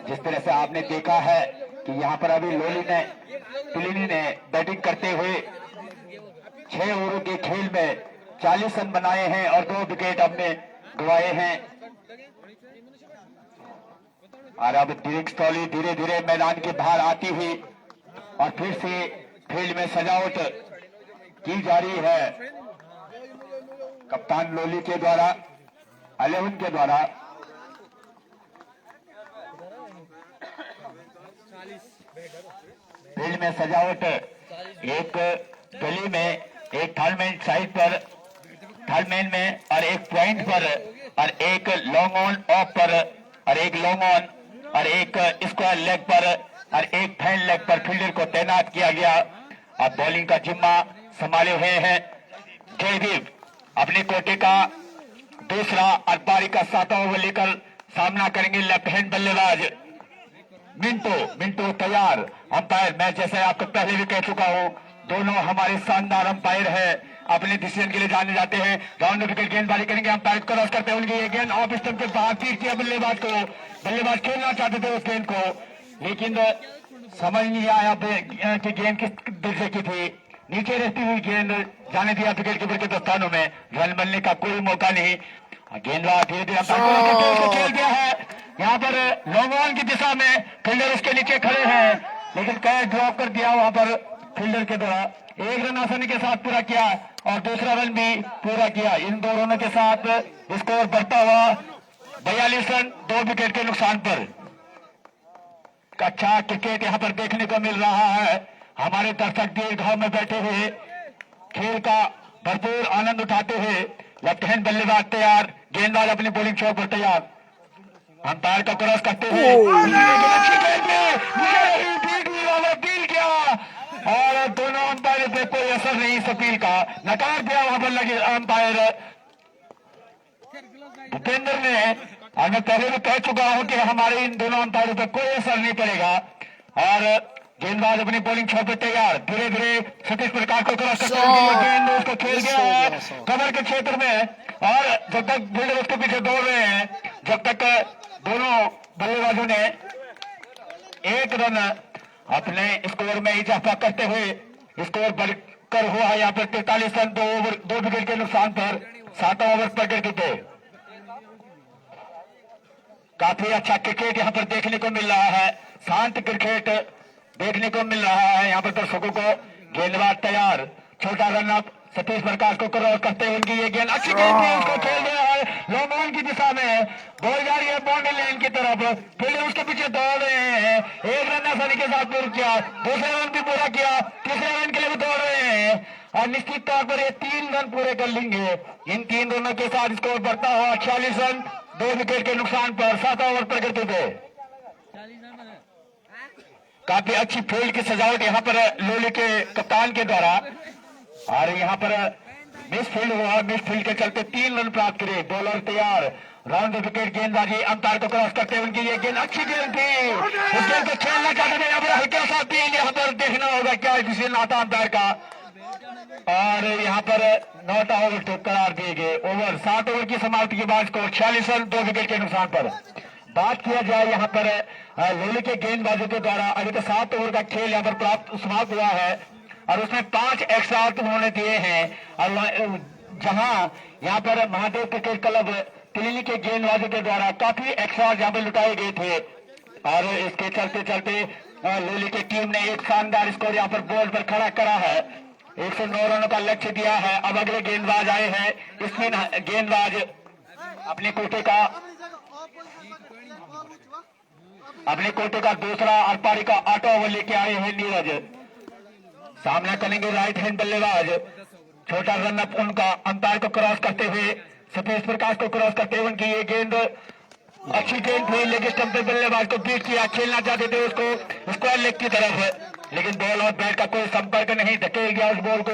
जिस तरह से आपने देखा है कि यहाँ पर अभी तिलनी ने बैटिंग करते हुए 6 ओवरों के खेल में 40 रन बनाए हैं और 2 विकेट अपने गंवाए हैं। और अब टॉली धीरे धीरे मैदान के बाहर आती हुई और फिर से फील्ड में सजावट की जा रही है कप्तान लोली के द्वारा, 11 के द्वारा। फील्ड में सजावट एक गली में, एक थर्डमैन साइड पर, थर्डमैन में, और एक पॉइंट पर, और एक लॉन्ग ऑन ऑफ पर, और एक लॉन्ग ऑन, और एक स्क्वायर लेग पर, और एक फैन लेग पर फील्डर को तैनात किया गया। अब बॉलिंग का जिम्मा संभाले हुए हैं जयदीप, अपने कोटे का दूसरा और पारी का 7वां ओवर लेकर सामना करेंगे लेफ्ट हैंड बल्लेबाज मिंटो तैयार। अंपायर, मैं जैसे आपको पहले भी कह चुका हूं, दोनों हमारे शानदार अंपायर है, अपने डिसीजन के लिए जाने जाते हैं। राउंड विकेट गेंदबाजी करेंगे, अंपायर क्रॉस करते होंगे, ये गेंद ऑफ स्टंप के बाहर तीर किया बल्लेबाज को, बल्लेबाज खेलना चाहते थे उस गेंद को, लेकिन समझ नहीं आया कि गेंद किस दिशा की थी, नीचे रहती हुई गेंद जाने दिया विकेट कीपर के दस्तानों में, रन बनने का कोई मौका नहीं। गेंदबाज धीरे धीरे खेल गया है यहाँ पर लॉन्ग ऑन की दिशा में, फील्डर उसके नीचे खड़े हैं, लेकिन कैच ड्रॉप कर दिया वहां पर फील्डर के द्वारा। 1 रन आसानी के साथ पूरा किया और दूसरा रन भी पूरा किया। इन 2 रनों के साथ स्कोर बढ़ता हुआ 42 रन 2 विकेट के नुकसान पर। अच्छा क्रिकेट यहाँ पर देखने को मिल रहा है। हमारे दर्शक दीर्घाव में बैठे हुए खेल का भरपूर आनंद उठाते हुए, लेफ्ट हैंड बल्लेबाज तैयार, गेंदबाज अपनी बॉलिंग शॉट पर तैयार, अंपायर का क्रॉस करते हुए अपील किया और दोनों अंपायर पे कोई असर नहीं इस अपील का, नकार दिया वहां पर लगे अंपायर भूपेंद्र ने। और मैं पहले भी कह चुका हूं कि हमारे इन दोनों अंपायरों पर कोई असर नहीं पड़ेगा। और गेंदबाज अपनी बॉलिंग शॉट पर तैयार, धीरे धीरे सतीश प्रकाश को क्रॉस करते हुए गेंद उसको खेल गया है कवर के क्षेत्र में, और जब तक फील्डर उसके पीछे दौड़ रहे हैं, जब तक दोनों बल्लेबाजों ने 1 रन अपने स्कोर में इजाफा करते हुए स्कोर बढ़कर हुआ है यहाँ पर 43 रन 2 विकेट के नुकसान पर 7वां ओवर प्रकट थे। काफी अच्छा क्रिकेट यहाँ पर देखने को मिल रहा है, शांत क्रिकेट देखने को मिल रहा है यहाँ पर दर्शकों को। गेंदबाज तैयार, छोटा रन अप, सतीश प्रकाश को क्रॉस करते हुए उनकी ये गेंद अच्छी गेंद थी, उसको खेल दिया है लॉन्ग ऑन की दिशा में, बॉल जा रही है बाउंड्री लाइन की तरफ, फील्डर उसके पीछे दौड़ रहे हैं। 1 रन आसानी के साथ पूरा किया, दूसरा रन भी पूरा किया, तीसरे रन के लिए भी दौड़ रहे हैं और निश्चित तौर पर ये 3 रन पूरे कर लेंगे। इन 3 रनों के साथ स्कोर बढ़ता हुआ 46 रन 2 विकेट के नुकसान पर 7वां ओवर प्रकृति थे। काफी अच्छी फील्ड की सजावट यहाँ पर लोली के कप्तान के द्वारा, और यहाँ पर मिस फील्ड हुआ, मिस फील्ड के चलते 3 रन प्राप्त करे। बॉलर तैयार, राउंड विकेट गेंदबाजी, अंपायर को क्रॉस करते हुए उनकी ये गेंद अच्छी गेंद थी, उस गेंद को खेलना चाहते थे। यहाँ पर हल्का सा अपील यहाँ पर देखना होगा क्या डिसीजन आता अंपायर का, और यहाँ पर नॉट आउट करार दिए गए। ओवर 7 ओवर की समाप्ति के बाद स्कोर 46 रन 2 विकेट के नुकसान पर। बात किया जाए यहाँ पर लोली के गेंदबाजों के द्वारा, अभी तो 7 ओवर का खेल यहाँ पर प्राप्त समाप्त हुआ है और उसमें 5 एक्स्ट्रा उन्होंने दिए हैं। और जहां यहाँ पर महादेव क्रिकेट क्लब तिलनी के गेंदबाजों के द्वारा काफी एक्स्ट्रा यहाँ पर लुटाए गए थे, और इसके चलते चलते लोली की टीम ने एक शानदार स्कोर यहाँ पर बोर्ड पर खड़ा करा है। 109 रनों का लक्ष्य दिया है। अब अगले गेंदबाज आए हैं। स्पिन गेंदबाज अपने कोटे का दूसरा और पारी का 8वां ओवर लेके आए हैं नीरज। सामना करेंगे राइट हैंड बल्लेबाज। छोटा रन अप उनका अंपायर को क्रॉस करते हुए, सतीश प्रकाश को क्रॉस करते हुए उनकी ये गेंद अच्छी गेंद थी, लेकिन स्टंप पे बल्लेबाज को बीट किया। खेलना चाहते थे उसको स्क्वायर लेग की तरफ, लेकिन बॉल और बैट का कोई संपर्क नहीं, धकेल गया उस बॉल को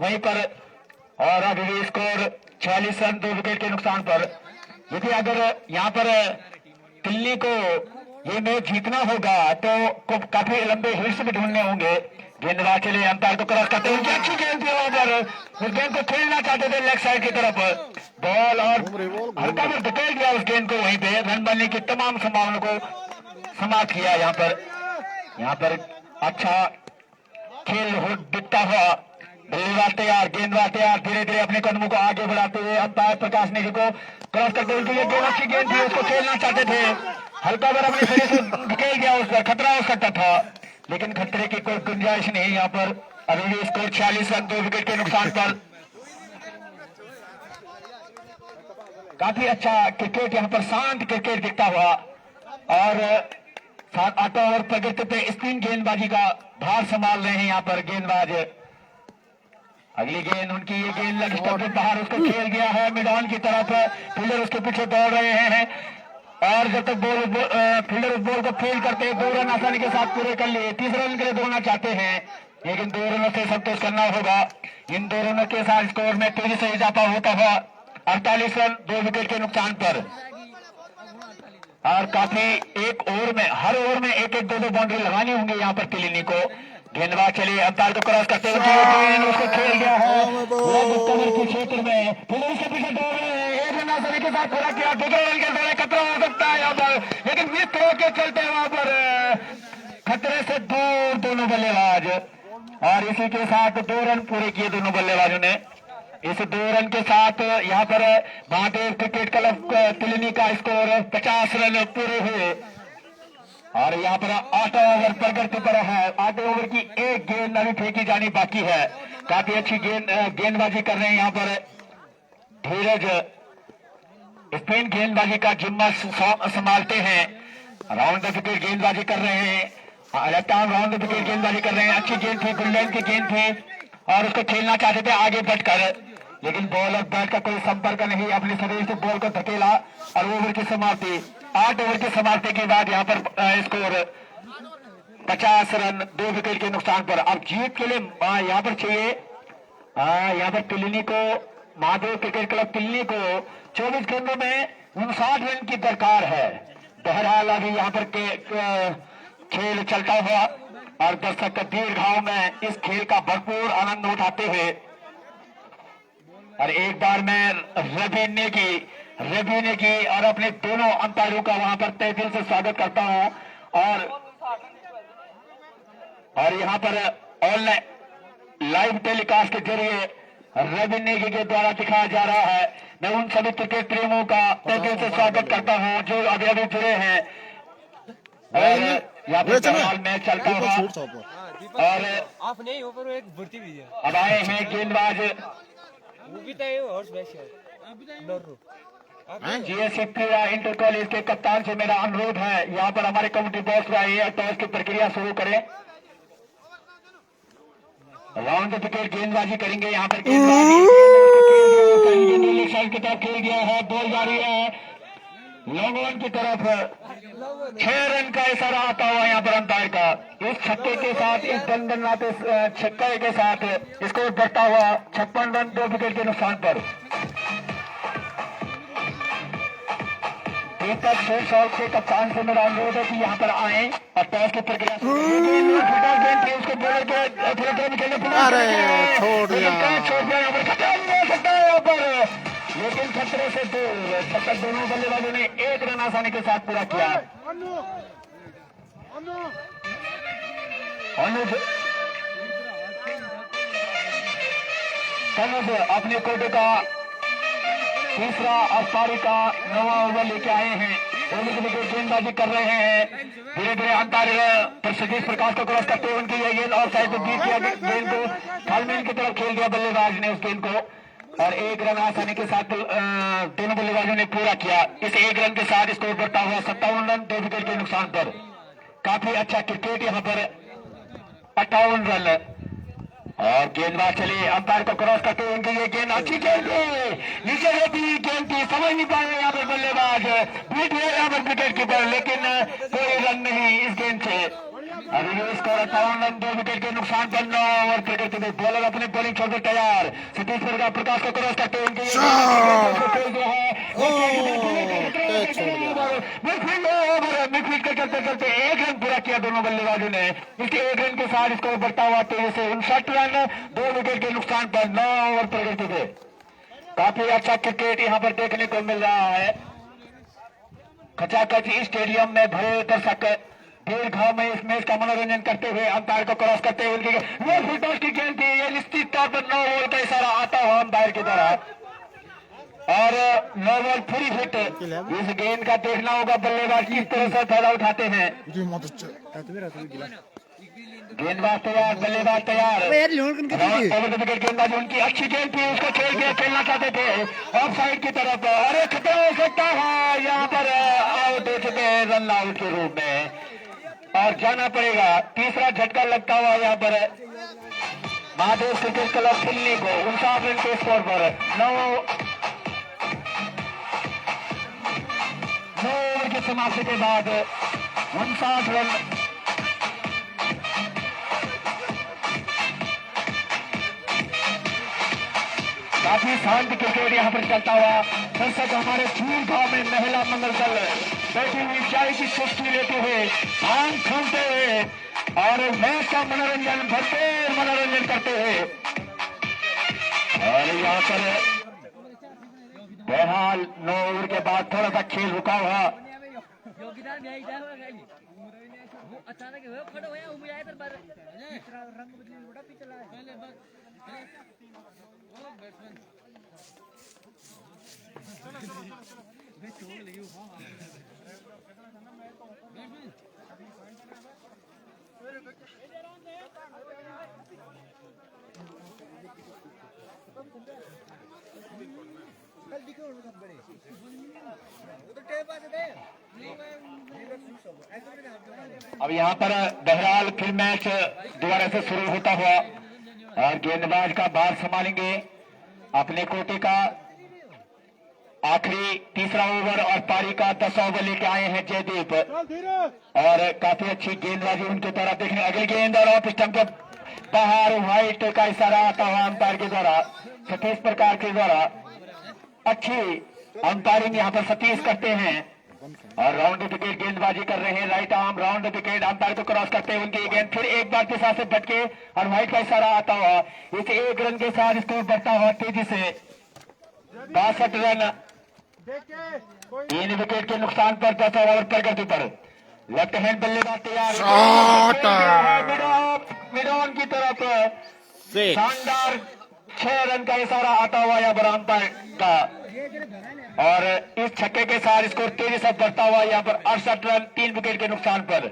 वहीं पर। और अभी स्कोर 46 रन 2 विकेट के नुकसान पर। देखिए अगर यहाँ पर दिल्ली को ये मैच जीतना होगा तो काफी लंबे हिट्स भी ढूंढने होंगे। गेंदबाज चले अंपायर को क्रॉस करते हुए अच्छी गेंद थी वहां पर, उस गेंद को खेलना चाहते थे लेग साइड की तरफ, बॉल और हल्का में धकेल दिया उस गेंद को वहीं पे। रन बनने की तमाम संभावनाओं को समाप्त किया। यहाँ पर अच्छा खेल दिखता हुआ, बल्लेबाज तैयार, गेंदबाज तैयार, धीरे धीरे अपने कदमों को आगे बढ़ाते हुए अंपायर प्रकाश नेगी को क्रॉस करते हुए ये गेंद अच्छी गेंद थी, उसको खेलना चाहते थे, हल्का बार अपने शरीर से धकेल गया, उस पर खतरा हो सकता था, लेकिन खतरे की कोई गुंजाइश नहीं यहाँ पर। अभी भी स्कोर 46 रन 2 विकेट के नुकसान पर। काफी अच्छा क्रिकेट यहाँ पर, शांत क्रिकेट दिखता हुआ। और 7-8 ओवर प्रगति पे स्पिन गेंदबाजी का भार संभाल रहे हैं यहाँ पर गेंदबाज। अगली गेंद उनकी, ये गेंद लग स्टंप के बाहर, उसको खेल गया है मिड ऑन की तरफ, फील्डर उसके पीछे दौड़ रहे हैं। और जब तक फील्डर उस बॉल को फील्ड करते हैं, 2 रन आसानी के साथ पूरे कर लिए, 30 रन के लिए दौड़ना चाहते हैं, लेकिन 2 रनों से संतोष करना होगा। इन 2 रनों के साथ स्कोर में तेजी से इजाफा होता हुआ 48 रन 2 विकेट के नुकसान पर। और काफी एक ओवर में, हर ओवर में 1-1 2-2 बाउंड्री लगानी होंगी यहाँ पर तिलिनी को। गेंदबाज चलिए अंपायर को क्रॉस करते हुए उसको खेल गया है कवर के क्षेत्र में, फिर उसके पीछे दौड़ रहे हैं, 1 रन आसानी के साथ पूरा किया, 2 रन के दौरे खतरा हो सकता है यहाँ पर, लेकिन मिस थ्रो के चलते वहां पर खतरे से दूर दोनों बल्लेबाज। और इसी के साथ 2 रन पूरे किए दोनों बल्लेबाजों ने। इस 2 रन के साथ यहाँ पर महादेव क्रिकेट क्लब तिलिनी का स्कोर 50 रन पूरे हुए। और यहाँ पर 8 ओवर प्रगति पर है। 8 ओवर की एक गेंद अभी फेंकी जानी बाकी है। काफी अच्छी गेंदबाजी कर रहे हैं यहाँ पर धीरज, स्पिन गेंदबाजी का जिम्मा संभालते हैं, राउंड द विकेट गेंदबाजी कर रहे हैं, left arm round the wicket गेंदबाजी कर रहे हैं। अच्छी गेंद थी, गुल्लेन की गेंद थी और उसको खेलना चाहते थे आगे बढ़कर, लेकिन बॉल और बैट का कोई संपर्क नहीं, अपने शरीर से बॉल को धकेला और ओवर की समाप्ति। 8 ओवर की समाप्ति के बाद यहाँ पर स्कोर 50 रन 2 विकेट के नुकसान पर। अब जीत के लिए यहाँ पर चाहिए, यहाँ पर तिलिनी को, महादेव क्रिकेट क्लब तिलिनी को 24 गेंदों में 59 रन की दरकार है। बहरहाल अभी यहाँ पर खेल चलता हुआ और दर्शक दीर्घाव में इस खेल का भरपूर आनंद उठाते हुए। और एक बार मैं रवि ने की और अपने दोनों अंपायरों का वहां पर तहे दिल से स्वागत करता हूं। और यहाँ पर ऑनलाइन लाइव टेलीकास्ट के जरिए रवि नेगी के द्वारा दिखाया जा रहा है। मैं उन सभी क्रिकेट प्रेमियों का तहे दिल से स्वागत करता हूं जो अभी अभी जुड़े हैं। और यहाँ पर फिलहाल मैच चलता हुआ और आप नहीं हो पर एक भर्ती भी है। अब आए हैं गेंदबाज जीएससी क्रीड़ा इंटर कॉलेज के कप्तान से मेरा अनुरोध है, यहाँ पर हमारे कमेटी बॉक्स में आइए, टॉस की प्रक्रिया शुरू करें। राउंड विकेट गेंदबाजी करेंगे यहाँ पर, नीले साइड की तरफ खेल गया है, बॉल जारी है लॉन्ग ऑन की तरफ। 6 रन का इशारा आता हुआ यहाँ पर अंपायर का। इस छक्के के साथ, इस दंडनाते छक्के के साथ स्कोर बढ़ता हुआ 56 रन 2 विकेट के नुकसान पर। दीपक शेर के कप्तान से मेरा अनुरोध है कि यहाँ पर आए और टॉस की प्रक्रिया उसको बोलर के अरे छोड़ दिया यहाँ पर खतरा हो सकता है यहाँ पर, लेकिन खतरे से दूर। तब तक दोनों बल्लेबाजों ने 1 रन आसानी के साथ पूरा किया। अनुज अपने कोटे का तीसरा और पारी का 9वां ओवर लेके आए हैं। दोनों के विकेट गेंदबाजी कर रहे हैं। धीरे धीरे अंपायर सतीश प्रकाश को क्रॉस करते हुए उनकी ये गेंद ऑफ साइड पर बीट किया, गेंद को थालमेन की तरफ खेल दिया बल्लेबाज ने उस गेंद को, और एक रन आसानी के साथ दोनों बल्लेबाजों ने पूरा किया। इस एक रन के साथ स्कोर बढ़ता हुआ 57 रन 2 विकेट के नुकसान पर। काफी अच्छा क्रिकेट यहाँ पर 58 रन, और गेंदबाज चले अंपायर को क्रॉस करते हुए उनकी ये गेंद अच्छी गेंद थी, नीचे रहती गेंद थी, समझ नहीं पाए यहाँ पर बल्लेबाज, बीट हुए यहाँ पर विकेट कीपर, लेकिन कोई रन नहीं इस गेंद से। अभी ये स्कोर 58 रन 2 विकेट के नुकसान पर 9 ओवर क्रिकेट में बॉलर अपने बॉलिंग छोड़कर तैयार। सतीश प्रकाश को क्रॉस करते हुए उनकी मिडफील्ड के चलते चलते 1 रन पूरा किया दोनों बल्लेबाजों ने। इसके 1 रन के साथ स्कोर बढ़ता हुआ तेजी से 59 रन 2 विकेट के नुकसान पर 9 ओवर प्रगति पे। काफी अच्छा क्रिकेट यहाँ पर देखने को मिल रहा है। खचाखच स्टेडियम में भरे दर्शक भीड़ भाव में इस मैच का मनोरंजन करते हुए अंपायर को क्रॉस करते हुए उनकी की गेंद थी, ये निश्चित तौर पर 9 बॉल का इशारा आता हुआ अंपायर की तरह, और 9 बॉल फ्री हिट। इस गेंद का देखना होगा बल्लेबाज किस तरह से फायदा उठाते हैं। गेंदबाज तैयार, बल्लेबाज तैयार, विकेट गेंदबाजी उनकी अच्छी गेंद थी, उसको खेल के खेलना चाहते थे ऑफ साइड की तरफ, और एक खतरा हो सकता है यहाँ पर आउट हो चुके हैं रन आउट के रूप में, और जाना पड़ेगा। तीसरा झटका लगता हुआ यहाँ पर महादेव क्रिकेट क्लब खेलने को 59 रन के स्कोर पर 9 ओवर की समाप्ति के बाद 59 रन। काफी शांत क्रिकेट यहाँ पर चलता हुआ दर्शक हमारे भीड़ भाव में महिला मंगल दल बैठी हुई चाय की सुस्ती लेते हुए भांग फूलते हुए और मैच का मनोरंजन भरपूर मनोरंजन करते हुए, और यहाँ पर बहरहाल 9 ओवर के बाद थोड़ा सा खेल रुका हुआ। अब यहाँ पर बहरहाल फिर मैच दोबारा से शुरू होता हुआ, और गेंदबाज का बार संभालेंगे अपने कोटे का आखिरी तीसरा ओवर, और पारी का 10 ओवर लेके आए हैं जयदीप, और काफी अच्छी गेंदबाजी उनके द्वारा देखने। अगली गेंद और ऑफ स्टंप के बाहर व्हाइट का इशारा आता हुआ अंपायर के द्वारा, सतीश प्रकाश के द्वारा। अच्छी अंपायरिंग यहाँ पर सतीश करते हैं, और राउंड द विकेट गेंदबाजी कर रहे हैं, right arm round the wicket umpire को क्रॉस करते हैं उनकी गेंद फिर एक बार दिशा से भटके, और व्हाइट का इशारा आता हुआ इस 1 रन के साथ स्कोर बढ़ता हुआ तेजी से 62 रन 3 विकेट के नुकसान पर 10 ओवर प्रगति पर। लेफ्ट हैंड बल्लेबाज तैयार, मिड ऑन की तरफ शानदार 6 रन का इशारा आता हुआ यहाँ पर अंपायर का, और इस छक्के के साथ स्कोर तेजी से बढ़ता हुआ यहाँ पर 68 रन 3 विकेट के नुकसान पर।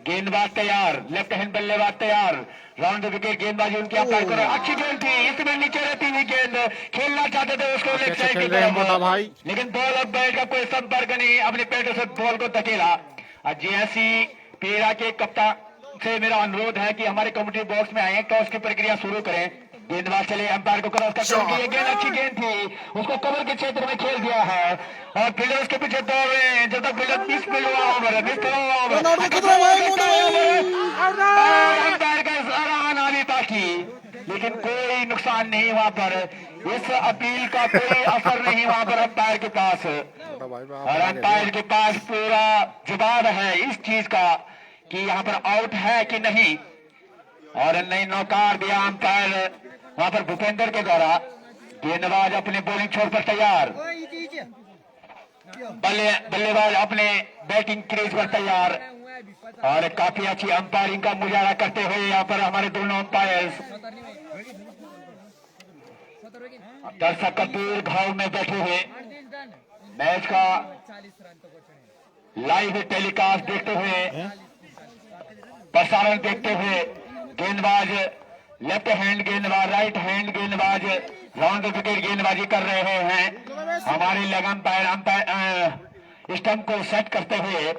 गेंदबाज तैयार, लेफ्ट हैंड बल्लेबाज तैयार, राउंड द विकेट गेंदबाजी उनकी अंपायर कर, अच्छी गेंद थी, इसमें नीचे रहती हुई गेंद खेलना चाहते थे उसको लेफ्ट साइड की तरफ, लेकिन बॉल और बैट का कोई संपर्क नहीं, अपने पेटों से बॉल को धकेला। जेएससी पीरा के कप्तान से मेरा अनुरोध है कि हमारे कमेटी बॉक्स में आए, टॉस की प्रक्रिया शुरू करें। गेंदबाज चले अंपायर को क्रॉस करते हुए, गेंद अच्छी गेंद थी, उसको कवर के क्षेत्र में खेल दिया है, और फील्डर उसके पीछे दौड़ रहे हैं जब तक फील्डर अंपायर का इशारा आना भी बाकी, लेकिन कोई नुकसान नहीं वहां पर, इस अपील का कोई असर नहीं वहां पर अंपायर के पास, और अंपायर के पास पूरा जवाब है इस चीज का कि यहाँ पर आउट है कि नहीं, और नहीं नौकार दिया अंपायर वहां पर भूपेंद्र के द्वारा। गेंदबाज अपने बॉलिंग छोड़ पर तैयार, बल्लेबाज अपने बैटिंग क्रीज पर तैयार, और काफी अच्छी अंपायरिंग का मुजाहरा करते हुए यहाँ पर हमारे दोनों अंपायर्स दर्शक कबीर घाव में बैठे हुए मैच का लाइव टेलीकास्ट देखते हुए, प्रसारण देखते हुए गेंदबाज लेफ्ट हैंड गेंदबाज, राइट हैंड गेंदबाज राउंड विकेट गेंदबाजी कर रहे हैं। हमारे लेग अंपायर स्टंप को सेट करते हुए,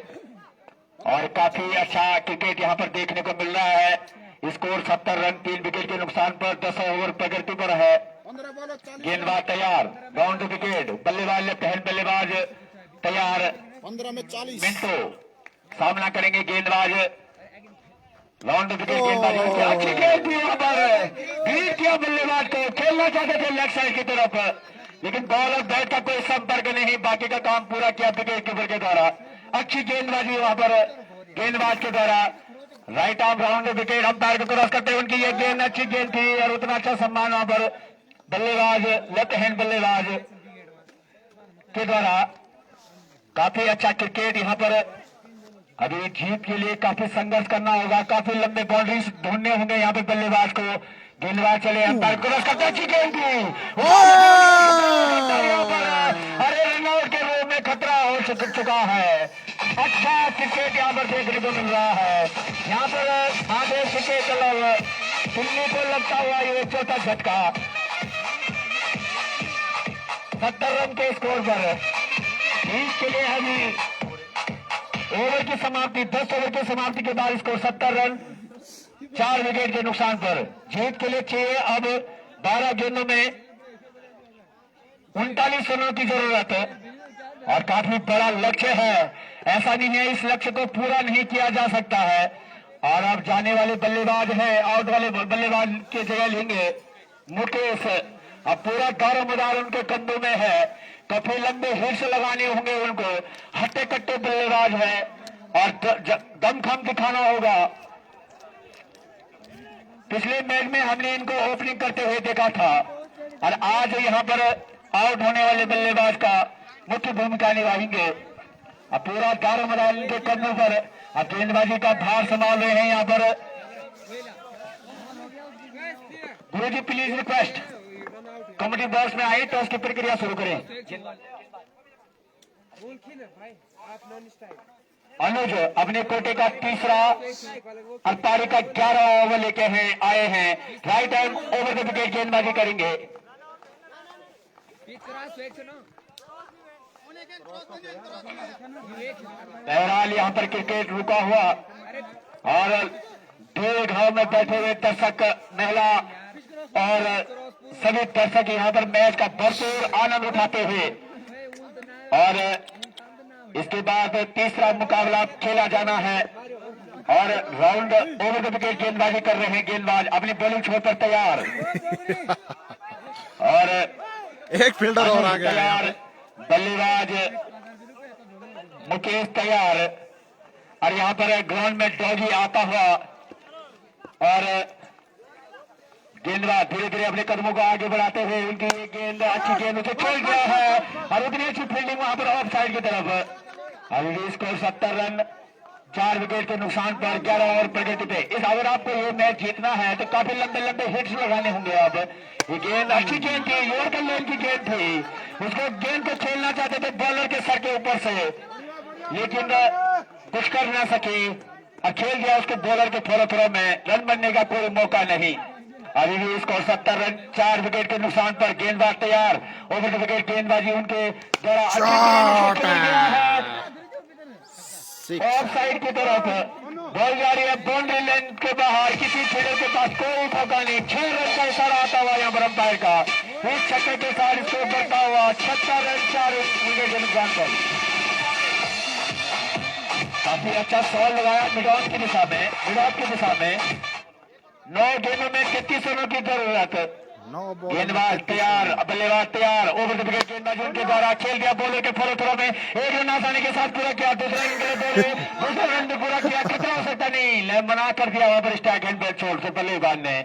और काफी अच्छा क्रिकेट यहां पर देखने को मिल रहा है। स्कोर 70 रन 3 विकेट के नुकसान पर 10 ओवर प्रगति पर है। गेंदबाज तैयार, राउंड विकेट, बल्लेबाज लेफ्ट हैंड बल्लेबाज तैयार, 15 में 40। मिंटो सामना करेंगे गेंदबाज राउंड विकेट गेंदबाजी की अच्छी गेंद थी, वहां पर बीट किया बल्लेबाज को, खेलना चाहते थे लेग साइड की तरफ, लेकिन बॉल और बैट का कोई संपर्क नहीं, बाकी का काम पूरा किया विकेट कीपर के द्वारा। अच्छी गेंदबाजी वहां पर गेंदबाज के द्वारा, right arm round wicket, umpire को क्रॉस करते हुए उनकी ये गेंद अच्छी गेंद थी, और उतना अच्छा सम्मान वहां पर बल्लेबाज लेफ्ट हैंड बल्लेबाज के द्वारा। काफी अच्छा क्रिकेट यहाँ पर। अभी जीत के लिए काफी संघर्ष करना होगा, काफी लंबे बाउंड्रीज ढूंढने होंगे यहाँ पे बल्लेबाज को। गेंदबाज चले, अंपायर क्रॉस करते, अच्छी गेंद थी, अरे रनआउट के रूप में खतरा हो चुका है। अच्छा क्रिकेट यहाँ पर देखने को मिल रहा है। यहाँ पर आधे छिके कलर पिल्ली को लगता हुआ ये चौथा झटका 70 रन के स्कोर पर। इसके लिए अभी ओवर की समाप्ति, 10 ओवर की समाप्ति के बाद स्कोर 70 रन 4 विकेट के नुकसान पर। जीत के लिए चाहिए अब 12 गेंदों में 39 रनों की जरूरत है, और काफी बड़ा लक्ष्य है। ऐसा नहीं है इस लक्ष्य को पूरा नहीं किया जा सकता है। और अब जाने वाले बल्लेबाज है, आउट वाले बल्लेबाज की जगह लेंगे मुकेश। अब पूरा दारोमदार उनके कंधों में है, काफी लंबे हिट्स लगाने होंगे उनको, हट्टे कट्टे बल्लेबाज है, और दमखम दिखाना होगा। पिछले मैच में हमने इनको ओपनिंग करते हुए देखा था, और आज यहाँ पर आउट होने वाले बल्लेबाज का मुख्य भूमिका निभाएंगे। अब पूरा दारोमदार इनके कंधों पर, अब गेंदबाजी का भार संभाल रहे हैं यहाँ पर। गुरुजी प्लीज रिक्वेस्ट, कमेटी बॉक्स में आए तो उसकी प्रक्रिया शुरू करें। अनुज अपने कोटे का तीसरा और पारी का 11 ओवर लेके आए हैं। Right hand over the wicket गेंदबाजी करेंगे। बहरहाल यहाँ पर क्रिकेट रुका हुआ, और दो घाव में बैठे हुए दर्शक, महिला और सभी दर्शक यहाँ पर मैच का भरपूर आनंद उठाते हुए, और इसके बाद तीसरा मुकाबला खेला जाना है। और राउंड ओवर द विकेट गेंदबाजी कर रहे हैं गेंदबाज, अपनी बॉलिंग छोड़ पर तैयार, और एक फील्डर और आ गया तैयार, बल्लेबाज मुकेश तैयार, और यहाँ पर ग्राउंड में डॉगी आता हुआ, और गेंदबाज धीरे धीरे अपने कदमों को आगे बढ़ाते हुए उनकी ये गेंद अच्छी गेंद उसे छोड़ गया है, और उतनी अच्छी फील्डिंग वहां पर ऑफ साइड की तरफ। अभी स्कोर 70 रन 4 विकेट के नुकसान पर 11 ओवर प्रगति पे। इस अगर आपको ये मैच जीतना है तो काफी लंबे लंबे हिट्स लगाने होंगे। अब ये गेंद अच्छी गेंद थी, यॉर्कर लेन की गेंद थी, उसको गेंद को खेलना चाहते थे बॉलर के सर के ऊपर से, लेकिन कुछ कर ना सके, और खेल दिया उसको बॉलर के फॉलो थ्रो में, रन बनने का कोई मौका नहीं। अभी भी स्कोर 70 रन 4 विकेट के नुकसान पर। गेंदबाज तैयार, ओवर द विकेट गेंदबाजी उनके द्वारा ऑफ साइड की तरफ बॉल जा रही है, बाउंड्री लाइन के बाहर, किसी फील्डर के पास कोई मौका नहीं। 6 रन का इशारा आता हुआ यहाँ पर अंपायर का, एक छक्के के साथ इसको बढ़ता हुआ 76 रन 4 विकेट के नुकसान पर। काफी अच्छा शॉट लगाया मिड ऑफ की दिशा में, 9 गेंदों में 33 रनों की जरूरत। गेंदबाज तैयार, बल्लेबाज तैयार, ओवर द विकेट गेंदबाजी उनके द्वारा खेल गया बॉलर के फॉलो थ्रो में, एक रन आसानी के साथ पूरा किया, दूसरा रन भी पूरा किया, कितना हो सकता नहीं, मना कर दिया वहां पर स्ट्राइक हैंड बैट छोड़ से बल्लेबाज ने,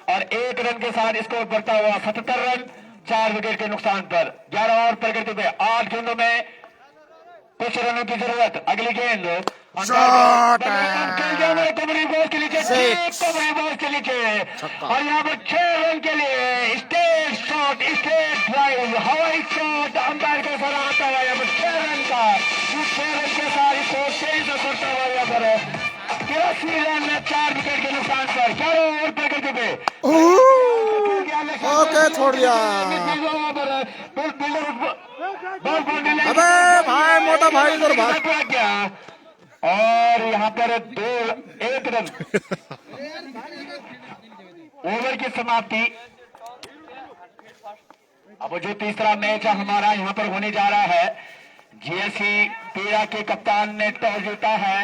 और 1 रन के साथ स्कोर बढ़ता हुआ 77 रन 4 विकेट के नुकसान पर। 11 ओवर प्रगति पे, 8 गेंदों में कुछ रनों की जरूरत। अगली गेंद कमरी बॉल के नीचे, और यहाँ पर 6 रन के लिए स्टेट शॉट, स्टेट ड्राइव, हवाई शॉट, अंपायर का इशारा आता है यहाँ पर 6 रन का। 6 रन के साथ स्कोर 23 रन करता हुआ यहाँ पर 83 रन में 4 विकेट के नुकसान पर 11 ओवर प्रकृति पे ओके छोड़ दिया। अबे भाई मोटा भाई इधर भाग। और यहाँ पर 1 रन ओवर की समाप्ति। अब जो तीसरा मैच हमारा यहाँ पर होने जा रहा है, जीएससी पीड़ा के कप्तान ने टॉस जीता है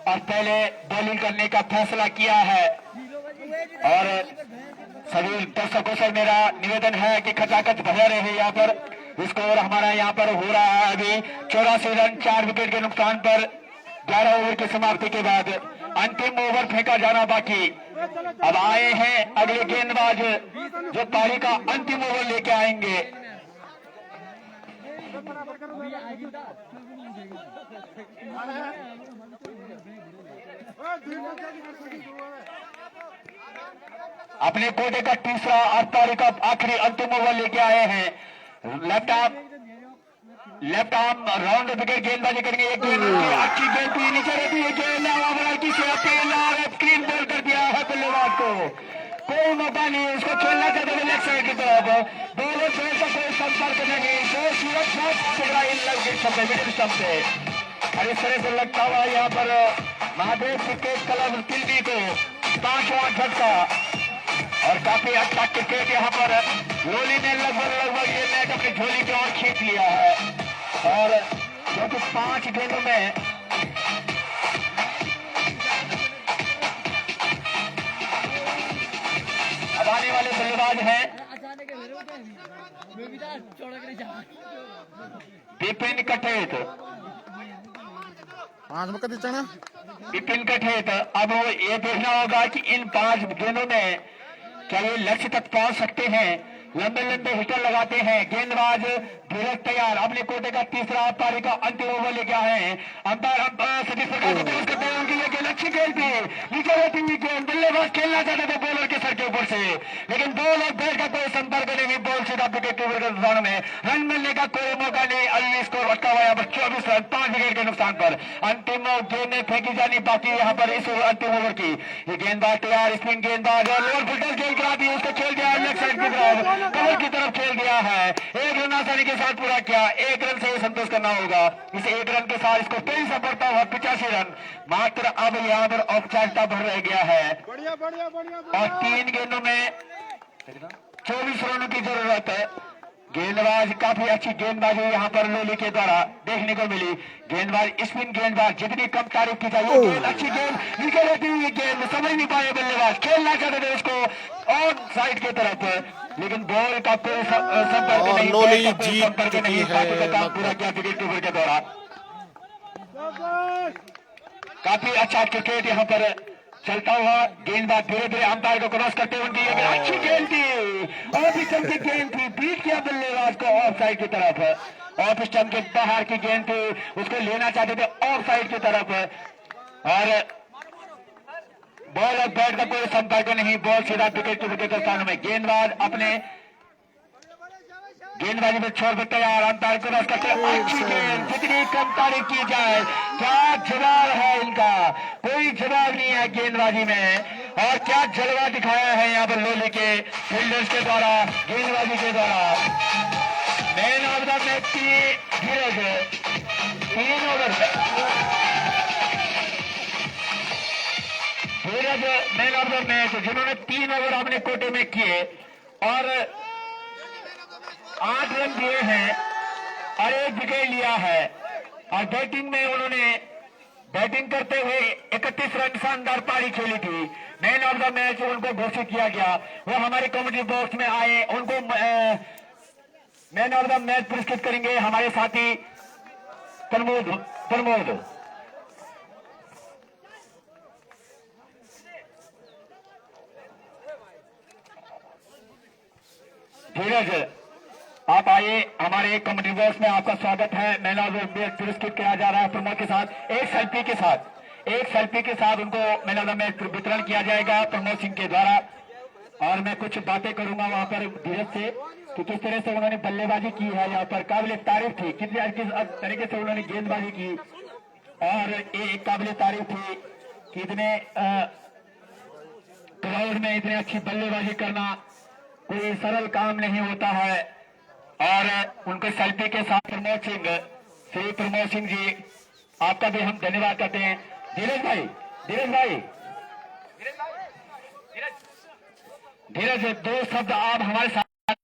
और पहले बॉलिंग करने का फैसला किया है। और सभी दर्शकों से मेरा निवेदन है कि खचाखच भरे रहे। यहाँ पर स्कोर हमारा यहाँ पर हो रहा है अभी 84 रन 4 विकेट के नुकसान पर 11 ओवर की समाप्ति के बाद अंतिम ओवर फेंका जाना बाकी। अब आए हैं अगले गेंदबाज जो पारी का अंतिम ओवर लेके आएंगे। अपने कोटे का तीसरा और पारी का आखिरी अंतिम ओवर लेके आए हैं। लेफ्ट आर्म राउंड विकेट गेंदबाजी करेंगे। एक गेंद अच्छी गेंद भी नीचे रहती है, गेंद स्क्रीन बॉल कर दिया है बल्लेबाज को। कोई मौका नहीं, उसको खेलना चाहते थे लेफ्ट साइड की तरफ। दोनों साइड का कोई संपर्क नहीं, मिडिल स्टंप से। और इस तरह से लगता हुआ यहाँ पर महादेव क्रिकेट क्लब दिल्ली को 5वां झटका। और काफी अच्छा क्रिकेट यहाँ पर लोली ने लगभग ये मैच अपनी झोली की ओर खींच लिया है। और क्योंकि 5 गेंदों में अब आने वाले बल्लेबाज हैं विपिन कठेत। 5 में कभी चढ़ा विपिन कठेत। अब ये देखना होगा कि इन 5 गेंदों में क्या ये लक्ष्य तक पहुंच सकते हैं। लंबे लंबे हिटर लगाते हैं। गेंदबाज धीरज तैयार अपने कोटे का तीसरा पारी का अंतिम ओवर लेके आए हैं। अंपायर सतीश प्रकाश करते हैं। उनकी ये गेंद अच्छी गेंद थी, नीचे रहती हुई गेंद। बल्लेबाज खेलना चाहते थे बॉलर के सर के ऊपर से, लेकिन बॉल और बैट का कोई संपर्क नहीं। बॉल सीधा विकेट कीपर के नुकसान में, रन मिलने का कोई मौका नहीं। अभी स्कोर अटका हुआ यहाँ पर 24 रन 5 विकेट के नुकसान पर। अंतिम गेंद फेंकी जानी बाकी यहाँ पर इस अंतिम ओवर की। ये गेंदबाज तैयार, स्पिन गेंदबाज और लोअर फुटबॉल गेंद करा दी, उसको खेल दिया लेफ्ट साइड की तरफ, कवर की तरफ खेल दिया है। 1 रन आसानी के साथ पूरा किया। 1 रन से ही संतोष करना होगा। इस 1 रन के साथ इसको 23 से बढ़ता हुआ 85 रन मात्र। अब यहाँ पर औपचारिकता भर रह गया है और 3 गेंदों में 24 रनों की जरूरत है। गेंदबाज काफी अच्छी गेंदबाजी यहाँ पर लोली के द्वारा देखने को मिली। गेंदबाज स्पिन गेंदबाज जितनी कम तारीफ की जाए, गेंद अच्छी गेंद नीचे रहती हुई गेंद समझ नहीं पाए बल्लेबाज, खेलना चाहते थे उसको ऑन साइड की तरफ, लेकिन बॉल का कोई संपर्क नहीं। लोली जीत चुकी है। बाकी का काम पूरा किया विकेट कीपर के द्वारा। काफी अच्छा क्रिकेट यहाँ पर चलता हुआ। गेंदबाज धीरे धीरे अंपायर को क्रॉस करते हुए उनकी अच्छी गेंद थी, ऑफ स्टंप की गेंद थी, बीट किया बल्लेबाज को ऑफ साइड की तरफ। ऑफ स्टंप के बाहर की गेंद थी, उसको लेना चाहते थे ऑफ साइड की तरफ। और बॉल और बैट का कोई संपर्क नहीं, बॉल सीधा विकेट कीपर के स्थान में। गेंदबाज अपने गेंदबाजी में छोड़ देते हैं और अंपायर को क्रॉस करते हैं। अच्छी गेंद, जितनी कम तारीफ की जाए, क्या जवाब है इनका, कोई जवाब नहीं है गेंदबाजी में। और क्या जलवा दिखाया है यहाँ पर लोली के फील्डर्स के द्वारा, गेंदबाजी के द्वारा। मैन ऑफ द मैच की धीरज 3 over Dheeraj man of the match, जिन्होंने 3 ओवर अपने कोटे में किए और 8 रन दिए हैं और 1 विकेट लिया है। और बैटिंग में उन्होंने बैटिंग करते हुए 31 रन शानदार पारी खेली थी। मैन ऑफ द मैच उनको घोषित किया गया। वो हमारे कमेंट्री बॉक्स में आए, उनको मैन ऑफ द मैच पुरस्कृत करेंगे हमारे साथी प्रमोद। धीरज आप आइए, हमारे कमेंट्री बॉक्स में आपका स्वागत है। मैन ऑफ द मैच पुरस्कृत किया जा रहा है प्रमोद के साथ। एक सेल्फी के साथ उनको मैन ऑफ द मैच वितरण किया जाएगा प्रमोद सिंह के द्वारा। और मैं कुछ बातें करूंगा वहां पर धीरज से। कि किस तरह से उन्होंने बल्लेबाजी की है, यहाँ पर काबिल तारीफ थी किस तरीके से उन्होंने गेंदबाजी की, और ये काबिल तारीफ थी कि इतने क्राउड में इतनी अच्छी बल्लेबाजी करना कोई सरल काम नहीं होता है। और उनको सेल्फी के साथ प्रमोद सिंह, श्री प्रमोद सिंह जी, आपका भी हम धन्यवाद करते हैं। धीरज भाई, धीरज, दो शब्द आप हमारे साथ